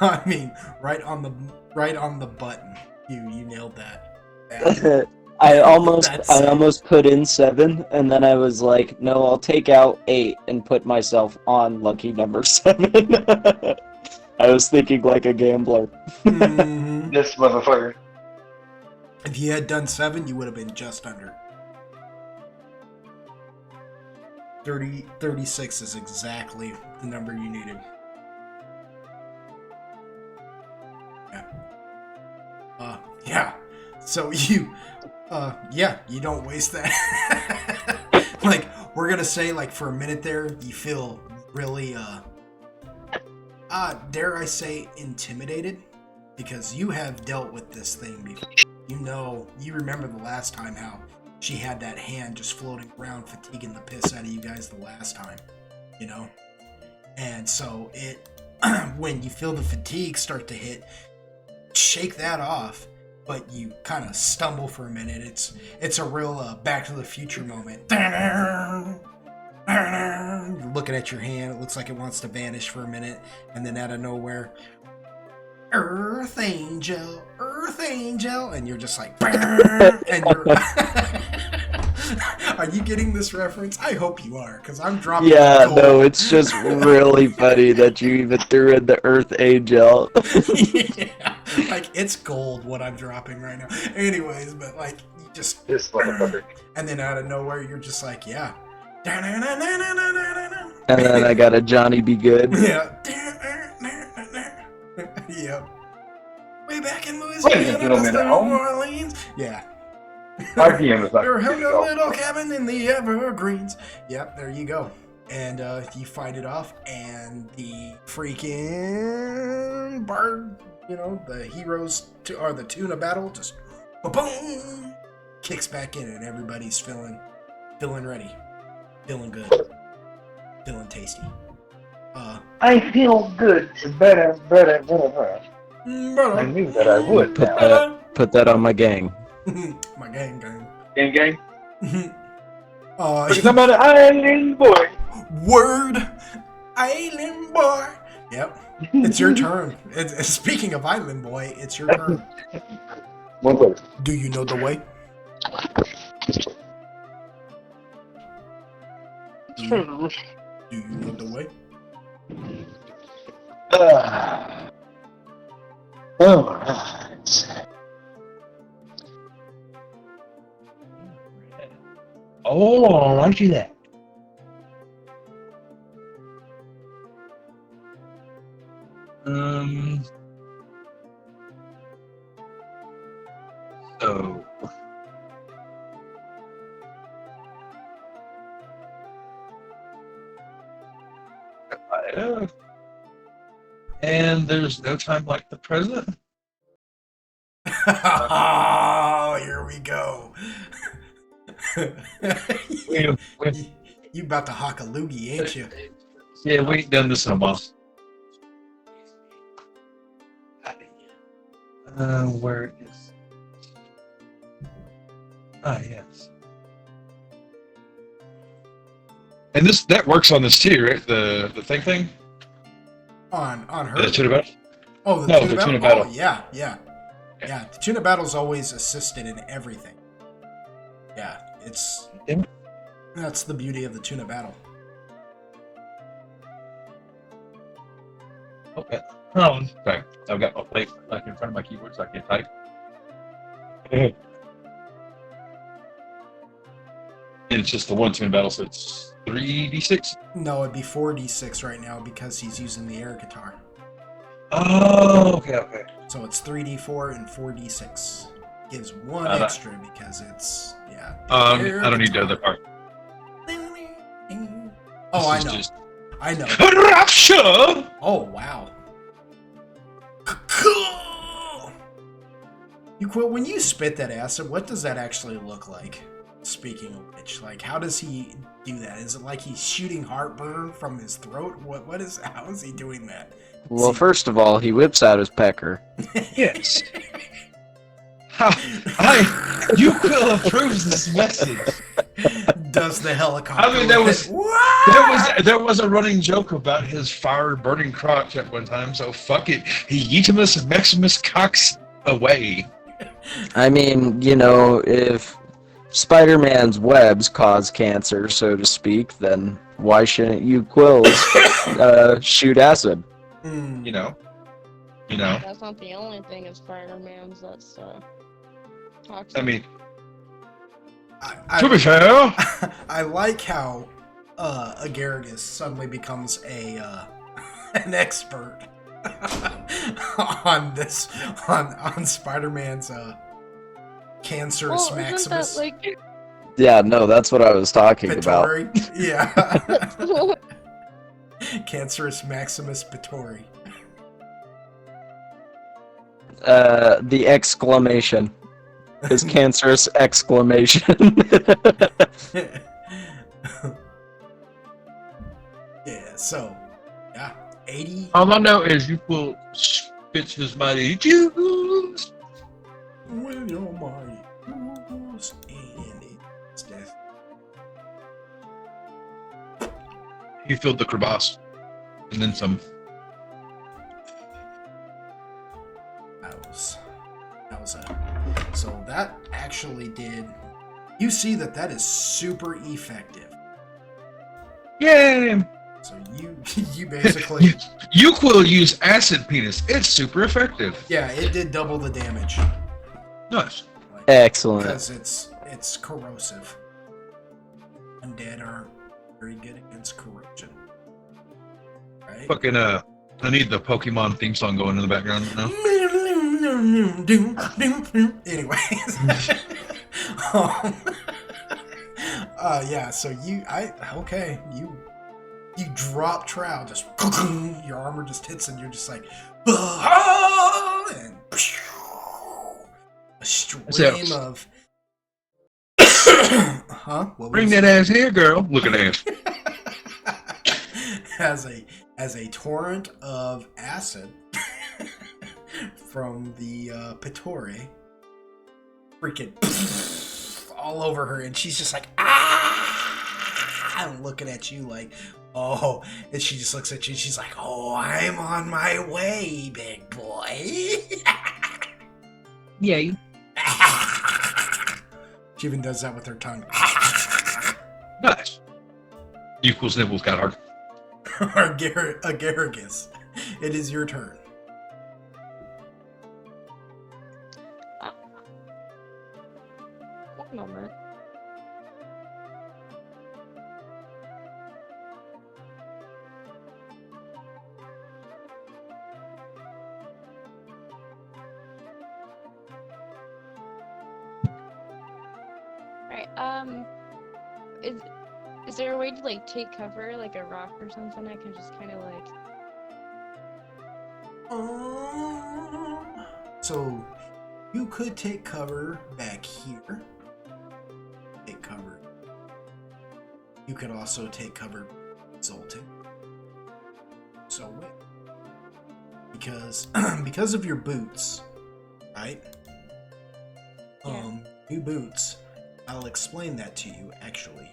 [SPEAKER 1] I mean, right on the button. You nailed that. Yeah.
[SPEAKER 2] I almost
[SPEAKER 1] That's
[SPEAKER 2] I
[SPEAKER 1] it.
[SPEAKER 2] almost put in 7, and then I was like, no, I'll take out 8 and put myself on lucky number 7. I was thinking like a gambler.
[SPEAKER 1] Mhm.
[SPEAKER 3] This motherfucker.
[SPEAKER 1] If you had done 7, you would have been just under. 36 is exactly the number you needed. Yeah. Yeah. So yeah, you don't waste that. Like, we're gonna say, like, for a minute there, you feel really, dare I say, intimidated? Because you have dealt with this thing before. You remember the last time how she had that hand just floating around, fatiguing the piss out of you guys the last time, you know? And so when you feel the fatigue start to hit, shake that off, but you kind of stumble for a minute. It's a real Back to the Future moment. You're looking at your hand, it looks like it wants to vanish for a minute, and then out of nowhere, Earth Angel, and you're just like, and you're. Are you getting this reference? I hope you are, because I'm dropping.
[SPEAKER 2] Yeah,
[SPEAKER 1] gold.
[SPEAKER 2] no, it's just really funny that you even threw in the Earth Angel.
[SPEAKER 1] Yeah, like, it's gold what I'm dropping right now. Anyways, but like, you just.
[SPEAKER 3] This motherfucker.
[SPEAKER 1] And then out of nowhere, you're just like, yeah.
[SPEAKER 2] And then I got a Johnny Be Good.
[SPEAKER 1] Yeah. Yep. Way back in
[SPEAKER 3] Ladies and
[SPEAKER 1] Louisiana,
[SPEAKER 3] gentlemen at
[SPEAKER 1] New
[SPEAKER 3] home.
[SPEAKER 1] Orleans. Yeah.
[SPEAKER 3] Our DM is not
[SPEAKER 1] You're
[SPEAKER 3] good
[SPEAKER 1] in
[SPEAKER 3] at
[SPEAKER 1] a
[SPEAKER 3] all.
[SPEAKER 1] little cabin in the Evergreens. Yep, there you go. And you fight it off, and the freaking bard, the heroes or the tuna battle just boom kicks back in, and everybody's feeling ready, feeling good, feeling tasty.
[SPEAKER 3] I feel good. Better. I knew that I would.
[SPEAKER 2] Put that on my gang.
[SPEAKER 1] My gang.
[SPEAKER 3] Gang.
[SPEAKER 1] Uh,
[SPEAKER 3] I'm an island boy.
[SPEAKER 1] Word, Island Boy. Yep, it's your turn. Speaking of Island Boy, it's your turn.
[SPEAKER 3] One place.
[SPEAKER 1] Do you know the way? Do you know the way?
[SPEAKER 3] Alright. Oh, I see that. So. And there's no time like the present.
[SPEAKER 1] Oh, here we go. You about to hock a loogie, ain't you?
[SPEAKER 3] Yeah, we ain't done this in a while. Where is? Yes. And that works on this too, right? The thing.
[SPEAKER 1] On her.
[SPEAKER 3] The tuna battle.
[SPEAKER 1] Oh,
[SPEAKER 3] No,
[SPEAKER 1] tuna
[SPEAKER 3] the
[SPEAKER 1] battle?
[SPEAKER 3] tuna battle.
[SPEAKER 1] Oh, yeah. The tuna battle's always assisted in everything. Yeah,
[SPEAKER 3] Yeah.
[SPEAKER 1] that's the beauty of the tuna battle.
[SPEAKER 3] Okay. Okay. I've got my plate like in front of my keyboard so I can type. And it's just the one tune battle, so it's 3d6.
[SPEAKER 1] No, it'd be 4d6 right now because he's using the air guitar.
[SPEAKER 3] Oh, okay.
[SPEAKER 1] So it's 3d4 and 4d6. Gives one
[SPEAKER 3] That-
[SPEAKER 1] extra because it's
[SPEAKER 3] I don't need the other part.
[SPEAKER 1] Oh, I
[SPEAKER 3] This is
[SPEAKER 1] know.
[SPEAKER 3] just-
[SPEAKER 1] I know.
[SPEAKER 3] Rapture!
[SPEAKER 1] Oh, wow. You quit when you spit that acid. What does that actually look like? Speaking of which, like, how does he do that? Is it like he's shooting heartburn from his throat? What is? How is he doing that?
[SPEAKER 2] Well, first of all, he whips out his pecker.
[SPEAKER 3] Yes. You will approve this message.
[SPEAKER 1] Does the helicopter?
[SPEAKER 3] I mean, there was-
[SPEAKER 1] What?
[SPEAKER 3] There was a running joke about his fire burning crotch at one time, so fuck it. He Yeetimus Maximus Cox away.
[SPEAKER 2] I mean, you know, if Spider-Man's webs cause cancer, so to speak, then why shouldn't you quills shoot acid?
[SPEAKER 1] Hmm.
[SPEAKER 3] You know?
[SPEAKER 4] That's not the only thing of Spider-Man's that's toxic.
[SPEAKER 3] I mean,
[SPEAKER 1] I,
[SPEAKER 3] to be fair,
[SPEAKER 1] I like how Agaragis suddenly becomes an expert on this on Spider-Man's cancerous
[SPEAKER 4] well, isn't
[SPEAKER 1] Maximus
[SPEAKER 4] that like
[SPEAKER 2] Yeah, no, that's what I was talking about.
[SPEAKER 1] Pittori. Yeah. Cancerous Maximus Pittori.
[SPEAKER 2] The exclamation. His cancerous exclamation.
[SPEAKER 1] Yeah, so 80
[SPEAKER 3] all I know is you will spit his mighty juice.
[SPEAKER 1] when you're my rules and it's death.
[SPEAKER 3] He filled the crevasse. And then some.
[SPEAKER 1] That was so that actually did. You see that is super effective.
[SPEAKER 3] Yay!
[SPEAKER 1] So you basically
[SPEAKER 3] You will use acid penis. It's super effective.
[SPEAKER 1] yeah, it did double the damage.
[SPEAKER 3] Nice.
[SPEAKER 1] Like,
[SPEAKER 2] Excellent.
[SPEAKER 1] because it's corrosive. Undead are very good against corrosion. Right?
[SPEAKER 3] Fucking I need the Pokemon theme song going in the background right now.
[SPEAKER 1] Anyways. Yeah, so you drop trowel, just your armor just hits and you're just like and a stream of what
[SPEAKER 3] Bring
[SPEAKER 1] was
[SPEAKER 3] that ass here, girl. Look at ass.
[SPEAKER 1] as a torrent of acid from the Pittori freaking all over her, and she's just like ah, looking at you like oh, and she just looks at you and she's like, oh, I'm on my way, big boy.
[SPEAKER 3] Yay.
[SPEAKER 1] She even does that with her tongue.
[SPEAKER 3] Nice. Equals nibbles got hard.
[SPEAKER 1] Agaragis, it is your turn.
[SPEAKER 4] one moment. Right, is there a way to like take cover, like a rock or something? I can just kind of like.
[SPEAKER 1] So you could take cover back here. Take cover. You could also take cover Zoltan. So wait. Because of your boots, right?
[SPEAKER 4] Yeah.
[SPEAKER 1] New boots. I'll explain that to you actually.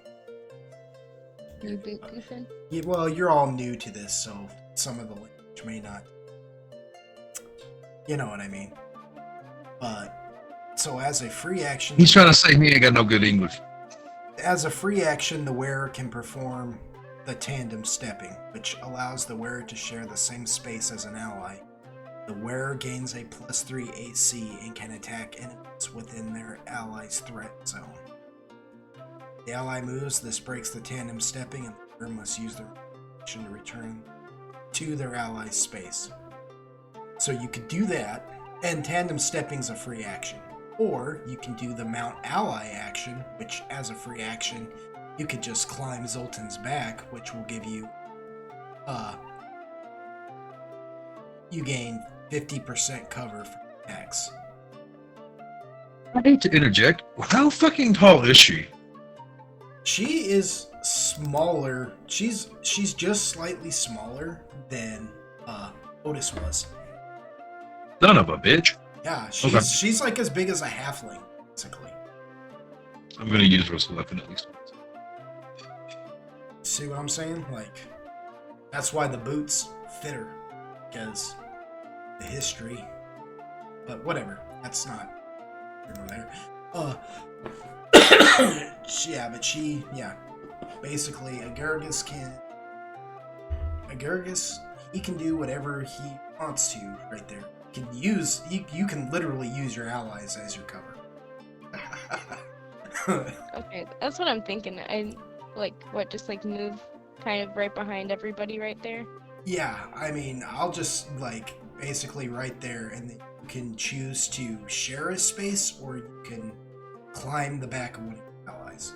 [SPEAKER 4] New boot goofing?
[SPEAKER 1] Yeah, well, you're all new to this, so some of the language may not. You know what I mean. But so as a free action,
[SPEAKER 3] He's trying to say he ain't got no good English.
[SPEAKER 1] as a free action, the wearer can perform the tandem stepping, which allows the wearer to share the same space as an ally. The wearer gains a +3 AC and can attack enemies within their ally's threat zone. The ally moves, this breaks the tandem stepping, and the wearer must use their action to return to their ally's space. So you could do that, and tandem stepping's a free action. Or you can do the mount ally action, which as a free action, you could just climb Zoltan's back, which will give you you gain 50% cover for attacks.
[SPEAKER 7] I hate to interject. How fucking tall is she?
[SPEAKER 1] She is smaller. She's just slightly smaller than Otis was.
[SPEAKER 7] Son of a bitch.
[SPEAKER 1] Yeah,
[SPEAKER 7] Okay.
[SPEAKER 1] she's like as big as a halfling, basically.
[SPEAKER 7] I'm gonna use her as a weapon at least.
[SPEAKER 1] See what I'm saying? Like, that's why the boots fit her, because the history. But whatever, that's not here nor there. Basically, Agurgus, he can do whatever he wants to right there. You can literally use your allies as your cover.
[SPEAKER 4] Okay, that's what I'm thinking. Just like move kind of right behind everybody right there.
[SPEAKER 1] Yeah, I mean, I'll just like basically right there, and then you can choose to share a space or you can climb the back of one of your allies.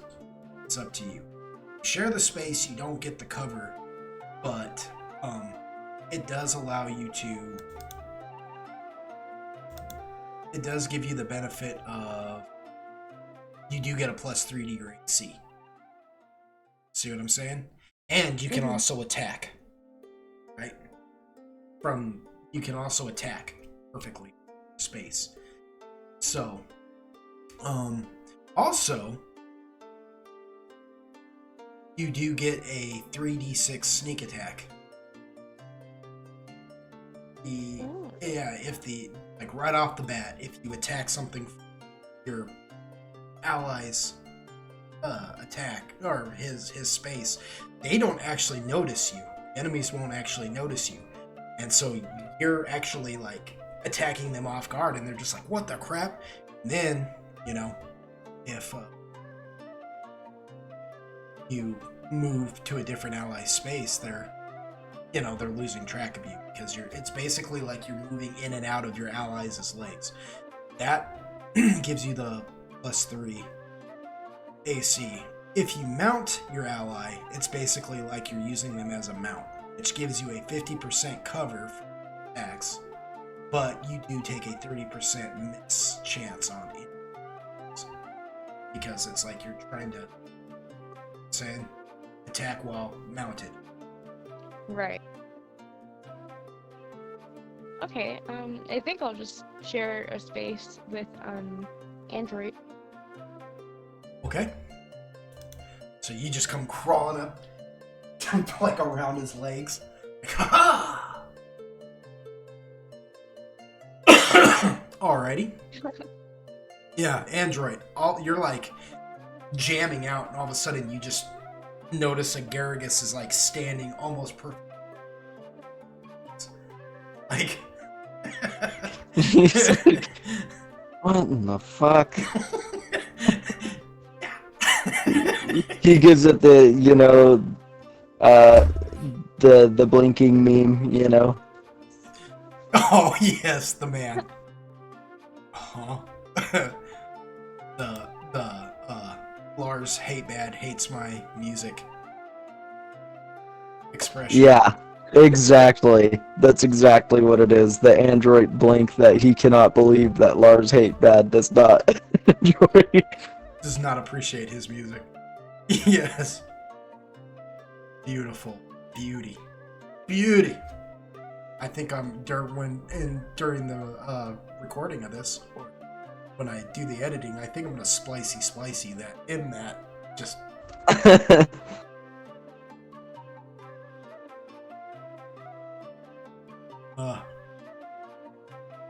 [SPEAKER 1] It's up to you. Share the space, you don't get the cover, but it does allow you to. It does give you the benefit of you do get a +3 to your AC. See what I'm saying? And you can also attack. Right? You can also attack perfectly space. So, also, you do get a 3d6 sneak attack. Like right off the bat, if you attack something from your allies attack or his space, they don't actually notice you. Enemies won't actually notice you, and so you're actually like attacking them off guard, and they're just like, "What the crap?" And then if you move to a different ally space, they're losing track of you because it's basically like you're moving in and out of your allies' legs. That gives you the +3 AC. If you mount your ally, it's basically like you're using them as a mount, which gives you a 50% cover for attacks, but you do take a 30% miss chance on it because it's like you're trying to attack while mounted.
[SPEAKER 4] Right. Okay, I think I'll just share a space with Android.
[SPEAKER 1] Okay. So you just come crawling up, like around his legs. Like, ha ha! Alrighty. Yeah, Android. You're like jamming out, and all of a sudden you just notice Agaragus is like standing almost perfect. Like,
[SPEAKER 2] He's like, what in the fuck? He gives it the the blinking meme,
[SPEAKER 1] oh yes, the man. the Lars hates my music expression.
[SPEAKER 2] Yeah, exactly. That's exactly what it is. The android blink that he cannot believe that Lars Hatebad does not enjoy.
[SPEAKER 1] Does not appreciate his music. Yes. Beautiful. Beauty. I think during the recording of this, or when I do the editing, I think I'm gonna splicey that in that. Just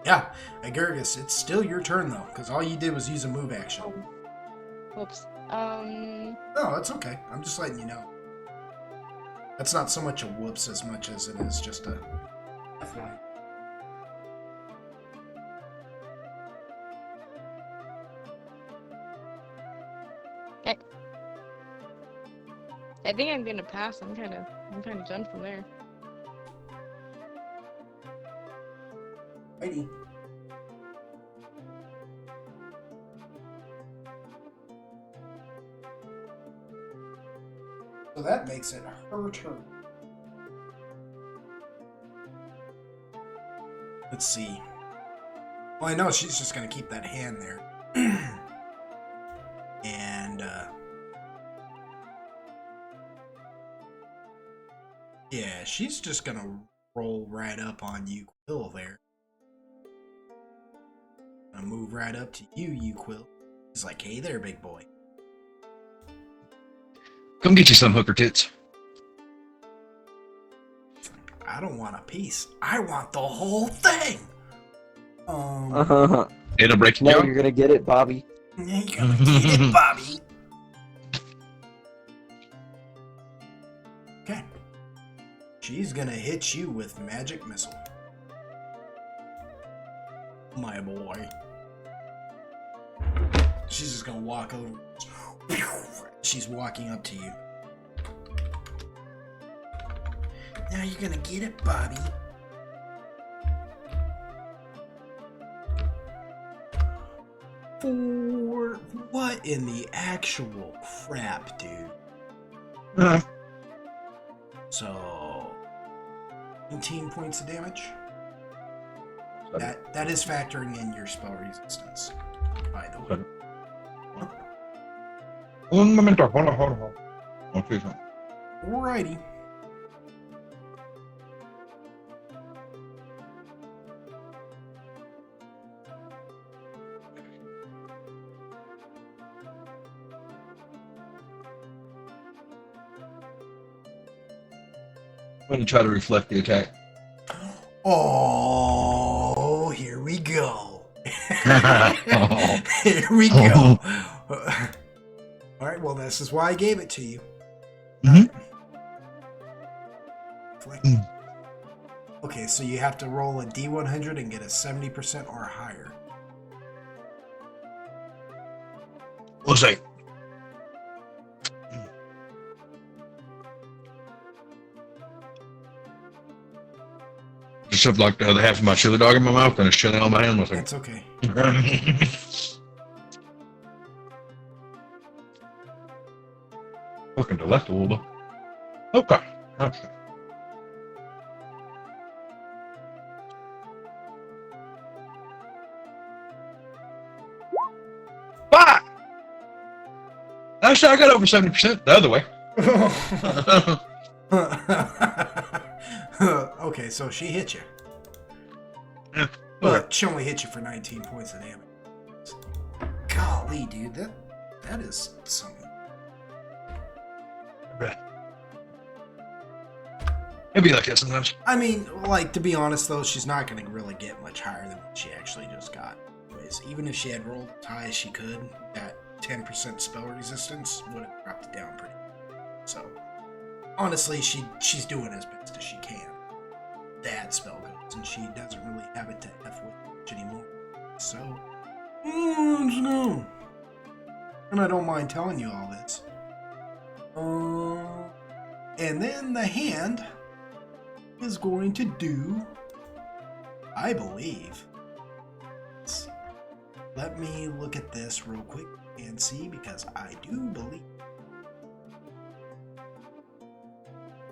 [SPEAKER 1] yeah, Agurgus, it's still your turn though, because all you did was use a move action.
[SPEAKER 4] Whoops.
[SPEAKER 1] No, it's okay. I'm just letting you know. That's not so much a whoops as much as it is just a FYI.
[SPEAKER 4] I think I'm gonna pass. I'm kind of done from there.
[SPEAKER 1] Righty. So that makes it her turn. Let's see. Well, I know she's just gonna keep that hand there. And, yeah, she's just gonna roll right up on you, Quill, there. Gonna move right up to you, Quill. He's like, hey there, big boy.
[SPEAKER 7] Come get you some hooker tits.
[SPEAKER 1] I don't want a piece. I want the whole thing.
[SPEAKER 7] It'll break
[SPEAKER 2] No,
[SPEAKER 7] your
[SPEAKER 2] you're gonna get it, Bobby.
[SPEAKER 1] You gonna get it, Bobby. Okay. She's gonna hit you with magic missile. My boy. She's just gonna walk over. She's walking up to you. Now you're gonna get it, Bobby. For what in the actual crap, dude? So 19 points of damage. That is factoring in your spell resistance, by the way.
[SPEAKER 7] Un momento, hold on. Okay, so.
[SPEAKER 1] Alrighty.
[SPEAKER 7] I'm going to try to reflect the attack.
[SPEAKER 1] Oh, here we go. Here we go. All right, well, this is why I gave it to you.
[SPEAKER 7] Mhm.
[SPEAKER 1] Okay, so you have to roll a D100 and get a 70% or higher.
[SPEAKER 7] We'll see. Just have like the other half of my chili dog in my mouth and it's chili on my hand.
[SPEAKER 1] That's okay.
[SPEAKER 7] Fucking delectable. Okay. Fuck! Actually, I got over 70% the other way.
[SPEAKER 1] Okay, so she hit you.
[SPEAKER 7] Yeah,
[SPEAKER 1] But she only hit you for 19 points of damage. Golly, dude, that is something.
[SPEAKER 7] It'd be like that sometimes.
[SPEAKER 1] I mean, like, to be honest, though, she's not going to really get much higher than what she actually just got. Anyways, even if she had rolled as high as she could, that 10% spell resistance would have dropped it down pretty good. So, honestly, she's doing as best as she can. That spell goes, and she doesn't really have it to F with much anymore. So, let's go. And I don't mind telling you all this. And then the hand is going to do, I believe. Let me look at this real quick and see, because I do believe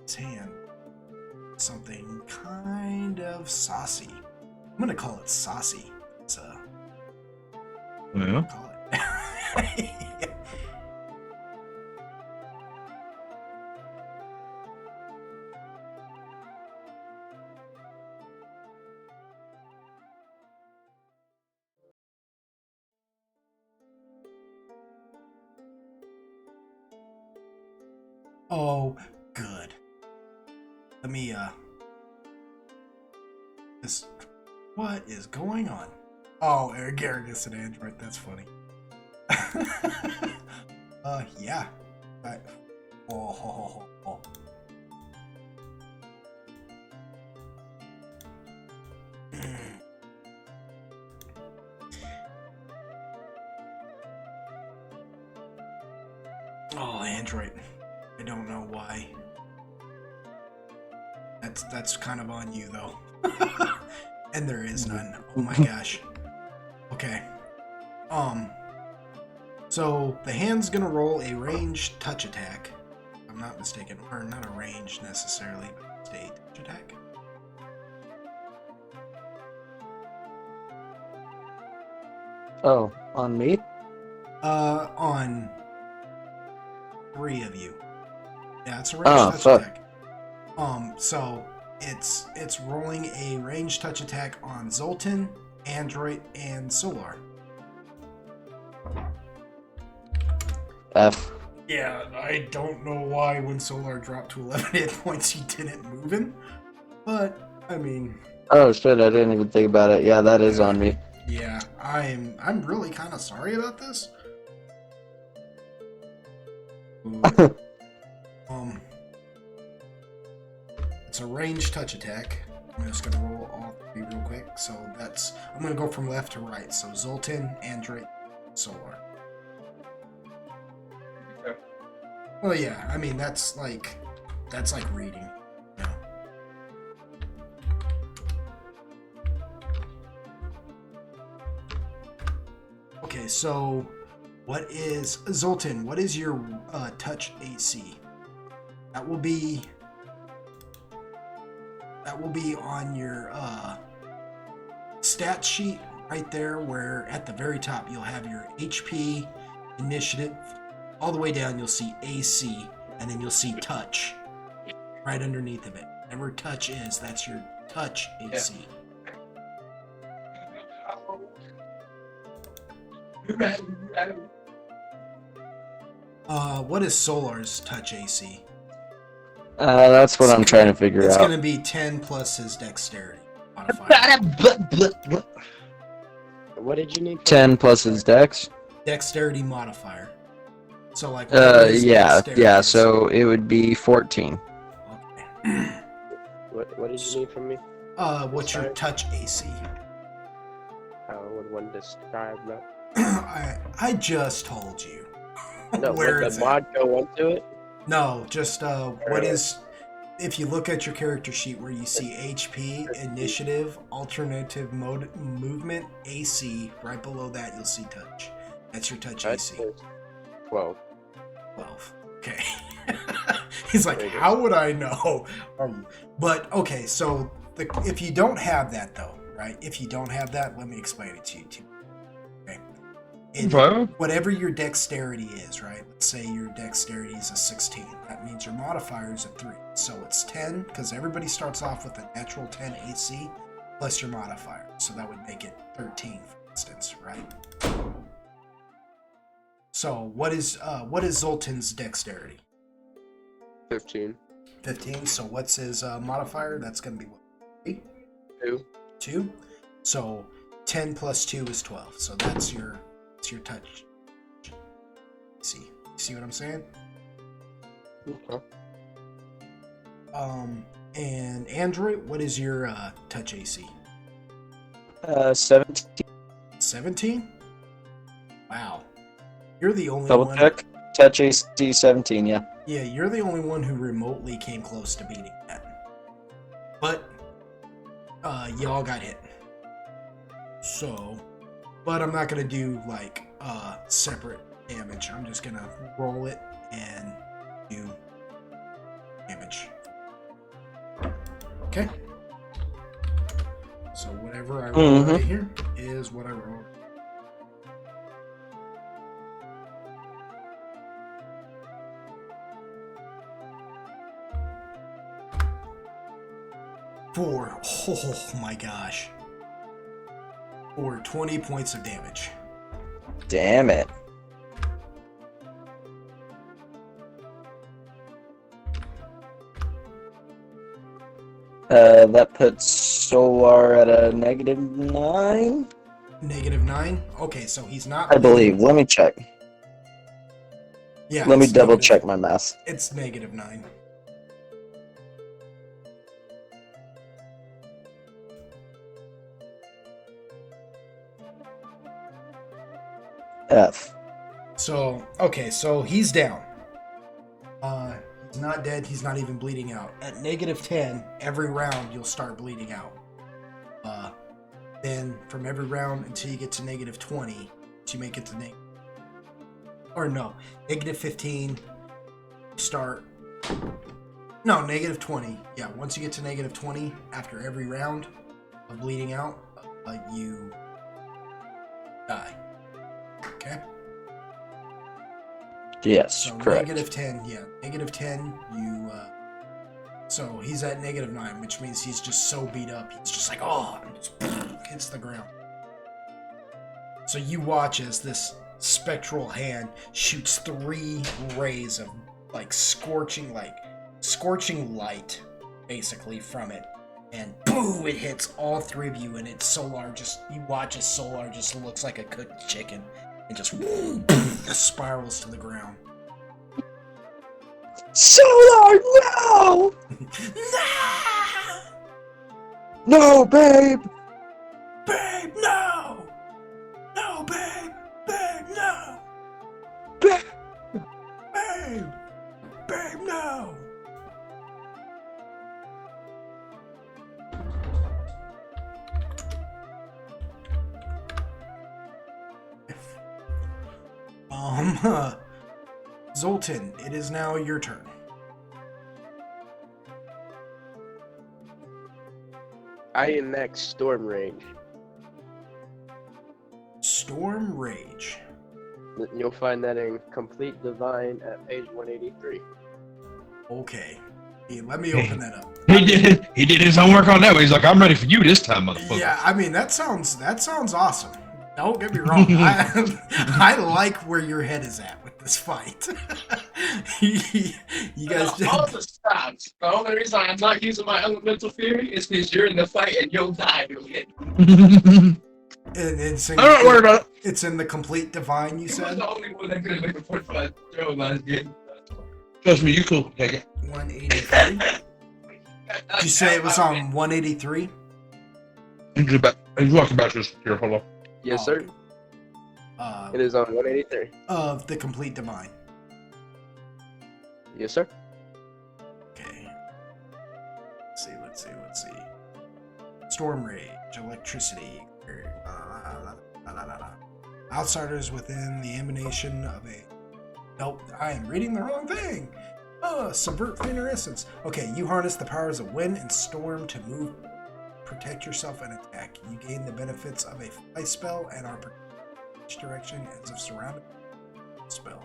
[SPEAKER 1] this hand is something kind of saucy. I'm gonna call it saucy. It's
[SPEAKER 7] Yeah.
[SPEAKER 1] call it. Oh, good. Let me, what is going on? Oh, Eric is an android. That's funny. Yeah. Oh. Oh, Android. I don't know why. That's kind of on you though. And there is none. Oh my gosh. Okay. So the hand's gonna roll a ranged touch attack. If I'm not mistaken, or not a range necessarily, but it's a touch attack.
[SPEAKER 2] Oh, on me?
[SPEAKER 1] On 3 of you. Yeah, it's a ranged
[SPEAKER 2] Oh,
[SPEAKER 1] touch
[SPEAKER 2] fuck.
[SPEAKER 1] attack. So it's rolling a ranged touch attack on Zoltan, Android, and Solar.
[SPEAKER 2] F.
[SPEAKER 1] Yeah, I don't know why when Solar dropped to 11 hit points he didn't move him, but I mean,
[SPEAKER 2] Oh shit, I didn't even think about it. Yeah, that is on me.
[SPEAKER 1] yeah, I'm really kind of sorry about this. um, it's a ranged touch attack. I'm just gonna roll all 3 real quick. So I'm gonna go from left to right. So Zoltan, Android, Solar. Well, yeah, I mean that's like reading. You know? Okay, so what is Zoltan? What is your touch AC? That will be on your stat sheet right there, where at the very top you'll have your HP, initiative. All the way down you'll see AC, and then you'll see touch right underneath of it. Whatever touch is, that's your touch AC. What is Solar's touch AC?
[SPEAKER 2] That's what I'm trying to figure
[SPEAKER 1] It's
[SPEAKER 2] out.
[SPEAKER 1] going to be 10 plus his dexterity modifier.
[SPEAKER 5] What did you need?
[SPEAKER 2] 10 plus his dex?
[SPEAKER 1] Dexterity modifier. So like whatever his dexterity
[SPEAKER 2] Yeah,
[SPEAKER 1] is.
[SPEAKER 2] so it would be 14.
[SPEAKER 1] Okay.
[SPEAKER 5] What did you need from me?
[SPEAKER 1] What's your touch AC?
[SPEAKER 5] How would one describe that?
[SPEAKER 1] I just told you.
[SPEAKER 5] No,
[SPEAKER 1] Where
[SPEAKER 5] would
[SPEAKER 1] is
[SPEAKER 5] the mod go into it?
[SPEAKER 1] No, just what is, if you look at your character sheet where you see HP, initiative, alternative mode, movement, AC, right below that you'll see touch. That's your touch AC.
[SPEAKER 5] 12.
[SPEAKER 1] 12. Okay. He's like, how would I know? But okay, so if you don't have that though, right? If you don't have that, let me explain it to you too. Okay. Whatever your dexterity is, right? Let's say your dexterity is a 16. That means your modifier is a 3. So it's 10, because everybody starts off with a natural 10 AC plus your modifier. So that would make it 13, for instance, right? So what is Zoltan's dexterity?
[SPEAKER 5] 15.
[SPEAKER 1] 15. So what's his modifier? That's going to be what? 3?
[SPEAKER 5] 2.
[SPEAKER 1] 2. So 10 plus 2 is 12. So that's your touch. See what I'm saying?
[SPEAKER 5] Okay.
[SPEAKER 1] And Android, what is your touch AC?
[SPEAKER 2] 17.
[SPEAKER 1] 17? Wow. You're the only
[SPEAKER 2] Double
[SPEAKER 1] one.
[SPEAKER 2] check. Touch AC 17, yeah.
[SPEAKER 1] Yeah, you're the only one who remotely came close to beating that. But y'all got hit. So, but I'm not gonna do like separate damage. I'm just gonna roll it and do damage. Okay. So whatever I roll right here is what I roll. For, oh my gosh. For 20 points of damage.
[SPEAKER 2] Damn it. That puts Solar at a -9?
[SPEAKER 1] -9? Okay, so he's not.
[SPEAKER 2] I believe. Let me check.
[SPEAKER 1] Yeah.
[SPEAKER 2] Let me
[SPEAKER 1] it's
[SPEAKER 2] double
[SPEAKER 1] negative-
[SPEAKER 2] check my math.
[SPEAKER 1] It's -9.
[SPEAKER 2] F.
[SPEAKER 1] So, okay, so he's down. not dead. He's not even bleeding out. At -10, every round you'll start bleeding out. Then from every round until you get to -20, to make it to -15, start. No, -20. Yeah, once you get to -20, after every round of bleeding out, you die. Okay?
[SPEAKER 2] Yes,
[SPEAKER 1] So
[SPEAKER 2] correct.
[SPEAKER 1] -10, yeah. -10, you, so he's at -9, which means he's just so beat up, he's just like, oh, and just hits the ground. So you watch as this spectral hand shoots 3 rays of, scorching light, basically, from it. And boom, it hits all 3 of you, and it's Solar you watch as Solar just looks like a cooked chicken, and just spirals to the ground.
[SPEAKER 2] Solar, no! No, babe!
[SPEAKER 1] Babe, no! No, babe! Babe, no!
[SPEAKER 2] Babe!
[SPEAKER 1] Babe! Babe, no! Zoltan, it is now your turn.
[SPEAKER 5] I enact Storm Rage.
[SPEAKER 1] Storm Rage.
[SPEAKER 5] You'll find that in Complete Divine at page 183.
[SPEAKER 1] Okay. Hey, let me open that up.
[SPEAKER 7] He did his homework on that one. He's like, I'm ready for you this time, motherfucker.
[SPEAKER 1] Yeah, I mean that sounds awesome. Don't get me wrong. I like where your head is at with this fight. you guys did.
[SPEAKER 8] All the stops. The only reason I'm not using my elemental fury is because you're in the fight and you'll die. You'll hit.
[SPEAKER 1] It's in,
[SPEAKER 7] Don't worry about it.
[SPEAKER 1] It's in the Complete Divine, you
[SPEAKER 8] You was
[SPEAKER 1] said?
[SPEAKER 8] the only one that could have made a 45 throw last game.
[SPEAKER 7] Trust me, you cool. Take it.
[SPEAKER 1] 183? Did you say it was on 183?
[SPEAKER 7] He's walking back to here. Hold on.
[SPEAKER 5] Yes,
[SPEAKER 1] Oh,
[SPEAKER 5] sir.
[SPEAKER 1] okay.
[SPEAKER 5] It is on 183.
[SPEAKER 1] Of the Complete Divine.
[SPEAKER 5] Yes, sir.
[SPEAKER 1] Okay. Let's see. Storm Rage, Electricity. Outsiders within the emanation of a... Nope, I am reading the wrong thing! Subvert Cleaner Essence. Okay, you harness the powers of wind and storm to move, protect yourself, and attack. You gain the benefits of a fly spell and are protected in each direction as if surrounded by a spell.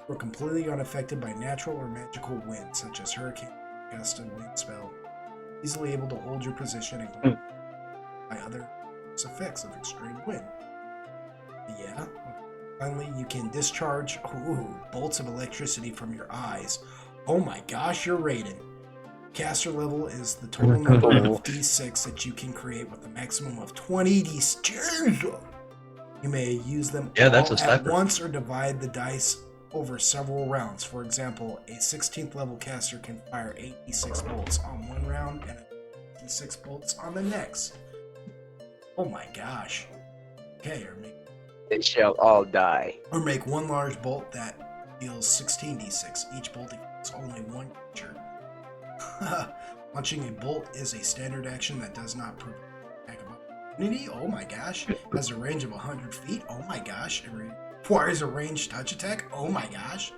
[SPEAKER 1] We're completely unaffected by natural or magical wind, such as hurricane, gusted wind spell. Easily able to hold your position and by other effects of extreme wind. Yeah. Finally, you can discharge bolts of electricity from your eyes. Oh my gosh, you're rated. Caster level is the total number of d6 that you can create with a maximum of 20 d6. You may use them
[SPEAKER 7] Yeah, that's
[SPEAKER 1] all
[SPEAKER 7] a
[SPEAKER 1] at
[SPEAKER 7] sniper.
[SPEAKER 1] once or divide the dice over several rounds. For example, a 16th level caster can fire 8 d6 bolts on one round and d6 bolts on the next. Oh my gosh. Okay,
[SPEAKER 5] They shall all die.
[SPEAKER 1] or make one large bolt that deals 16 d6. Each bolt deals only one creature. Launching a bolt is a standard action that does not prevent attack of opportunity. Oh my gosh. Has a range of 100 feet. Oh my gosh. It requires a ranged touch attack. Oh my gosh.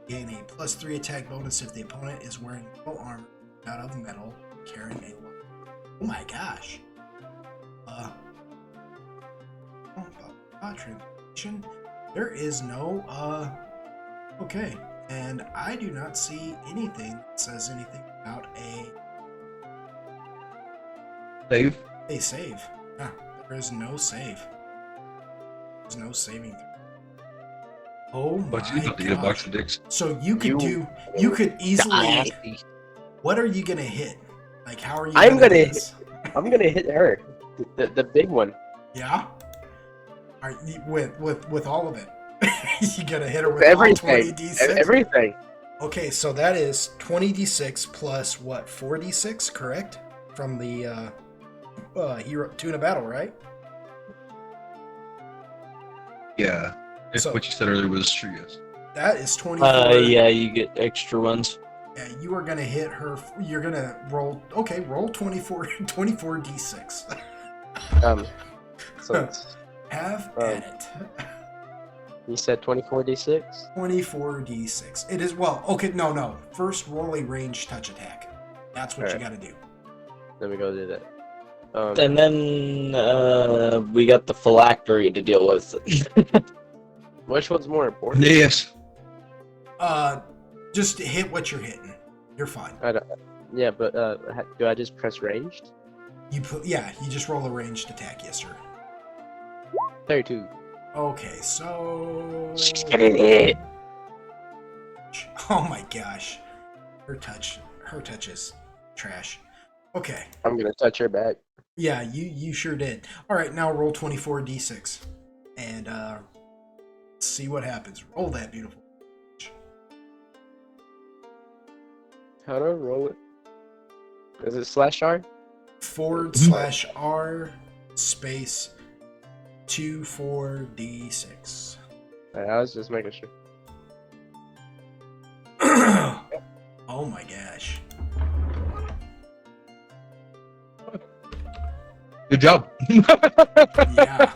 [SPEAKER 1] Gain a +3 attack bonus if the opponent is wearing metal armor out of metal, carrying a weapon. Oh my gosh. Translation. There is no okay, and I do not see anything that says anything about
[SPEAKER 7] Save.
[SPEAKER 1] a save. Ah, there is no save. There's no saving throw. Oh my
[SPEAKER 7] But you don't need a box
[SPEAKER 1] gosh.
[SPEAKER 7] of dicks.
[SPEAKER 1] So you could easily. What are you gonna hit? Like, how are you?
[SPEAKER 5] I'm
[SPEAKER 1] gonna
[SPEAKER 5] gonna
[SPEAKER 1] do this?
[SPEAKER 5] I'm gonna hit her. The big one.
[SPEAKER 1] Yeah. Are you, with all of it? You gotta hit her with
[SPEAKER 5] Everything.
[SPEAKER 1] all 20 d6.
[SPEAKER 5] Everything.
[SPEAKER 1] Okay, so that is 20 d6 plus what? 4 d6, correct? From the hero tuna battle, right?
[SPEAKER 7] Yeah. If
[SPEAKER 1] So-
[SPEAKER 7] what you said earlier was true, yes.
[SPEAKER 1] That is 24.
[SPEAKER 2] Yeah, you get extra ones.
[SPEAKER 1] Yeah, you are gonna hit her. You're gonna roll. Okay, roll 24d6.
[SPEAKER 5] So it's,
[SPEAKER 1] Have
[SPEAKER 5] um,
[SPEAKER 1] at it.
[SPEAKER 5] you said 24d6?
[SPEAKER 1] 24d6. It is well. Okay, no. First, roll a range touch attack. That's what you
[SPEAKER 5] Alright.
[SPEAKER 1] got to do.
[SPEAKER 5] Let me go do that.
[SPEAKER 2] And then we got the phylactery to deal with.
[SPEAKER 5] Which one's more important?
[SPEAKER 7] Yes.
[SPEAKER 1] Just hit what you're hitting. You're fine.
[SPEAKER 5] I don't, yeah, but do I just press ranged?
[SPEAKER 1] You just roll a ranged attack, yes, sir.
[SPEAKER 5] 32.
[SPEAKER 1] Okay, so. Oh my gosh, her touch is trash. Okay,
[SPEAKER 5] I'm gonna touch her back.
[SPEAKER 1] yeah, you sure did. All right, now roll 24d6, and see what happens. Roll that beautiful.
[SPEAKER 5] How do I roll it? Is it /R?
[SPEAKER 1] /R space 24d6.
[SPEAKER 5] I was just making sure.
[SPEAKER 1] Oh my gosh.
[SPEAKER 7] Good job.
[SPEAKER 1] Yeah.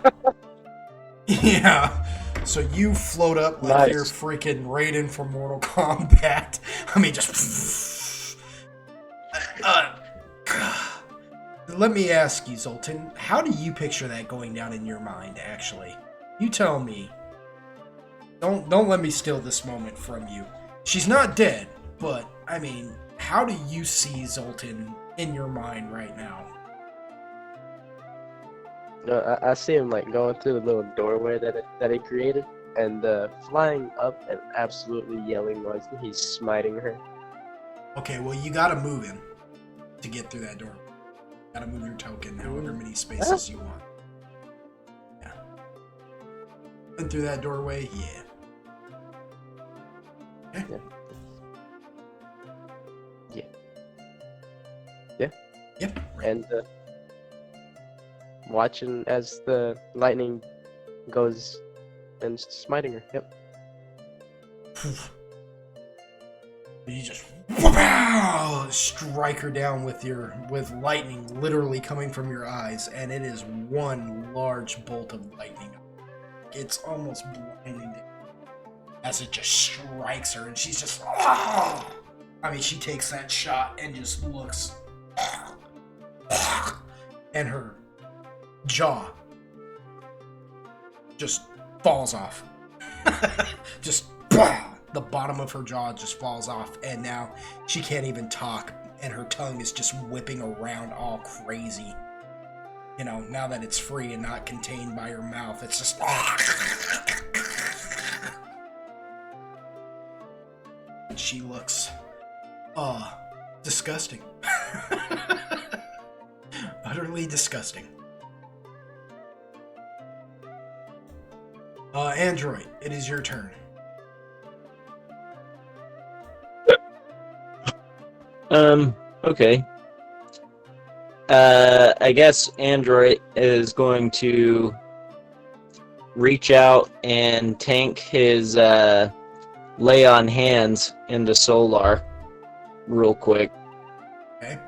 [SPEAKER 1] Yeah. So you float up like
[SPEAKER 5] Nice.
[SPEAKER 1] you're freaking Raiden from Mortal Kombat. I mean, just. Let me ask you, Zoltan, how do you picture that going down in your mind, actually? You tell me. Don't let me steal this moment from you. She's not dead, but, I mean, how do you see Zoltan in your mind right now?
[SPEAKER 5] No, I see him like going through the little doorway that he created, and flying up and absolutely yelling like he's smiting her.
[SPEAKER 1] Okay, well, you gotta move him to get through that door. You gotta move your token however many spaces you want. Yeah. And through that doorway, yeah. Okay. Yep. Right.
[SPEAKER 5] And watching as the lightning goes and smiting her. Yep.
[SPEAKER 1] You just strike her down with lightning literally coming from your eyes, and it is one large bolt of lightning. It's almost blinding as it just strikes her, and she's just. I mean, she takes that shot and just looks, and her jaw just falls off. Just the bottom of her jaw just falls off, and now she can't even talk, and her tongue is just whipping around all crazy. You know, now that it's free and not contained by her mouth, it's just. And she looks disgusting. Utterly disgusting. Android, it is your turn.
[SPEAKER 2] Okay. I guess Android is going to reach out and tank his lay on hands into Solar real quick.
[SPEAKER 1] Okay.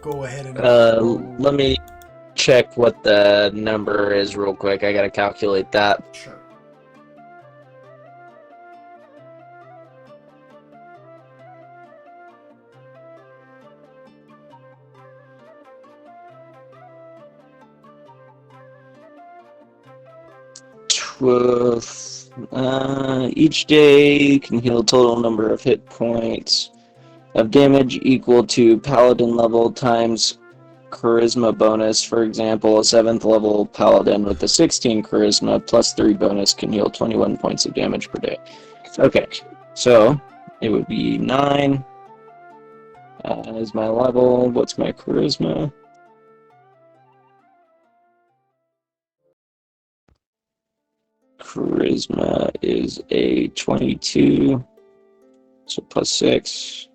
[SPEAKER 1] Go ahead and.
[SPEAKER 2] Let me check what the number is real quick. I gotta calculate that.
[SPEAKER 1] Sure.
[SPEAKER 2] Each day can heal a total number of hit points of damage equal to paladin level times charisma bonus. For example, a 7th level paladin with a 16 charisma plus 3 bonus can heal 21 points of damage per day. Okay, so it would be 9 is my level. What's my charisma? Charisma is a 22, so plus 6.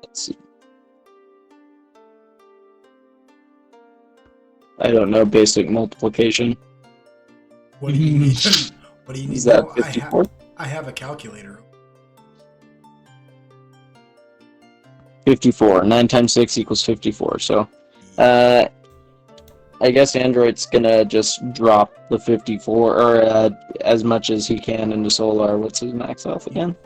[SPEAKER 2] Let's see. I don't know basic multiplication.
[SPEAKER 1] What do you need? What do you need?
[SPEAKER 2] Is that
[SPEAKER 1] No,
[SPEAKER 2] 54?
[SPEAKER 1] I have a calculator.
[SPEAKER 2] 54. 9 times 6 equals 54. So, I guess Android's gonna just drop the 54, or as much as he can into Solar. What's his max health again?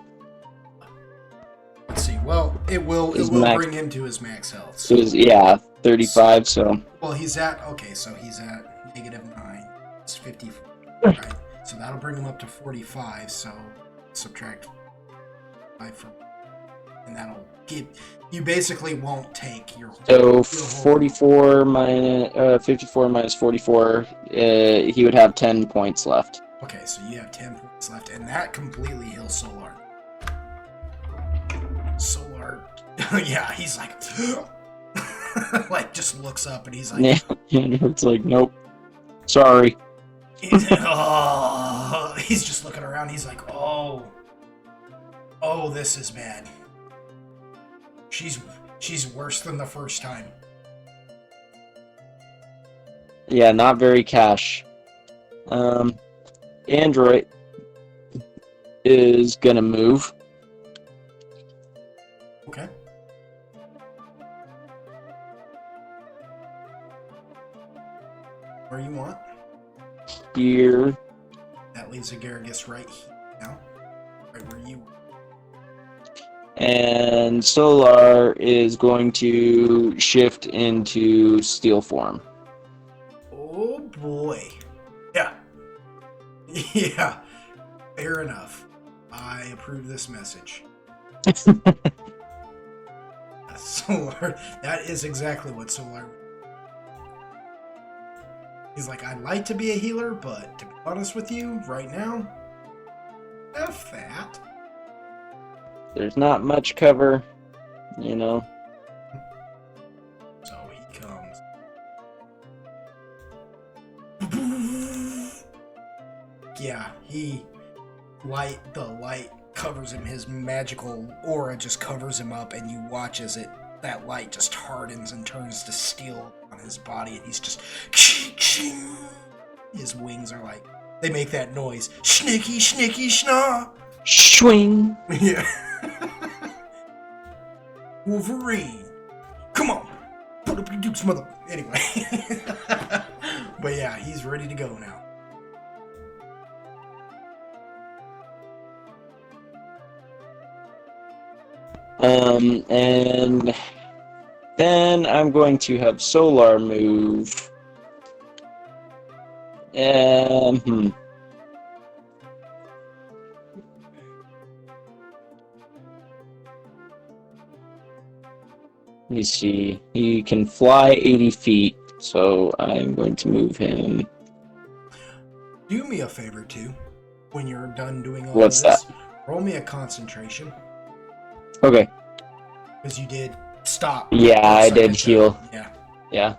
[SPEAKER 1] Let's see. Well, it will bring him to his max health. So.
[SPEAKER 2] Yeah, 35, so...
[SPEAKER 1] Well, he's at -9. It's 54, right? So that'll bring him up to 45, so subtract 5 from... And that'll give... You basically won't take your whole...
[SPEAKER 2] So 44 minus... 54 minus 44, he would have 10 points left.
[SPEAKER 1] Okay, so you have 10 points left, and that completely heals Solar. Solar... yeah, he's like... like, just looks up, and he's like...
[SPEAKER 2] Yeah, it's like, nope. Sorry.
[SPEAKER 1] He's just looking around, he's like, oh, this is bad. She's worse than the first time.
[SPEAKER 2] Yeah, not very cash. Android is gonna move.
[SPEAKER 1] Okay. Where you want?
[SPEAKER 2] Here.
[SPEAKER 1] That leaves Agaragis right here now. Right where you were.
[SPEAKER 2] And Solar is going to shift into steel form.
[SPEAKER 1] Oh boy. Yeah. Yeah. Fair enough. I approve this message. Solar. That is exactly what Solar. He's like, I'd like to be a healer, but to be honest with you, right now, F that.
[SPEAKER 2] There's not much cover, you know.
[SPEAKER 1] So he comes. Yeah, the light covers him, his magical aura just covers him up, and you watch as that light just hardens and turns to steel on his body, and he's just his wings are like, they make that noise. Schnicky, schnicky, schnaw.
[SPEAKER 2] Swing.
[SPEAKER 1] Yeah. Wolverine. Come on. Put up your Duke's mother. Anyway. But yeah, he's ready to go now.
[SPEAKER 2] And then I'm going to have Solar move. Let me see. He can fly 80 feet, so I'm going to move him.
[SPEAKER 1] Do me a favor too. When you're done doing all
[SPEAKER 2] What's
[SPEAKER 1] of this,
[SPEAKER 2] that?
[SPEAKER 1] roll me a concentration.
[SPEAKER 2] Okay.
[SPEAKER 1] Because you did stop.
[SPEAKER 2] Yeah,
[SPEAKER 1] for a
[SPEAKER 2] I did
[SPEAKER 1] second
[SPEAKER 2] heal.
[SPEAKER 1] there. Yeah.
[SPEAKER 2] Yeah.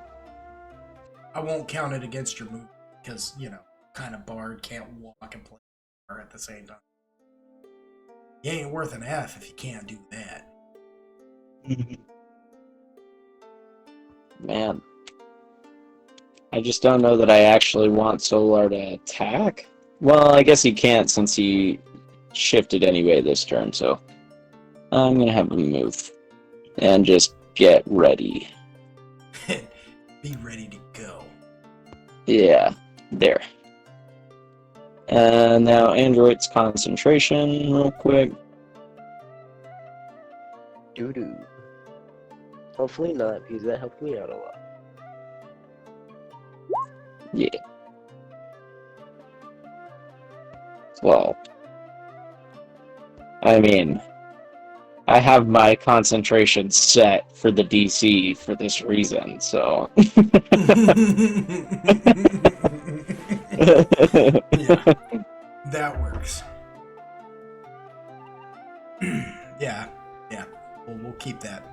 [SPEAKER 1] I won't count it against your move because, kind of bard can't walk and play at the same time. You ain't worth an F if you can't do that.
[SPEAKER 2] Man. I just don't know that I actually want Solar to attack. Well, I guess he can't since he shifted anyway this turn, so I'm going to have him move. And just get ready.
[SPEAKER 1] Be ready to go.
[SPEAKER 2] Yeah, there. And now Android's concentration, real quick.
[SPEAKER 5] Doo-doo. Hopefully not, because that helped me out a lot.
[SPEAKER 2] Yeah. Well, I mean, I have my concentration set for the DC for this reason, so.
[SPEAKER 1] Yeah, that works. Yeah. We'll keep that.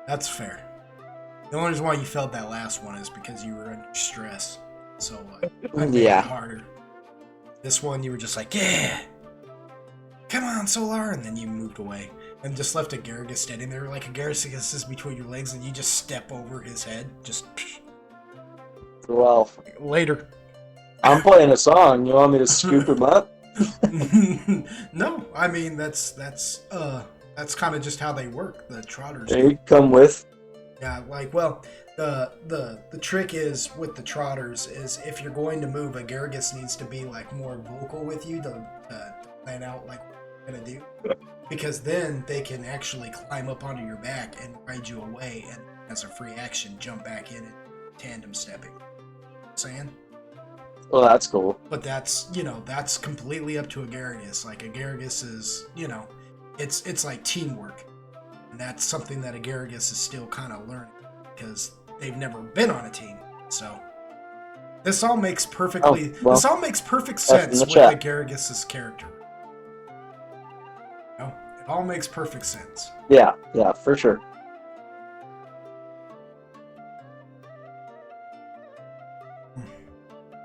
[SPEAKER 1] That's fair. The only reason why you felt that last one is because you were under stress. So I made
[SPEAKER 2] Yeah.
[SPEAKER 1] it harder. This one you were just like, yeah, come on, Solar, and then you moved away and just left Agaragis standing there like Agaragis is between your legs, and you just step over his head. Just
[SPEAKER 2] Well,
[SPEAKER 1] later.
[SPEAKER 2] I'm playing a song. You want me to scoop him up?
[SPEAKER 1] No, I mean that's That's kind of just how they work. The trotters.
[SPEAKER 2] They come with.
[SPEAKER 1] Yeah, like, well, the trick is with the trotters is if you're going to move, a Garrus needs to be like more vocal with you to plan out like what you're gonna do, because then they can actually climb up onto your back and ride you away, and as a free action, jump back in and tandem stepping. You know what I'm saying?
[SPEAKER 2] Well, that's cool.
[SPEAKER 1] But that's that's completely up to a Garrus. Like a Garrus is it's like teamwork. And that's something that a Garrus is still kind of learning because they've never been on a team. So this all makes perfect sense with the Garrus's character. It all makes perfect sense.
[SPEAKER 2] Yeah, for sure.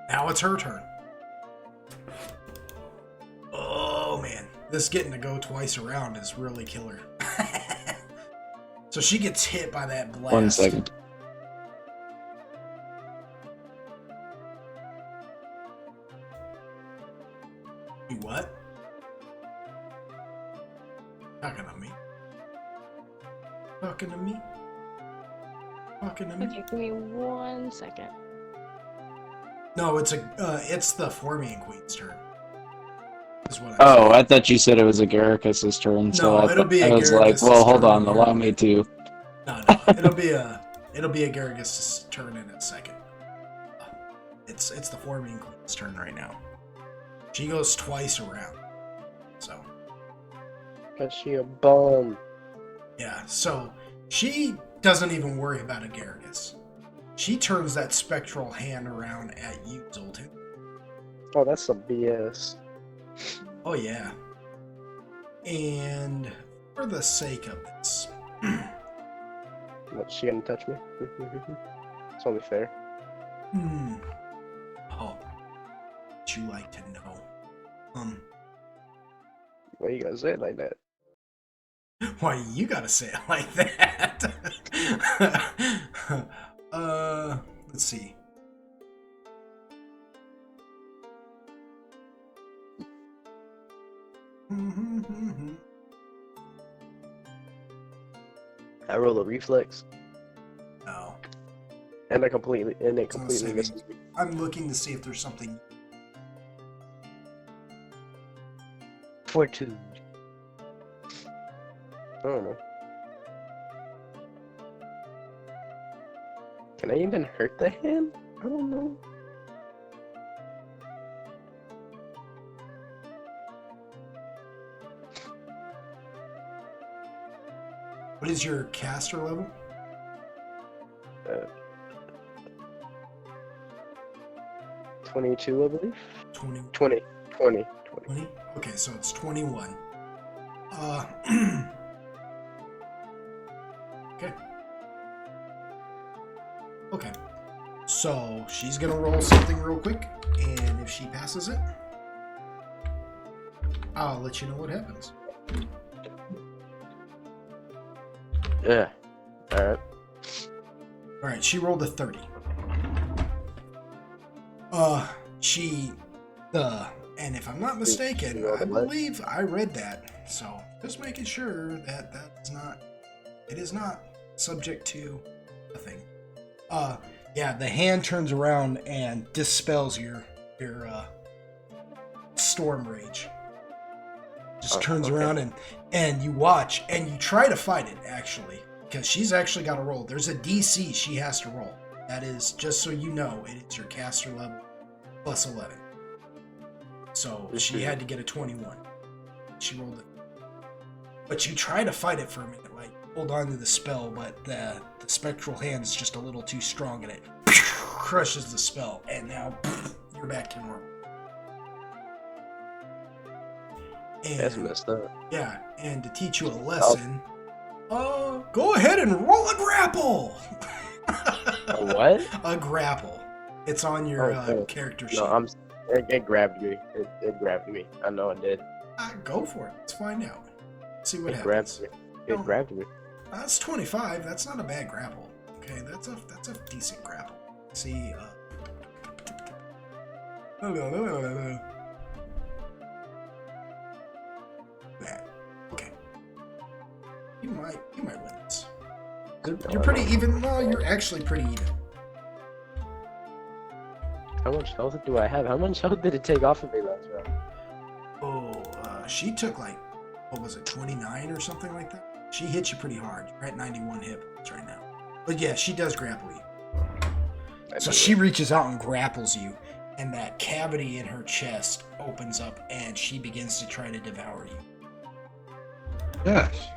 [SPEAKER 1] Now it's her turn. Oh man, this getting to go twice around is really killer. So she gets hit by that blast.
[SPEAKER 2] 1 second.
[SPEAKER 1] You what? Talking to me? Talking to me? Talking to me?
[SPEAKER 4] Okay, give me 1 second.
[SPEAKER 1] No, it's the Formian Queen's turn. Is what
[SPEAKER 2] Oh, I thought you said it was a Garrus's turn, so
[SPEAKER 1] No, it'll be a
[SPEAKER 2] I was like,
[SPEAKER 1] Garrus's
[SPEAKER 2] well, hold
[SPEAKER 1] turn
[SPEAKER 2] on,
[SPEAKER 1] here.
[SPEAKER 2] allow me to.
[SPEAKER 1] No, it'll be a Garrus's turn in a second. It's the Formian Queen's turn right now. She goes twice around. So
[SPEAKER 5] Cause she a bum.
[SPEAKER 1] yeah, so she doesn't even worry about a Garrus. She turns that spectral hand around at you, Zoltan.
[SPEAKER 5] Oh, that's some BS.
[SPEAKER 1] Oh yeah. And for the sake of this,
[SPEAKER 5] What, she gonna touch me? It's only fair.
[SPEAKER 1] oh, would you like to know?
[SPEAKER 5] Why you gotta say it like that?
[SPEAKER 1] Why you gotta say it like that? Let's see.
[SPEAKER 5] I roll a reflex,
[SPEAKER 1] No.
[SPEAKER 5] and it completely
[SPEAKER 1] say
[SPEAKER 5] misses me.
[SPEAKER 1] I'm looking to see if there's something.
[SPEAKER 5] Fortitude. I don't know. Can I even hurt the hand? I don't know.
[SPEAKER 1] What is your caster level?
[SPEAKER 5] 22, I believe.
[SPEAKER 1] 20.
[SPEAKER 5] 20. 20.
[SPEAKER 1] 20? Okay, so it's 21. Okay. Okay. So she's gonna roll something real quick, and if she passes it, I'll let you know what happens.
[SPEAKER 5] Yeah. Alright.
[SPEAKER 1] Alright, she rolled a 30. And if I'm not mistaken, I believe I read that. So just making sure that it is not subject to a thing. Yeah, the hand turns around and dispels your storm rage. Just turns around and you watch and you try to fight it actually, because she's actually got to roll. There's a DC she has to roll. That is, just so you know, it is your caster level plus 11. So she had to get a 21. She rolled it. But you try to fight it for a minute, like hold on to the spell, but the spectral hand is just a little too strong and it crushes the spell, and now you're back to normal. And,
[SPEAKER 5] That's messed up.
[SPEAKER 1] yeah, and to teach you a lesson, go ahead and roll a grapple.
[SPEAKER 5] A what?
[SPEAKER 1] A grapple. It's on your character sheet.
[SPEAKER 5] No, it grabbed me. It grabbed me. I know it did.
[SPEAKER 1] Go for it. Let's find out. See what
[SPEAKER 5] It
[SPEAKER 1] happens.
[SPEAKER 5] grabbed me. It grabbed me.
[SPEAKER 1] That's 25. That's not a bad grapple. Okay, that's a decent grapple. See, that. Okay. you might win this. You're pretty even. No, you're actually pretty even.
[SPEAKER 5] How much health do I have? How much health did it take off of me last round?
[SPEAKER 1] Oh, she took like, what was it, 29 or something like that? She hit you pretty hard. You're at 91 hit points right now. But yeah, she does grapple you. So she reaches out and grapples you, and that cavity in her chest opens up, and she begins to try to devour you.
[SPEAKER 7] Yes.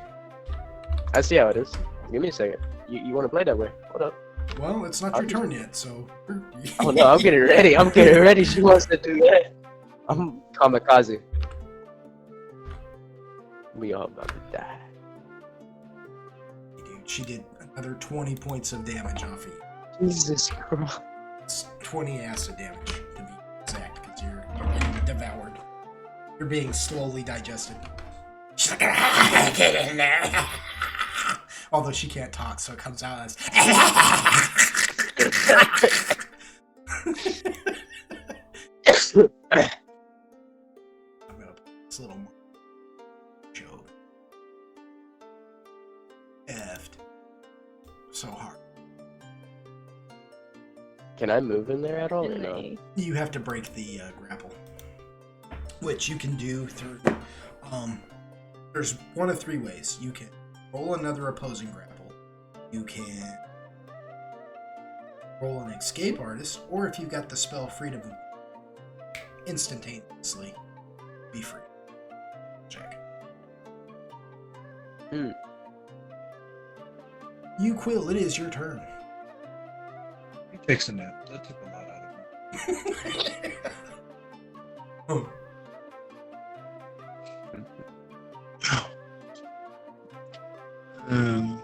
[SPEAKER 5] I see how it is. Give me a second. You want to play that way? Hold up.
[SPEAKER 1] Well, it's not your turn yet, so.
[SPEAKER 5] Oh no, I'm getting ready. I'm getting ready. She wants to do that. I'm kamikaze. We all about to die.
[SPEAKER 1] Dude, she did another 20 points of damage off of you.
[SPEAKER 5] Jesus Christ.
[SPEAKER 1] It's 20 acid damage, to be exact, because you're being devoured. You're being slowly digested. She's like, get in there. Although she can't talk, so it comes out as. I'm gonna put this little more joke. Effed. So hard.
[SPEAKER 5] Can I move in there at all or
[SPEAKER 4] And
[SPEAKER 5] no?
[SPEAKER 4] they-
[SPEAKER 1] You have to break the grapple, which you can do through. There's one of three ways. You can roll another opposing grapple. You can roll an escape artist, or if you've got the spell freedom, instantaneously be free. Check. You Quill, it is your turn.
[SPEAKER 7] He takes a nap. That took a lot out of him.
[SPEAKER 1] Oh.
[SPEAKER 7] Um,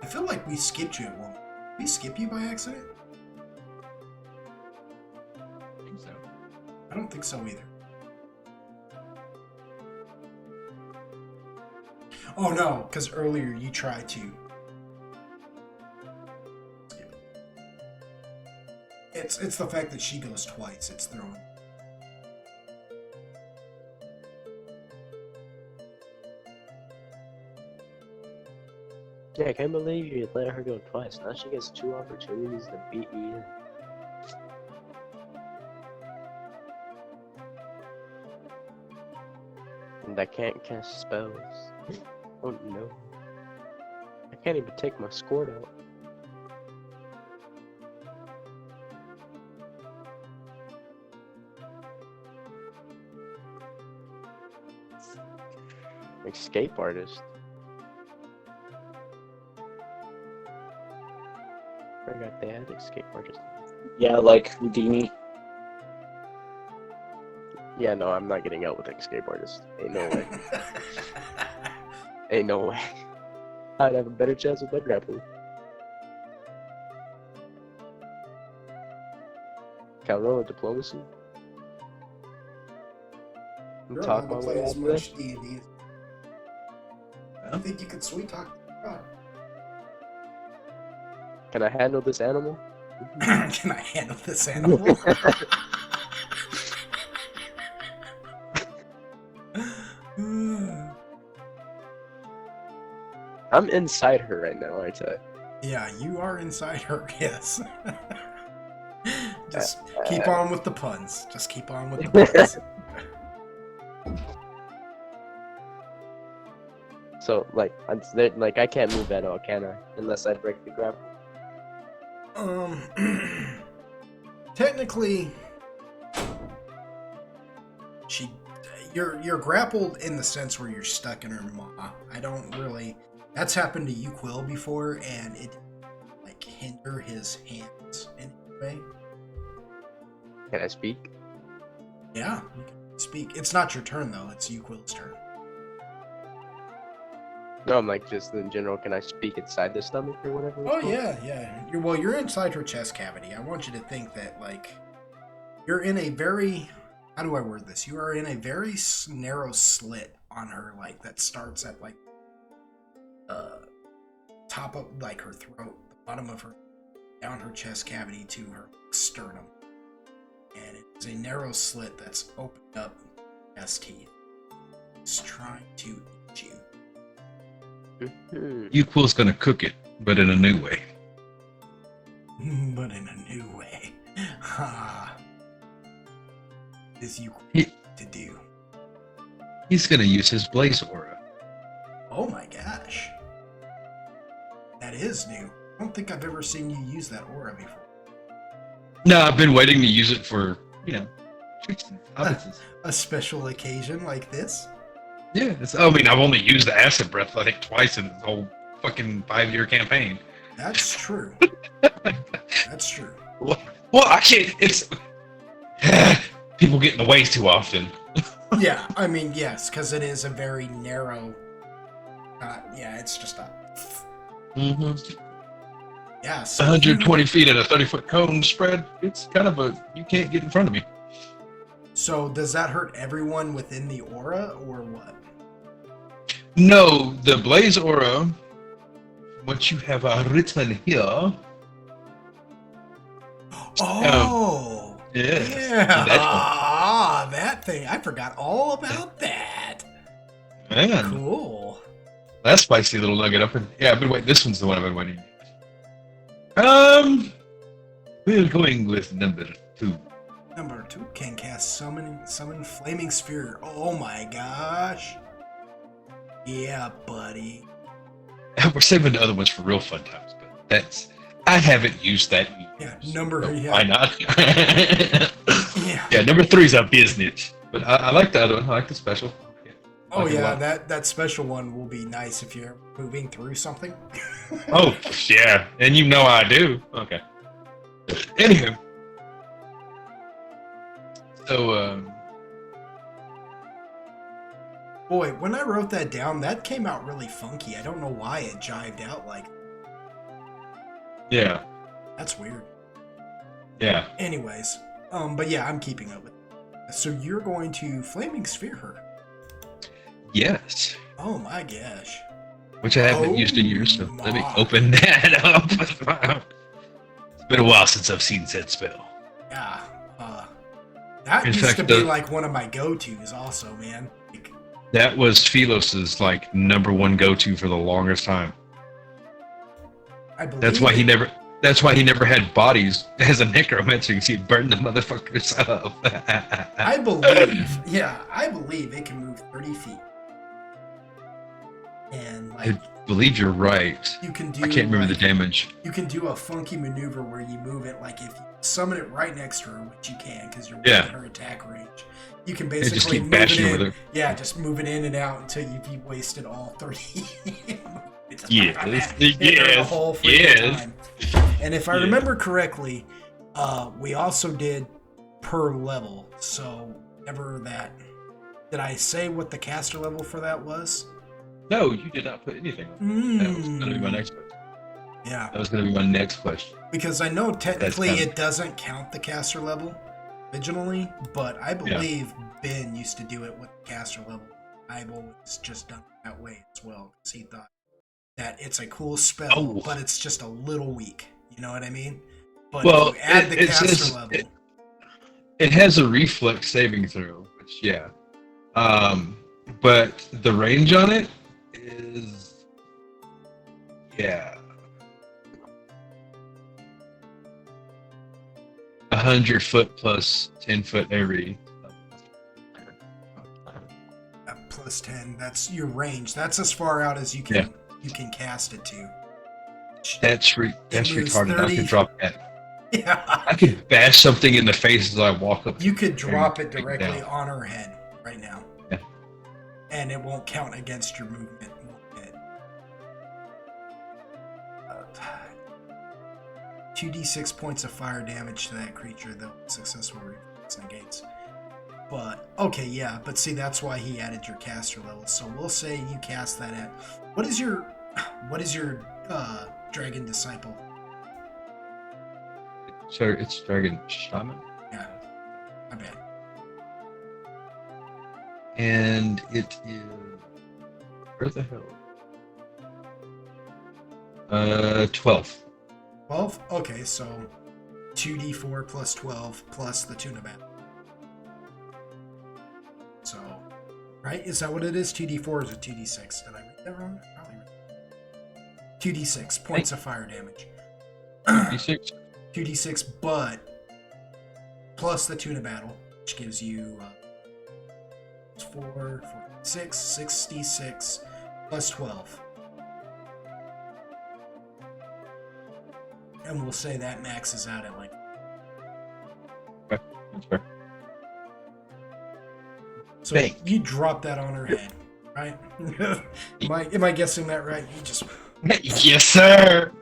[SPEAKER 1] I feel like we skipped you at one. Did we skip you by accident?
[SPEAKER 8] I think so.
[SPEAKER 1] I don't think so either. Oh no, because earlier you tried to. Skip it. It's the fact that she goes twice. It's throwing.
[SPEAKER 5] Yeah, I can't believe you let her go twice. Now she gets 2 opportunities to beat me in. And I can't cast spells. Oh no. I can't even take my sword out. Escape artist. Forgot they had escape artist.
[SPEAKER 2] Yeah, like Houdini.
[SPEAKER 5] Yeah, no, I'm not getting out with escape artist. Ain't no way. Ain't no way. I'd have a better chance with that grappling. Can I roll a diplomacy? And
[SPEAKER 1] You're
[SPEAKER 5] talk
[SPEAKER 1] allowed
[SPEAKER 5] my
[SPEAKER 1] to
[SPEAKER 5] way
[SPEAKER 1] play
[SPEAKER 5] out
[SPEAKER 1] as
[SPEAKER 5] of there?
[SPEAKER 1] much D&D. I think you could sweet talk. God.
[SPEAKER 5] Can I handle this animal?
[SPEAKER 1] Can I handle this animal?
[SPEAKER 5] I'm inside her right now, aren't I?
[SPEAKER 1] Yeah, you are inside her, yes. Just keep on with the puns. Just keep on with the puns.
[SPEAKER 5] So, like, I can't move at all, can I? Unless I break the grapple.
[SPEAKER 1] Technically, you're grappled in the sense where you're stuck in her maw. I don't really. That's happened to you, Quill, before, and it like hinder his hands in any way.
[SPEAKER 5] Can I speak?
[SPEAKER 1] Yeah, you can speak. It's not your turn though. It's you, Quill's turn.
[SPEAKER 5] No, I'm like, just in general, can I speak inside the stomach or whatever? it's
[SPEAKER 1] Oh
[SPEAKER 5] called?
[SPEAKER 1] yeah. You're inside her chest cavity. I want you to think that like you're in a very. How do I word this? You are in a very narrow slit on her, like that starts at like top of like her throat, the bottom of her, down her chest cavity to her sternum. And it's a narrow slit that's opened up as teeth. It's trying to eat you.
[SPEAKER 7] Uquil's gonna cook it, but in a new way.
[SPEAKER 1] But in a new way. Ha. Is you to do.
[SPEAKER 7] He's gonna use his blaze aura.
[SPEAKER 1] Oh my gosh. That is new. I don't think I've ever seen you use that aura before.
[SPEAKER 7] No, I've been waiting to use it for, treats and hobbits.
[SPEAKER 1] A special occasion like this?
[SPEAKER 7] Yeah, I mean, I've only used the acid breath, I think, twice in this whole fucking 5-year campaign.
[SPEAKER 1] That's true. That's true.
[SPEAKER 7] Well, I can't. It's people get in the way too often.
[SPEAKER 1] Yeah, I mean, yes, because it is a very narrow. Yeah, it's just a.
[SPEAKER 7] Mm-hmm.
[SPEAKER 1] Yeah, so
[SPEAKER 7] 120 feet at a 30-foot cone spread. It's kind of you can't get in front of me.
[SPEAKER 1] So does that hurt everyone within the aura, or what?
[SPEAKER 7] No, the blaze aura. What you have written here.
[SPEAKER 1] Oh.
[SPEAKER 7] Yeah.
[SPEAKER 1] Yeah. That thing. I forgot all about that.
[SPEAKER 7] Man,
[SPEAKER 1] Cool.
[SPEAKER 7] that spicy little nugget up in. Yeah, I've been waiting. This one's the one I've been waiting. We're going with number 2.
[SPEAKER 1] Number 2 can cast summon flaming sphere. Oh my gosh. Yeah, buddy.
[SPEAKER 7] We're saving the other ones for real fun times, but I haven't used that either.
[SPEAKER 1] Yeah, number.
[SPEAKER 7] So
[SPEAKER 1] Yeah.
[SPEAKER 7] why not?
[SPEAKER 1] Yeah.
[SPEAKER 7] Yeah, number 3's a business, but I like the other one. I like the special.
[SPEAKER 1] Oh
[SPEAKER 7] like it a
[SPEAKER 1] yeah,
[SPEAKER 7] lot.
[SPEAKER 1] that special one will be nice if you're moving through something.
[SPEAKER 7] Oh yeah, and you know I do. Okay. Anywho, so
[SPEAKER 1] Boy, when I wrote that down, that came out really funky. I don't know why it jived out like.
[SPEAKER 7] yeah,
[SPEAKER 1] That's weird.
[SPEAKER 7] yeah.
[SPEAKER 1] Anyways, but yeah, I'm keeping up with it. So you're going to flaming sphere her.
[SPEAKER 7] Yes,
[SPEAKER 1] Oh my gosh.
[SPEAKER 7] which I haven't
[SPEAKER 1] Oh
[SPEAKER 7] used in years, so let me
[SPEAKER 1] my.
[SPEAKER 7] open that up. It's been a while since I've seen said spell.
[SPEAKER 1] Yeah. That
[SPEAKER 7] In
[SPEAKER 1] used
[SPEAKER 7] fact,
[SPEAKER 1] to be
[SPEAKER 7] the-
[SPEAKER 1] like one of my go-tos also, man. Like,
[SPEAKER 7] That was Philos's like number 1 go-to for the longest time.
[SPEAKER 1] I believe
[SPEAKER 7] That's why he never. That's why he never had bodies as a necromancer. Because he'd burn the motherfuckers up.
[SPEAKER 1] I believe, yeah, I believe it can move 30 feet. And like
[SPEAKER 7] I believe you're right.
[SPEAKER 1] you can do
[SPEAKER 7] I can't remember
[SPEAKER 1] like,
[SPEAKER 7] the damage.
[SPEAKER 1] You can do a funky maneuver where you move it like if you summon it right next to her, which you can because you're within
[SPEAKER 7] Yeah.
[SPEAKER 1] her attack range. You can
[SPEAKER 7] And just
[SPEAKER 1] basically
[SPEAKER 7] keep
[SPEAKER 1] move it
[SPEAKER 7] bashing
[SPEAKER 1] in.
[SPEAKER 7] with her.
[SPEAKER 1] Yeah, just move it in and out until you've wasted all 30. It's just
[SPEAKER 7] Yes,
[SPEAKER 1] hit her the
[SPEAKER 7] yes,
[SPEAKER 1] whole freaking
[SPEAKER 7] yes.
[SPEAKER 1] time. And if I
[SPEAKER 7] Yeah.
[SPEAKER 1] remember correctly, we also did per level. So ever that. Did I say what the caster level for that was?
[SPEAKER 7] No, you did not put anything on. That was going to be my next question.
[SPEAKER 1] Yeah,
[SPEAKER 7] That was going to be my next question.
[SPEAKER 1] because I know technically
[SPEAKER 7] That's kinda-
[SPEAKER 1] it doesn't count the caster level originally, but I believe Ben used to do it with the caster level. I've always just done it that way as well because he thought that it's a cool spell,
[SPEAKER 7] Oh.
[SPEAKER 1] but it's just a little weak. You know what I mean? But
[SPEAKER 7] Well,
[SPEAKER 1] if you add the
[SPEAKER 7] it
[SPEAKER 1] caster
[SPEAKER 7] says-
[SPEAKER 1] level,
[SPEAKER 7] It has a reflex saving throw, which yeah. But the range on it is yeah. 100 foot plus 10 foot every.
[SPEAKER 1] plus 10, that's your range. That's as far out as you can you can cast it to.
[SPEAKER 7] That's
[SPEAKER 1] moves
[SPEAKER 7] retarded. I
[SPEAKER 1] 30.
[SPEAKER 7] could drop that.
[SPEAKER 1] Yeah.
[SPEAKER 7] I could bash something in the face as I walk up.
[SPEAKER 1] You could drop it
[SPEAKER 7] take it
[SPEAKER 1] directly
[SPEAKER 7] down.
[SPEAKER 1] on her head right now.
[SPEAKER 7] Yeah.
[SPEAKER 1] And it won't count against your movement. 2d6 points of fire damage to that creature, though successful reflex negates. But, okay, yeah, but see, that's why he added your caster level. So we'll say you cast that at... What is your dragon disciple?
[SPEAKER 7] So it's Dragon Shaman.
[SPEAKER 1] Yeah, my bad.
[SPEAKER 7] And it is where the hell? 12.
[SPEAKER 1] 12? Okay, so 2d4 plus 12 plus the tuna battle. So, right? Is that what it is? 2d4 or is it 2d6? Did I read that wrong? Probably right. 2d6 points of fire damage.
[SPEAKER 7] D6.
[SPEAKER 1] 2d6, but plus the tuna battle, which gives you 4, 6, 66 plus 12. And we'll say that maxes out at like.
[SPEAKER 7] Okay, that's fair.
[SPEAKER 1] So
[SPEAKER 7] Thank
[SPEAKER 1] you drop that on her head, right? am I guessing that right? You just.
[SPEAKER 7] Yes, sir.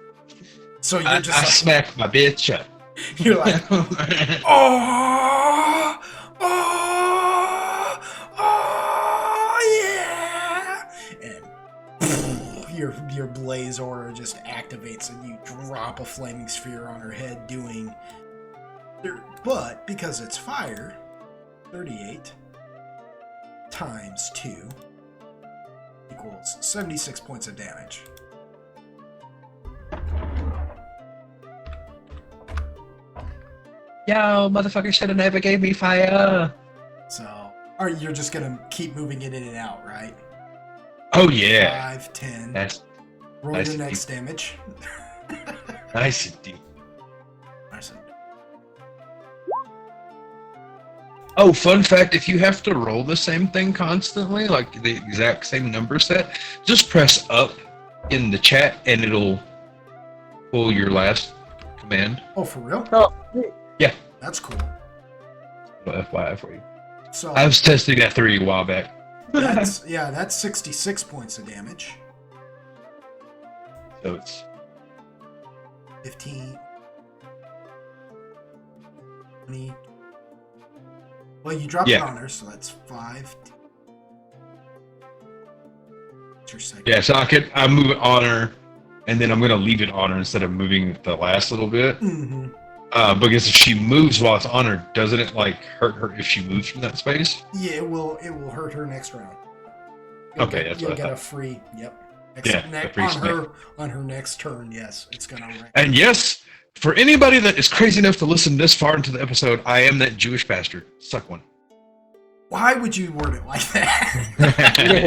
[SPEAKER 1] So you're
[SPEAKER 7] I
[SPEAKER 1] just like,
[SPEAKER 7] smacked my bitch up.
[SPEAKER 1] you're like, oh, oh, oh, yeah, and your blaze aura just activates, and you drop a flaming sphere on her head, doing. But because it's fire, 38 times 2 equals 76 points of damage.
[SPEAKER 7] Yo, motherfucker should have never gave me fire.
[SPEAKER 1] So, you're just gonna keep moving it in and out, right?
[SPEAKER 7] Oh yeah.
[SPEAKER 1] 5, 10.
[SPEAKER 7] That's
[SPEAKER 1] Roll
[SPEAKER 7] nice
[SPEAKER 1] your
[SPEAKER 7] and
[SPEAKER 1] next damage.
[SPEAKER 7] nice and deep.
[SPEAKER 1] Nice and-
[SPEAKER 7] Oh, fun fact, if you have to roll the same thing constantly, like the exact same number set, just press up in the chat and it'll pull your last command.
[SPEAKER 1] Oh, for real?
[SPEAKER 5] Oh,
[SPEAKER 7] Yeah.
[SPEAKER 1] That's cool.
[SPEAKER 7] FYI for you.
[SPEAKER 1] So
[SPEAKER 7] I was testing that theory a while back.
[SPEAKER 1] that's 66 points of damage.
[SPEAKER 7] So it's
[SPEAKER 1] 15, 20. Well, you dropped it
[SPEAKER 7] Yeah.
[SPEAKER 1] on her, so that's 5. What's your second?
[SPEAKER 7] yeah, so I move it on her and then I'm gonna leave it on her instead of moving the last little bit.
[SPEAKER 1] Mm-hmm.
[SPEAKER 7] Because if she moves while it's on her, doesn't it like hurt her if she moves from that space?
[SPEAKER 1] Yeah, it will hurt her next round.
[SPEAKER 7] Okay, that's
[SPEAKER 1] you'll
[SPEAKER 7] what I
[SPEAKER 1] get a
[SPEAKER 7] thought.
[SPEAKER 1] free. Yep.
[SPEAKER 7] Yeah, the free
[SPEAKER 1] on her next turn. Yes, it's gonna.
[SPEAKER 7] And yes, for anybody that is crazy enough to listen this far into the episode, I am that Jewish bastard. Suck one.
[SPEAKER 1] Why would you word it like that?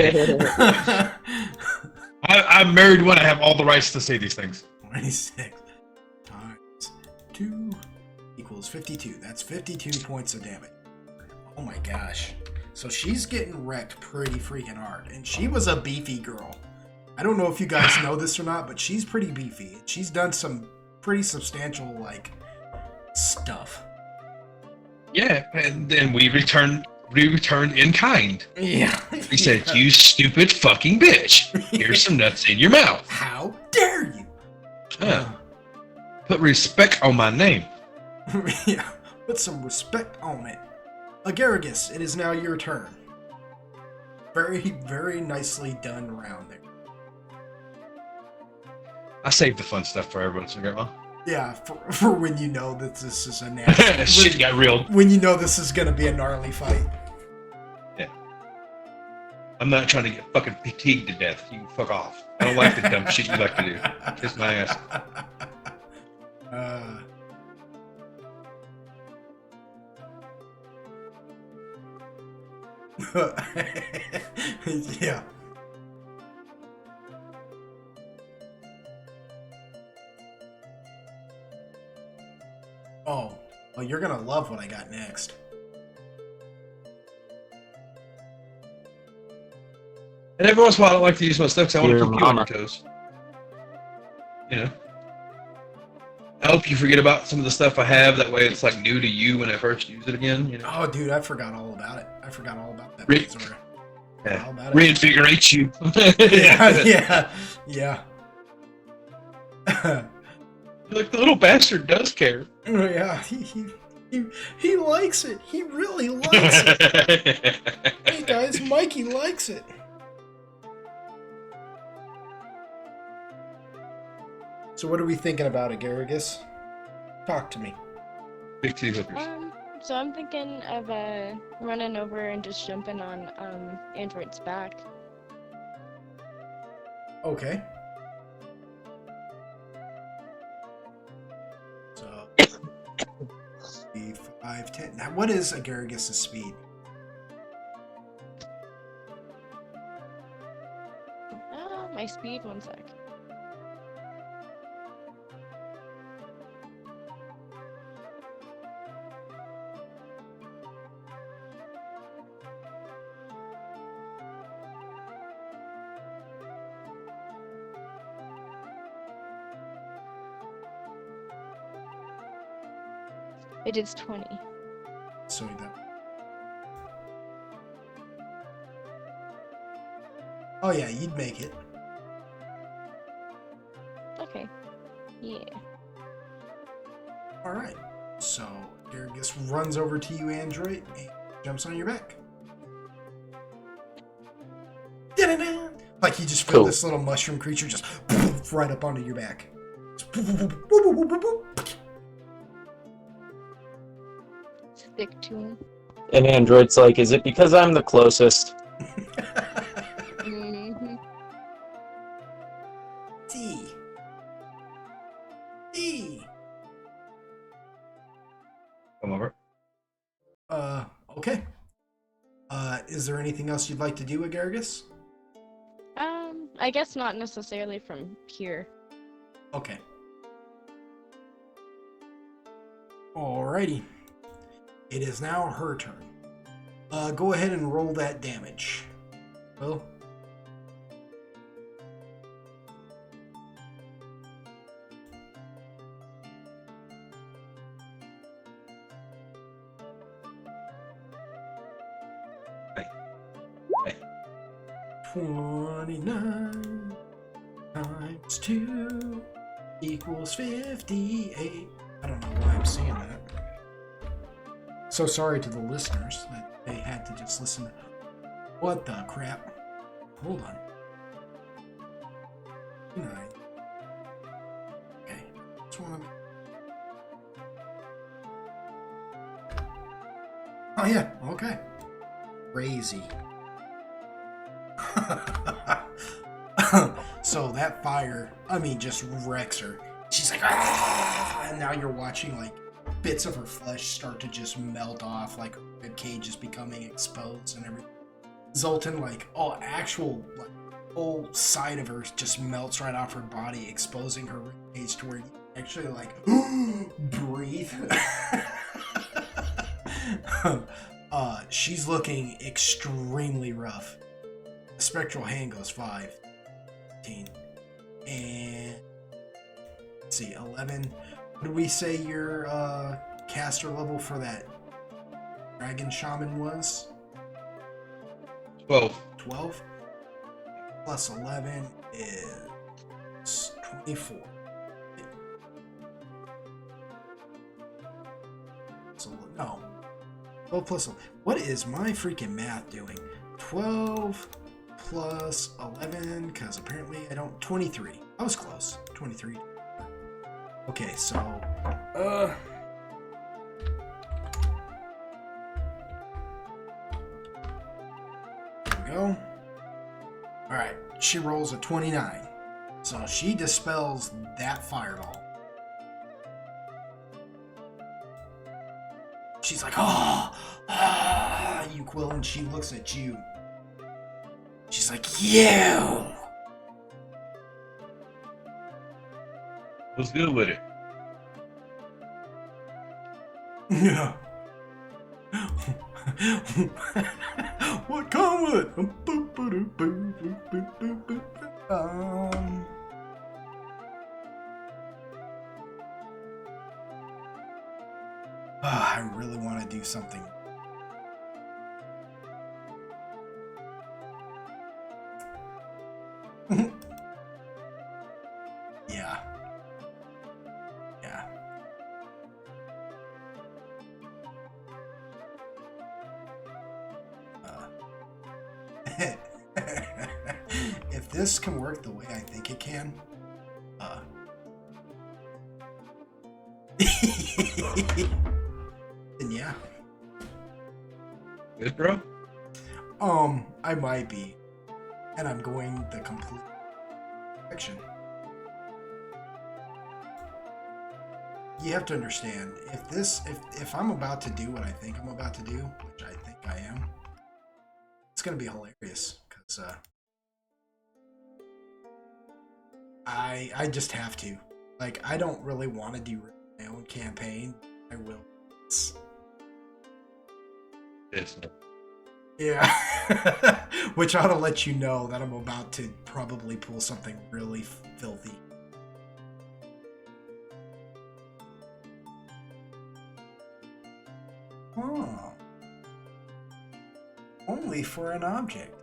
[SPEAKER 7] I'm married one. I have all the rights to say these things.
[SPEAKER 1] 26 times 2 equals 52. That's 52 points of damage. Oh my gosh. So she's getting wrecked pretty freaking hard. And she was a beefy girl. I don't know if you guys know this or not, but she's pretty beefy. She's done some pretty substantial, like, stuff.
[SPEAKER 7] Yeah, and then we returned in kind.
[SPEAKER 1] Yeah.
[SPEAKER 7] We said, "You stupid fucking bitch! Here's some nuts in your mouth."
[SPEAKER 1] How dare you?
[SPEAKER 7] Put respect on my name.
[SPEAKER 1] Yeah. Put some respect on it. Agaragus, it is now your turn. Very, very nicely done round there.
[SPEAKER 7] I saved the fun stuff for everyone, so Grandma.
[SPEAKER 1] Yeah, for when you know that this is a nasty...
[SPEAKER 7] Shit got real.
[SPEAKER 1] When you know this is going to be a gnarly fight.
[SPEAKER 7] Yeah. I'm not trying to get fucking fatigued to death. You can fuck off. I don't like the dumb shit you like to do. Kiss my ass.
[SPEAKER 1] Yeah. Oh, well, you're gonna love what I got next.
[SPEAKER 7] And every once in a while, I like to use my stuff because I want to
[SPEAKER 2] Your
[SPEAKER 7] keep you on
[SPEAKER 2] mama.
[SPEAKER 7] your toes. You know? I hope you forget about some of the stuff I have. That way it's like new to you when I first use it again. You know?
[SPEAKER 1] Oh, dude, I forgot all about it. I forgot all about that.
[SPEAKER 7] Re-
[SPEAKER 1] Bazora.
[SPEAKER 7] Yeah.
[SPEAKER 1] How about it?
[SPEAKER 7] Reinvigorate you.
[SPEAKER 1] Yeah.
[SPEAKER 7] Like the little bastard does care.
[SPEAKER 1] Yeah, he likes it. He really likes it. Hey guys, Mikey likes it. So what are we thinking about, Agaragus? Talk to me.
[SPEAKER 7] Big titty hookers.
[SPEAKER 4] So I'm thinking of running over and just jumping on Android's back.
[SPEAKER 1] Okay. 5, 10. Now, what is Agaragus's speed?
[SPEAKER 4] My speed, 1 sec. It is 20.
[SPEAKER 1] So that. Oh yeah, you'd make it.
[SPEAKER 4] Okay. Yeah.
[SPEAKER 1] All right. So Agaragos runs over to you, Android, and jumps on your back. Da-da-da! Like you just feel
[SPEAKER 2] Cool.
[SPEAKER 1] this little mushroom creature just right up onto your back.
[SPEAKER 4] Stick to him.
[SPEAKER 2] And Android's like, is it because I'm the closest?
[SPEAKER 4] Mm-hmm.
[SPEAKER 1] D. D.
[SPEAKER 7] Come over.
[SPEAKER 1] Okay. Is there anything else you'd like to do, Agaragos?
[SPEAKER 4] I guess not necessarily from here.
[SPEAKER 1] Okay. Alrighty. It is now her turn. Go ahead and roll that damage. Will?
[SPEAKER 7] Hey. Hey.
[SPEAKER 1] 29 times 2 equals 58. I don't know why I'm saying that. So sorry to the listeners that they had to just listen. What the crap? Hold on. 9. Okay. Just want to. Oh yeah. Okay. Crazy. So that fire, just wrecks her. She's like, ah! And now you're watching like bits of her flesh start to just melt off, like her rib cage is becoming exposed and everything. Zoltan, like, whole side of her just melts right off her body, exposing her rib cage to where you actually like breathe. She's looking extremely rough. The spectral hand goes 5, 15, and let's see, 11. What did we say your caster level for that dragon shaman was?
[SPEAKER 7] 12.
[SPEAKER 1] 12 plus 11 is 24. So no, 12 plus 11. What is my freaking math doing? 12 plus 11, because apparently I don't. 23. I was close. 23. Okay, so here we go. Alright, she rolls a 29. So she dispels that fireball. She's like, you Quill, and she looks at you. She's like, you!
[SPEAKER 7] What's good with it?
[SPEAKER 1] Yeah. What come with it? I really want to do something. Yeah. Yeah. If this can work the way I think it can, then yeah.
[SPEAKER 7] Good, bro?
[SPEAKER 1] I might be. And I'm going the complete direction. you have to understand if I'm about to do what I think I'm about to do, which I think I am, it's gonna be hilarious because I just have to. Like, I don't really want to do my own campaign. I will.
[SPEAKER 7] Yes.
[SPEAKER 1] Yeah. Which ought to let you know that I'm about to probably pull something really filthy. Oh. Only for an object.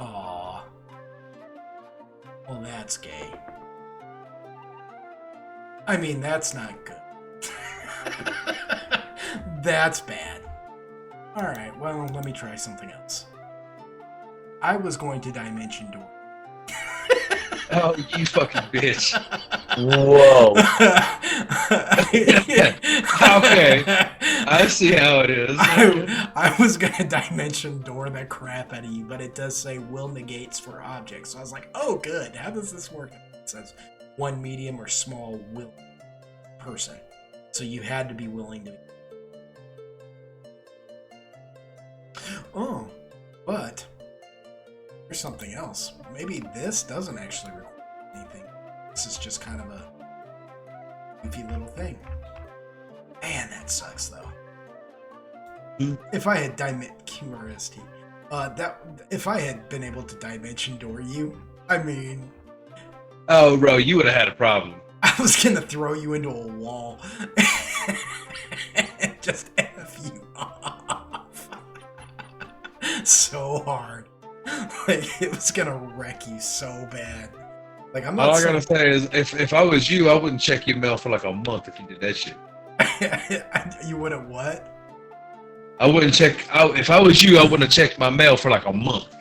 [SPEAKER 1] Aw. Well, that's gay. I mean, that's not good. That's bad. Alright, well, let me try something else. I was going to dimension door.
[SPEAKER 7] Oh, you fucking bitch.
[SPEAKER 5] Whoa.
[SPEAKER 7] Okay. I see how it is.
[SPEAKER 1] I was gonna dimension door the crap out of you, but it does say will negates for objects. So I was like, oh good, how does this work? It says one medium or small will person. So you had to be willing to. Oh, but there's something else. Maybe this doesn't actually require anything. This is just kind of a goofy little thing. Man, that sucks though. If I had QRST, if I had been able to dimension door you, I mean,
[SPEAKER 7] Oh, bro, you would have had a problem.
[SPEAKER 1] I was gonna throw you into a wall and just F you off so hard. Like, it was gonna wreck you so bad. Like, I'm not
[SPEAKER 7] All I gotta say is, if I was you, I wouldn't check your mail for like a month if you did that shit.
[SPEAKER 1] You wouldn't what?
[SPEAKER 7] I wouldn't check. If I was you, I wouldn't have checked my mail for like a month.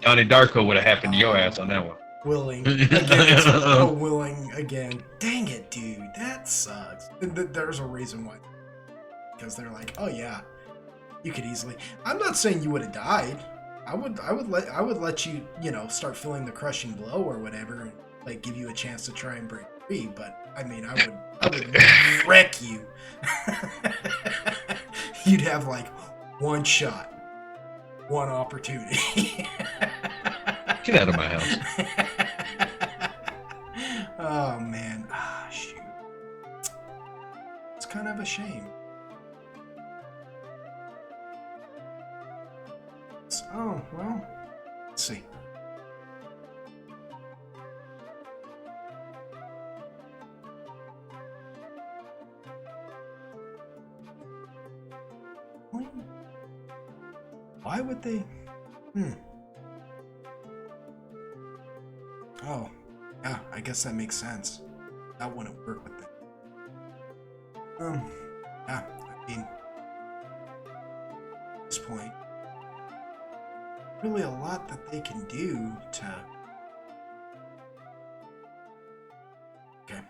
[SPEAKER 7] Johnny Darko would have happened to your ass on that one.
[SPEAKER 1] Willing again. Willing again. Dang it, dude. That sucks. There's a reason why. Because they're like, oh yeah, you could easily. I'm not saying you would have died. I would let you, start feeling the crushing blow or whatever, and like give you a chance to try and break free. But I mean, I would wreck you. You'd have like one shot, one opportunity.
[SPEAKER 7] Get out of my house.
[SPEAKER 1] Oh man, shoot. It's kind of a shame. Oh, well, let's see. Why would they? Oh, yeah, I guess that makes sense. That wouldn't work with them. Yeah, I mean, at this point, really a lot that they can do to. Okay.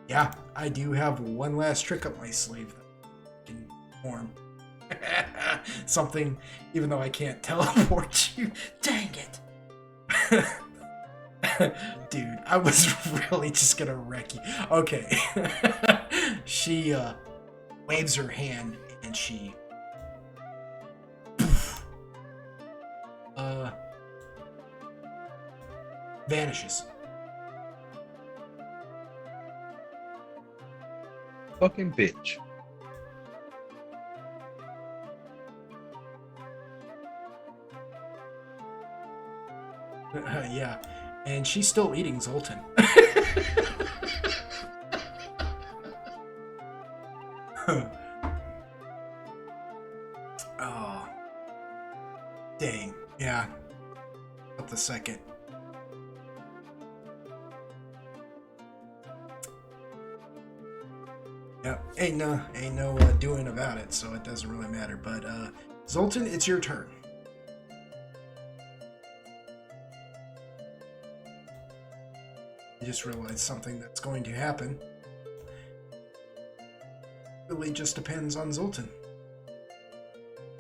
[SPEAKER 1] Yeah, I do have one last trick up my sleeve that I can perform. Something, even though I can't teleport you. Dang it! Dude, I was really just gonna wreck you. Okay. She waves her hand and she vanishes.
[SPEAKER 7] Fucking bitch.
[SPEAKER 1] Yeah, and she's still eating Zoltan. Dang. Yeah. Up the second. Yep. Ain't no doing about it, so it doesn't really matter. But Zoltan, it's your turn. You just realized something that's going to happen. Really just depends on Zoltan.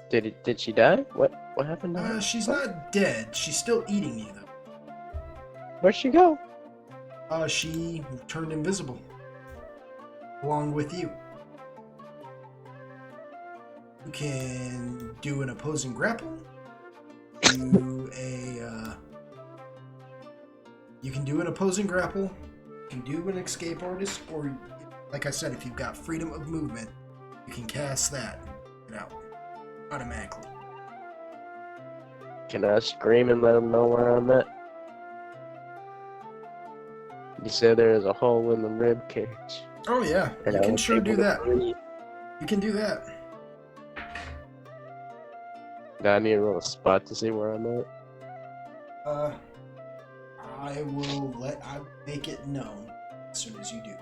[SPEAKER 5] Did she die? What happened to her?
[SPEAKER 1] She's not dead. She's still eating you, though.
[SPEAKER 5] Where'd she go?
[SPEAKER 1] She turned invisible. Along with you. You can do an opposing grapple. You can do an opposing grapple. You can do an escape artist, or like I said, if you've got freedom of movement, you can cast that and get out automatically.
[SPEAKER 5] Can I scream and let them know where I'm at? You said there is a hole in the rib cage.
[SPEAKER 1] Oh yeah,
[SPEAKER 5] And
[SPEAKER 1] you
[SPEAKER 5] I
[SPEAKER 1] can
[SPEAKER 5] was
[SPEAKER 1] sure do
[SPEAKER 5] able to
[SPEAKER 1] that.
[SPEAKER 5] breathe.
[SPEAKER 1] You can do that.
[SPEAKER 5] Do I need to roll a spot to see where I'm at?
[SPEAKER 1] I will make it known as soon as you do.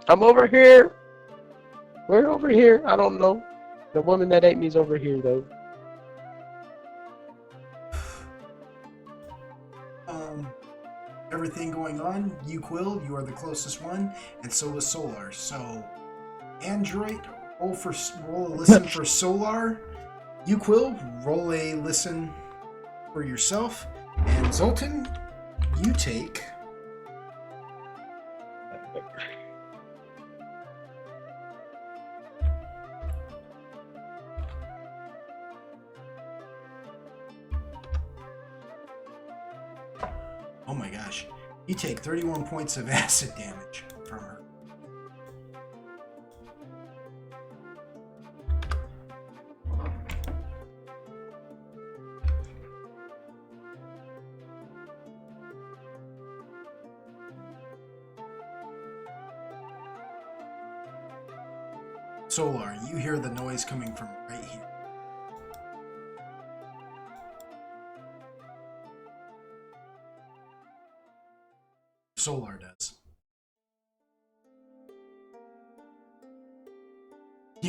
[SPEAKER 5] I'm over here! We're over here. I don't know. The woman that ate me's over here, though.
[SPEAKER 1] Everything going on, you Quill, you are the closest one, and so is Solar. So, Android, roll a listen for Solar. You Quill, roll a listen for yourself, and Zoltan, you take. Oh my gosh. You take 31 points of acid damage from her. Solar, you hear the noise coming from right here. Solar does.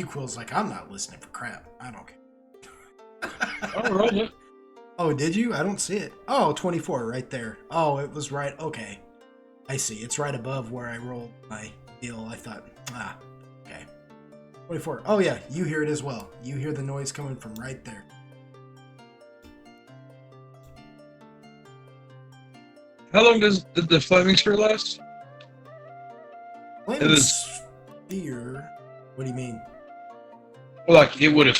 [SPEAKER 1] Quill's like, I'm not listening for crap. I don't care.
[SPEAKER 7] All right.
[SPEAKER 1] Oh, did you? I don't see it. Oh, 24 right there. Oh, it was right. Okay. I see. It's right above where I rolled my deal. I thought, okay. 24. Oh, yeah. You hear it as well. You hear the noise coming from right there.
[SPEAKER 7] How long did the flaming sphere last?
[SPEAKER 1] Flaming
[SPEAKER 7] was-
[SPEAKER 1] sphere? What do you mean?
[SPEAKER 7] Well, like it would have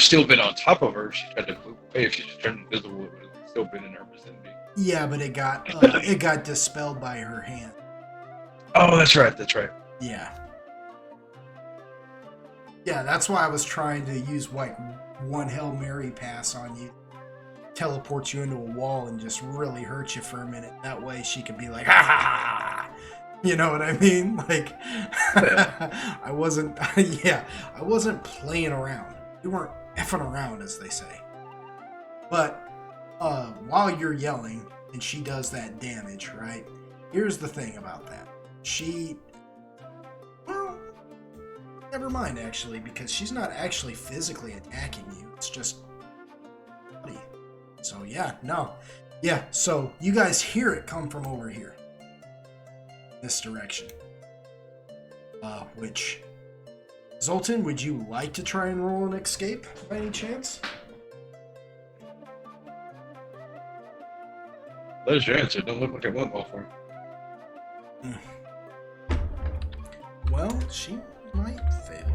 [SPEAKER 7] still been on top of her if she tried to move away. If she just turned invisible, it would have still been in her vicinity.
[SPEAKER 1] Yeah, but it got dispelled by her hand.
[SPEAKER 7] Oh, that's right. That's right.
[SPEAKER 1] Yeah. Yeah, that's why I was trying to use like one Hail Mary pass on you. Teleport you into a wall and just really hurt you for a minute. That way she could be like, ha ha ha! You know what I mean? Like, I wasn't playing around. We weren't effing around, as they say. But while you're yelling and she does that damage, right? Here's the thing about that. Well, never mind actually, because she's not actually physically attacking you. It's just body. So yeah, no. Yeah, so you guys hear it come from over here. This direction. Which Zoltan, would you like to try and roll an escape by any chance?
[SPEAKER 7] There's your answer. Don't look like I went well for him.
[SPEAKER 1] Well, she might fail.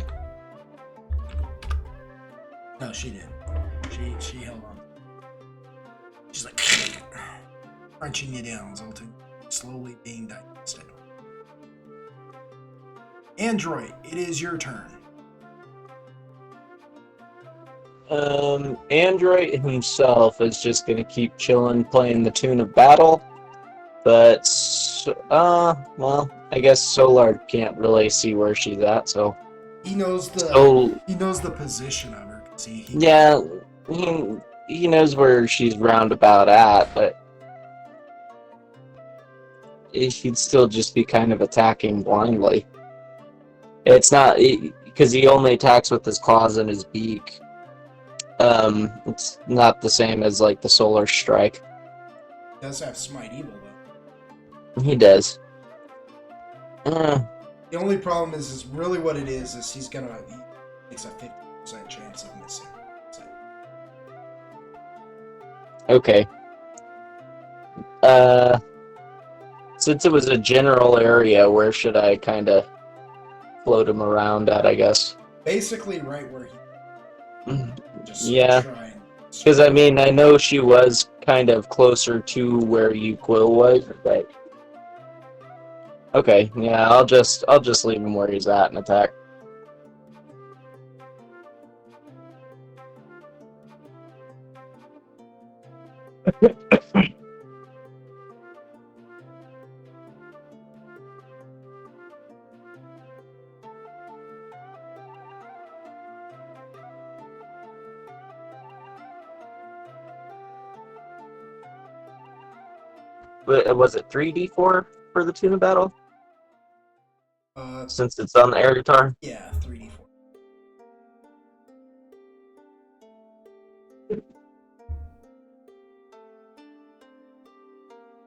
[SPEAKER 1] No, she did. She held on. She's like crunching you down, Zoltan, slowly being digested. Android, it is your turn.
[SPEAKER 2] Android himself is just gonna keep chilling, playing the tune of battle. But, well, I guess Solar can't really see where she's at, so.
[SPEAKER 1] He knows the
[SPEAKER 2] So,
[SPEAKER 1] he knows the position of her. See,
[SPEAKER 2] Yeah, he knows where she's roundabout at, but he'd still just be kind of attacking blindly. It's not because he only attacks with his claws and his beak. It's not the same as like the solar strike.
[SPEAKER 1] does have smite evil though.
[SPEAKER 2] He does.
[SPEAKER 1] The only problem is really what it is he takes a 50% chance of missing. So,
[SPEAKER 2] Okay. Since it was a general area, where should I kind of float him around at, I guess?
[SPEAKER 1] basically, right where he just
[SPEAKER 2] Yeah.
[SPEAKER 1] try and.
[SPEAKER 2] Because I mean, I know she was kind of closer to where Uquill was, but okay, yeah, I'll just leave him where he's at and attack. But was it 3d4 for the tuna battle? Since it's on the air guitar?
[SPEAKER 1] Yeah, 3d4.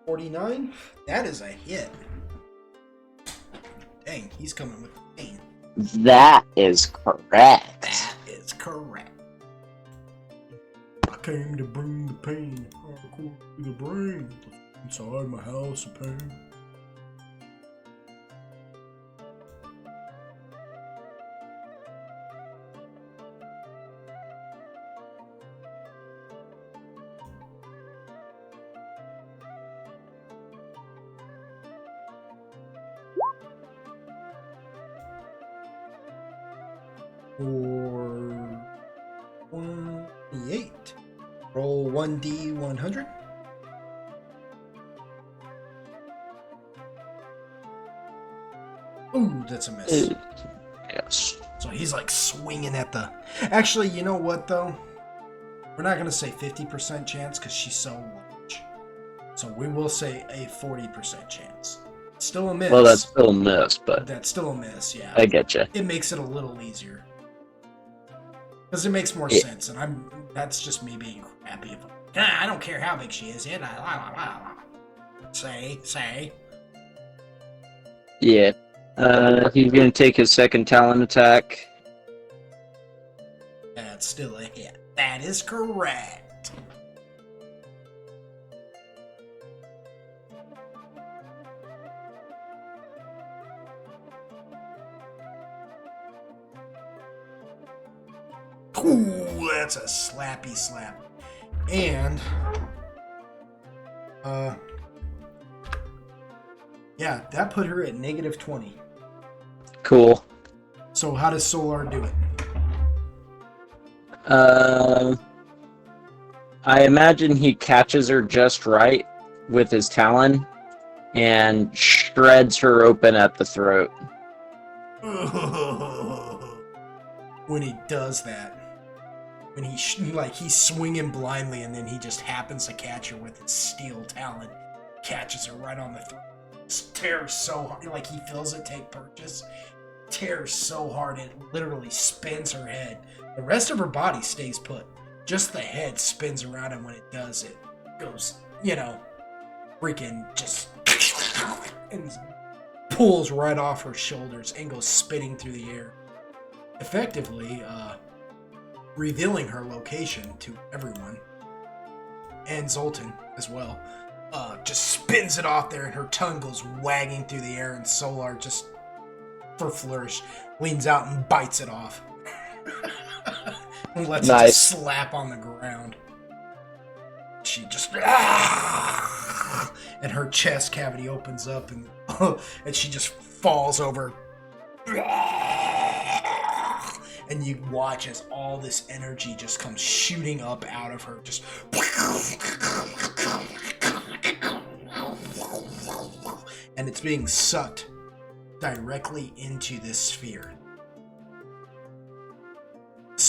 [SPEAKER 1] 49? That is a hit. Dang, he's coming with pain.
[SPEAKER 2] That is correct.
[SPEAKER 1] That is correct. I came to bring the pain hardcore to the brain. Inside my house of pain. For 28. Roll 1d100. Ooh, that's a miss.
[SPEAKER 2] Yes.
[SPEAKER 1] So he's like swinging at the. Actually, you know what though? We're not gonna say 50% chance because she's so large. So we will say a 40% chance. Still a miss.
[SPEAKER 2] Well, that's still a miss, but
[SPEAKER 1] That's still a miss, yeah.
[SPEAKER 2] I get you.
[SPEAKER 1] It makes it a little easier. Because it makes more
[SPEAKER 2] Yeah.
[SPEAKER 1] sense, and that's just me being crappy. I don't care how big she is. Say.
[SPEAKER 2] Yeah. He's gonna take his second talent attack.
[SPEAKER 1] That's still a hit. That is correct. Ooh, that's a slappy slap. And, yeah, that put her at negative 20.
[SPEAKER 2] Cool.
[SPEAKER 1] So how does Solar do it?
[SPEAKER 2] I imagine he catches her just right with his talon and shreds her open at the throat.
[SPEAKER 1] When he does that, when he's swinging blindly and then he just happens to catch her with his steel talon, catches her right on the throat, just tears so hard, like he feels it take purchase, tears so hard it literally spins her head. The rest of her body stays put. Just the head spins around, and when it does, it goes, freaking just and pulls right off her shoulders and goes spinning through the air, effectively revealing her location to everyone, and Zoltan as well. Just spins it off there, and her tongue goes wagging through the air, and Solar just, for flourish, leans out and bites it off. And lets it just slap on the ground. She just... and her chest cavity opens up, and she just falls over. And you watch as all this energy just comes shooting up out of her. Just... and it's being sucked directly into this sphere. This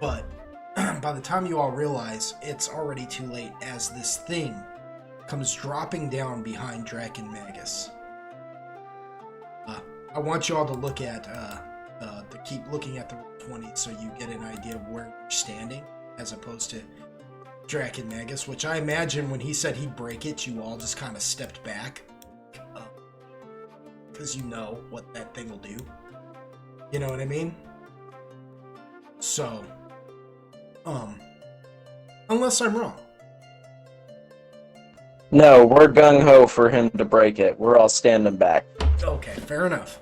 [SPEAKER 1] But by the time you all realize, it's already too late as this thing comes dropping down behind Draken Magus. I want you all to look at to keep looking at the 20 so you get an idea of where you're standing as opposed to Draken Magus, which I imagine when he said he'd break it, you all just kind of stepped back because you know what that thing will do. You know what I mean? So, unless I'm wrong.
[SPEAKER 2] No, we're gung ho for him to break it. We're all standing back.
[SPEAKER 1] Okay, fair enough.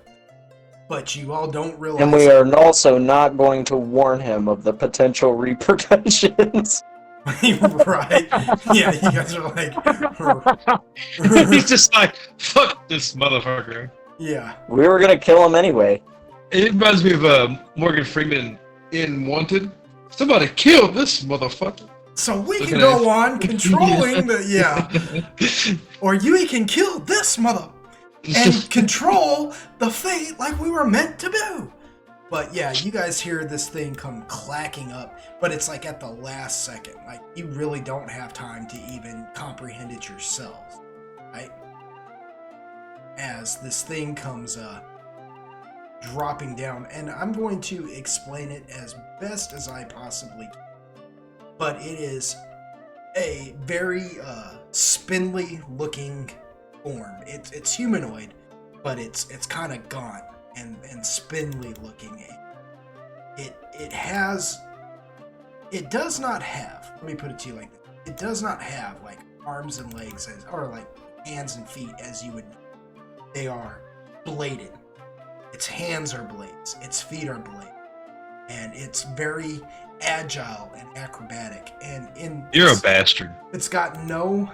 [SPEAKER 1] But you all don't realize.
[SPEAKER 2] And we are also not going to warn him of the potential repercussions.
[SPEAKER 1] Right? Yeah, you guys are like.
[SPEAKER 7] He's just like, fuck this motherfucker.
[SPEAKER 1] Yeah.
[SPEAKER 2] We were gonna kill him anyway.
[SPEAKER 7] It reminds me of Morgan Freeman in Wanted. Somebody killed this motherfucker.
[SPEAKER 1] So we
[SPEAKER 7] Look
[SPEAKER 1] can
[SPEAKER 7] at
[SPEAKER 1] go
[SPEAKER 7] that.
[SPEAKER 1] on controlling the. Yeah. Or you can kill this mother. And control the fate like we were meant to do. But yeah, you guys hear this thing come clacking up, but it's like at the last second. Like you really don't have time to even comprehend it yourselves, right? As this thing comes dropping down, and I'm going to explain it as best as I possibly can. But it is a very spindly looking form. It's humanoid, but it's kind of gaunt and spindly looking. It does not have, let me put it to you like this, it does not have like arms and legs or like hands and feet as you would know. They are bladed. Its hands are blades, its feet are blades, and it's very agile and acrobatic. And
[SPEAKER 7] You're a bastard.
[SPEAKER 1] it's got no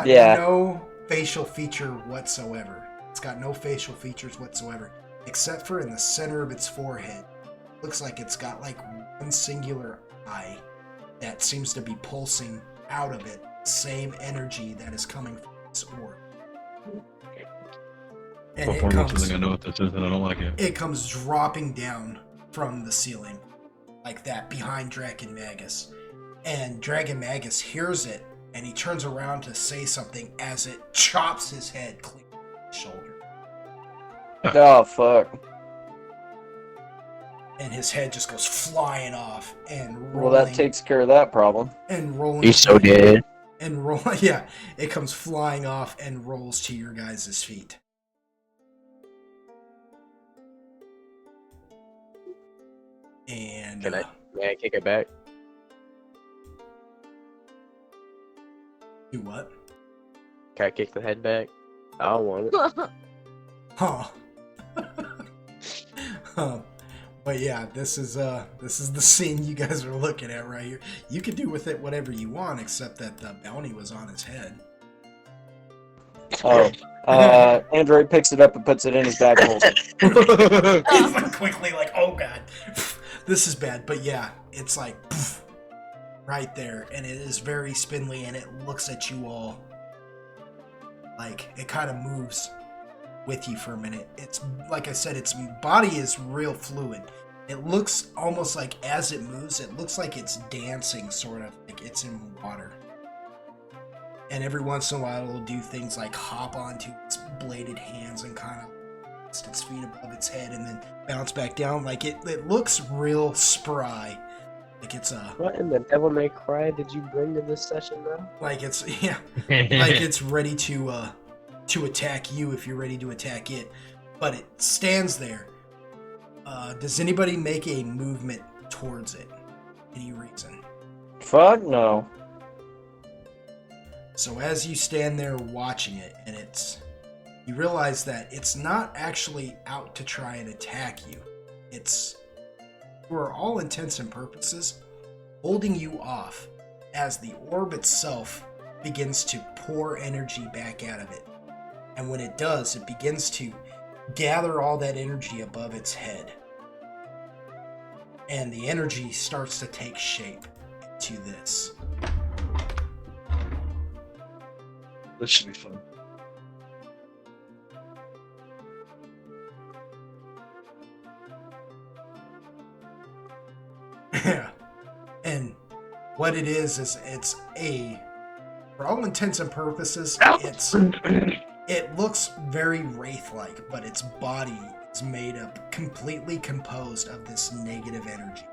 [SPEAKER 2] Yeah.
[SPEAKER 1] no facial feature whatsoever. It's got no facial features whatsoever, except for in the center of its forehead. Looks like it's got like one singular eye that seems to be pulsing out of it. Same energy that is coming from its orb. And
[SPEAKER 7] Before I think I know what this is, and I don't like it.
[SPEAKER 1] it comes dropping down from the ceiling like that behind Draken Magus. And Dragon Magus hears it, and he turns around to say something as it chops his head clean off his shoulder.
[SPEAKER 2] Oh, fuck.
[SPEAKER 1] And his head just goes flying off and rolling.
[SPEAKER 2] Well, that takes care of that problem.
[SPEAKER 1] And rolling.
[SPEAKER 5] He's so dead.
[SPEAKER 1] And roll. Yeah, it comes flying off and rolls to your guys' feet. And
[SPEAKER 5] Can I kick it back?
[SPEAKER 1] do what?
[SPEAKER 5] Can I kick the head back? I don't want it.
[SPEAKER 1] Huh. Huh. But yeah, this is the scene you guys are looking at right here. You can do with it whatever you want, except that the bounty was on his head.
[SPEAKER 2] Oh. Android picks it up and puts it in his bag and holds it.
[SPEAKER 1] He's like quickly like, oh god, this is bad. But yeah, it's like poof, right there, and it is very spindly, and it looks at you all like it kind of moves with you for a minute. It's like I said, its body is real fluid. It looks almost like as it moves, it looks like it's dancing, sort of like it's in water. And every once in a while, it'll do things like hop onto its bladed hands and kind of rest its feet above its head and then bounce back down. Like it looks real spry. Like it's
[SPEAKER 5] What in the Devil May Cry did you bring to this session, though?
[SPEAKER 1] like it's like it's ready to attack you if you're ready to attack it. But it stands there. Does anybody make a movement towards it? Any reason?
[SPEAKER 2] Fuck no.
[SPEAKER 1] So as you stand there watching it, and you realize that it's not actually out to try and attack you. It's, for all intents and purposes, holding you off as the orb itself begins to pour energy back out of it. And when it does, it begins to gather all that energy above its head. And the energy starts to take shape into this.
[SPEAKER 7] This should be fun.
[SPEAKER 1] Yeah. And what it is it's a, for all intents and purposes, it looks very wraith-like, but its body is made up, completely composed of this negative energy.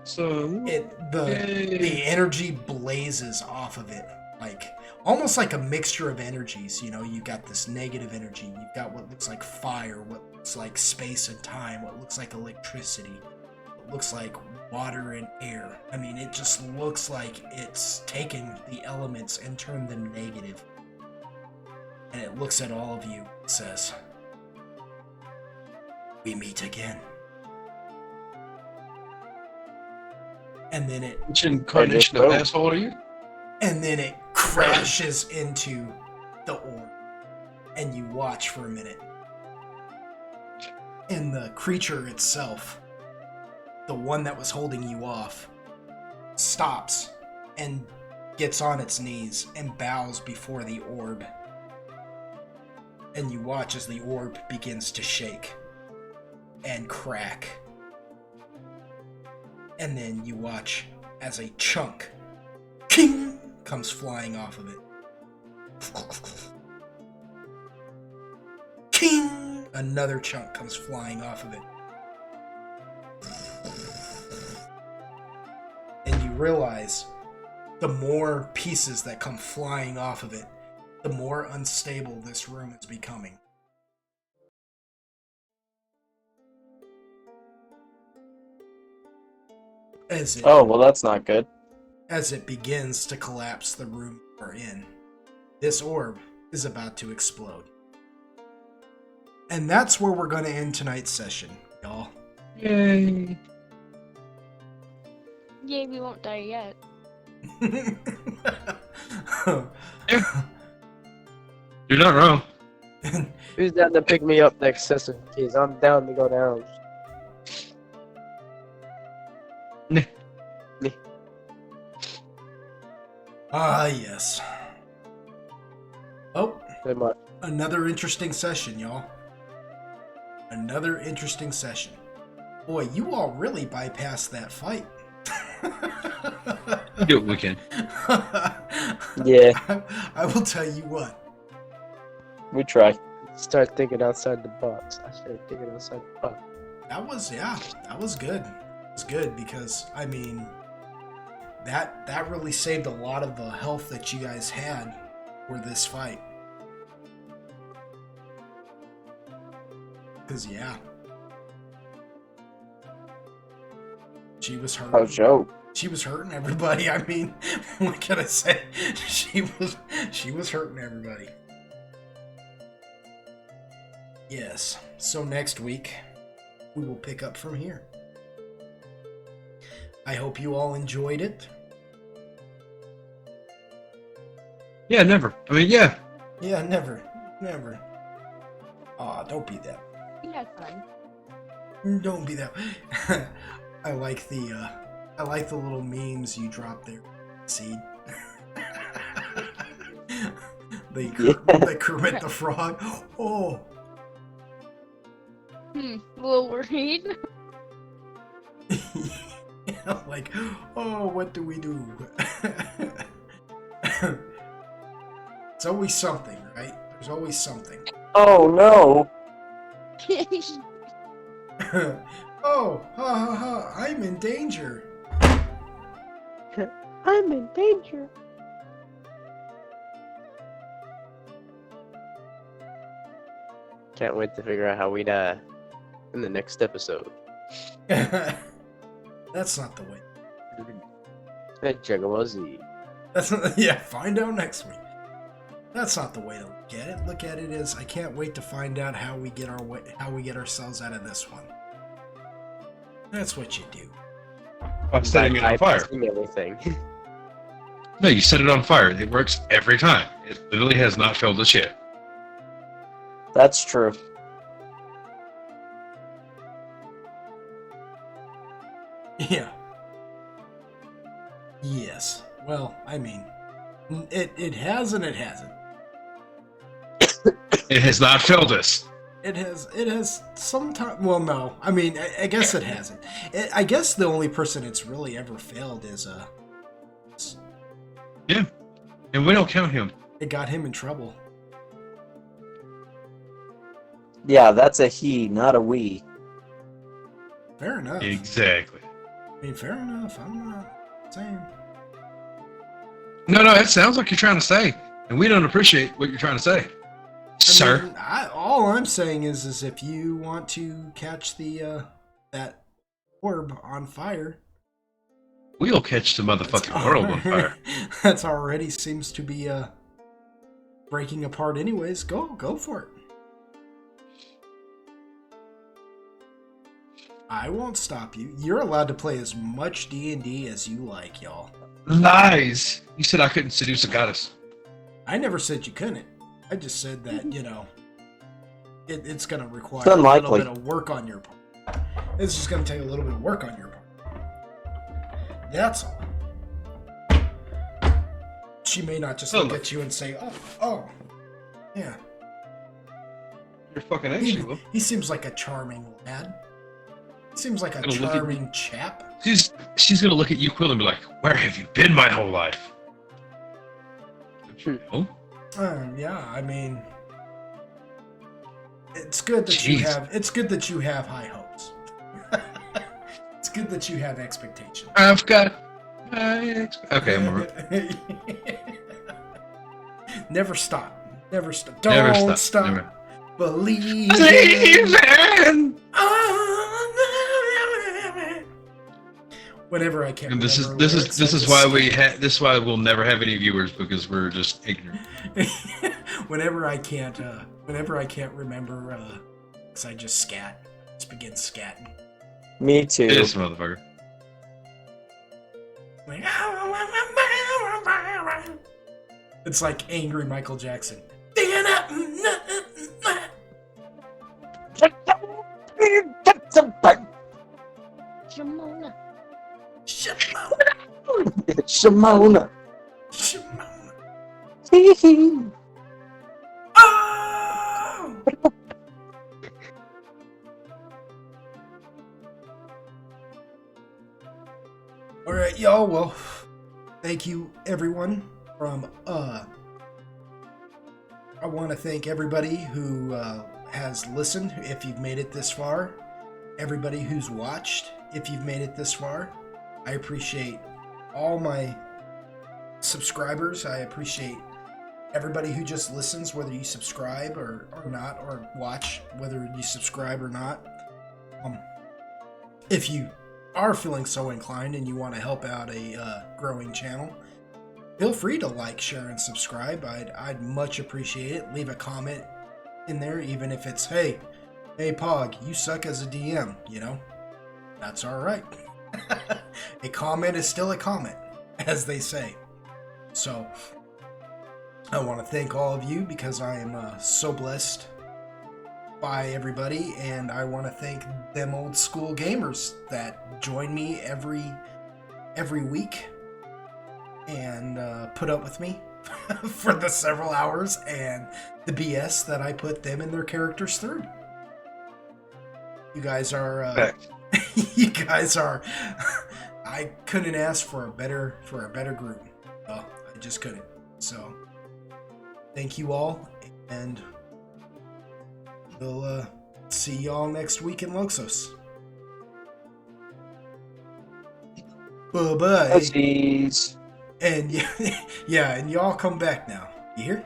[SPEAKER 7] So
[SPEAKER 1] The energy blazes off of it, like almost like a mixture of energies. You know, you got this negative energy, you've got what looks like fire, what looks like space and time, what looks like electricity, what looks like water and air. I mean, it just looks like it's taken the elements and turned them negative. And it looks at all of you and says, "We meet again." And then it
[SPEAKER 7] which incarnation of asshole are you?
[SPEAKER 1] crashes into the orb. And you watch for a minute. And the creature itself, the one that was holding you off, stops and gets on its knees and bows before the orb. And you watch as the orb begins to shake and crack. And then you watch as a chunk king comes flying off of it. King! Another chunk comes flying off of it. And you realize the more pieces that come flying off of it, the more unstable this room is becoming.
[SPEAKER 2] Oh, well, that's not good.
[SPEAKER 1] As it begins to collapse the room we're in, this orb is about to explode. And that's where we're going to end tonight's session, y'all.
[SPEAKER 7] Yay.
[SPEAKER 4] Yay, we won't die yet.
[SPEAKER 7] You're not wrong.
[SPEAKER 5] Who's down to pick me up next session? Cause I'm down to go down.
[SPEAKER 1] Ah, yes. Oh,
[SPEAKER 5] Pretty much.
[SPEAKER 1] another interesting session, y'all. Another interesting session. Boy, you all really bypassed that fight.
[SPEAKER 7] We do what we can.
[SPEAKER 2] Yeah,
[SPEAKER 1] I will tell you what.
[SPEAKER 2] we try.
[SPEAKER 5] Start thinking outside the box. I started thinking outside the box.
[SPEAKER 1] That was good. It was good because, I mean, that really saved a lot of the health that you guys had for this fight. Because, yeah. She was hurting.
[SPEAKER 2] Oh, Joe.
[SPEAKER 1] She was hurting everybody. I mean, what can I say? She was hurting everybody. Yes. So next week, we will pick up from here. I hope you all enjoyed it.
[SPEAKER 7] Yeah, never. I mean, yeah.
[SPEAKER 1] Yeah, never. Aw, don't be that.
[SPEAKER 4] We had fun.
[SPEAKER 1] Don't be that. I like the little memes you dropped there, Seed. the Kermit the Frog. Oh.
[SPEAKER 4] A little worried.
[SPEAKER 1] Like, oh, what do we do? It's always something, right? There's always something.
[SPEAKER 2] Oh, no.
[SPEAKER 1] Oh, ha ha ha, I'm in danger.
[SPEAKER 5] I'm in danger. Can't wait to figure out how we'd in the next episode.
[SPEAKER 1] That's not the way.
[SPEAKER 5] Hey, Jagamazi.
[SPEAKER 1] That's not, yeah, find out next week. That's not the way to look at it. Look at it as, I can't wait to find out how we get ourselves out of this one. That's what you do.
[SPEAKER 7] By setting it on fire.
[SPEAKER 5] Everything.
[SPEAKER 7] No, you set it on fire. It works every time. It literally has not failed us yet.
[SPEAKER 2] That's true.
[SPEAKER 1] Yeah. Yes. Well, I mean, it has and it hasn't.
[SPEAKER 7] It has not failed us.
[SPEAKER 1] It has sometime. Well, no. I mean, I guess it hasn't. I guess the only person it's really ever failed is
[SPEAKER 7] Yeah, and we don't count him.
[SPEAKER 1] it got him in trouble.
[SPEAKER 2] Yeah, that's a he, not a we.
[SPEAKER 1] Fair enough.
[SPEAKER 7] Exactly.
[SPEAKER 1] I mean, fair enough. I'm not saying.
[SPEAKER 7] No, that sounds like you're trying to say, and we don't appreciate what you're trying to say, sir.
[SPEAKER 1] I mean, all I'm saying is if you want to catch the that orb on fire,
[SPEAKER 7] We'll catch the motherfucking world on fire.
[SPEAKER 1] That's already seems to be breaking apart. Anyways, go for it. I won't stop you. You're allowed to play as much D&D as you like, y'all.
[SPEAKER 7] Lies. You said I couldn't seduce a goddess.
[SPEAKER 1] I never said you couldn't. I just said that, it's going to require
[SPEAKER 2] It's unlikely.
[SPEAKER 1] a little bit of work on your part. It's just going to take a little bit of work on your part. That's all. She may not just look at you and say, oh, yeah.
[SPEAKER 7] You're fucking actually.
[SPEAKER 1] He seems like a charming lad. He seems like a charming chap.
[SPEAKER 7] She's gonna look at you, Quill, and be like, "Where have you been my whole life?" Oh,
[SPEAKER 1] Yeah, I mean, it's good that
[SPEAKER 7] Jeez.
[SPEAKER 1] it's good that you have high hopes. It's good that you have expectations.
[SPEAKER 7] I've got. Okay, I'm over.
[SPEAKER 1] Never stop. Never stop.
[SPEAKER 7] Never
[SPEAKER 1] Don't
[SPEAKER 7] stop.
[SPEAKER 1] stop.
[SPEAKER 7] Never.
[SPEAKER 1] Believe.
[SPEAKER 7] Even.
[SPEAKER 1] Whenever I can't.
[SPEAKER 7] And this
[SPEAKER 1] remember lyrics,
[SPEAKER 7] is
[SPEAKER 1] I just
[SPEAKER 7] why this is why we'll never have any viewers, because we're just ignorant.
[SPEAKER 1] whenever I can't remember, 'cause I just scat. Just begin scatting.
[SPEAKER 2] Me too.
[SPEAKER 7] This motherfucker.
[SPEAKER 1] Like, it's like angry Michael Jackson.
[SPEAKER 4] Jamona.
[SPEAKER 2] Shimona.
[SPEAKER 1] Oh! All right, y'all. Well, thank you, everyone. I want to thank everybody who has listened. If you've made it this far, everybody who's watched. If you've made it this far, I appreciate all my subscribers. I appreciate everybody who just listens, whether you subscribe or not, or watch, whether you subscribe or not. If you are feeling so inclined and you want to help out a growing channel, feel free to like, share, and subscribe. I'd much appreciate it. Leave a comment in there, even if it's, hey Pog, you suck as a DM, that's all right. A comment is still a comment, as they say. So I want to thank all of you because I am so blessed by everybody, and I want to thank them old school gamers that join me every week and put up with me for the several hours and the BS that I put them and their characters through. You guys are you guys are I couldn't ask for a better group. I just couldn't. So thank you all, and we'll see y'all next week in Loxos. Bye bye.
[SPEAKER 2] Jeez.
[SPEAKER 1] And yeah, and y'all come back now. You hear?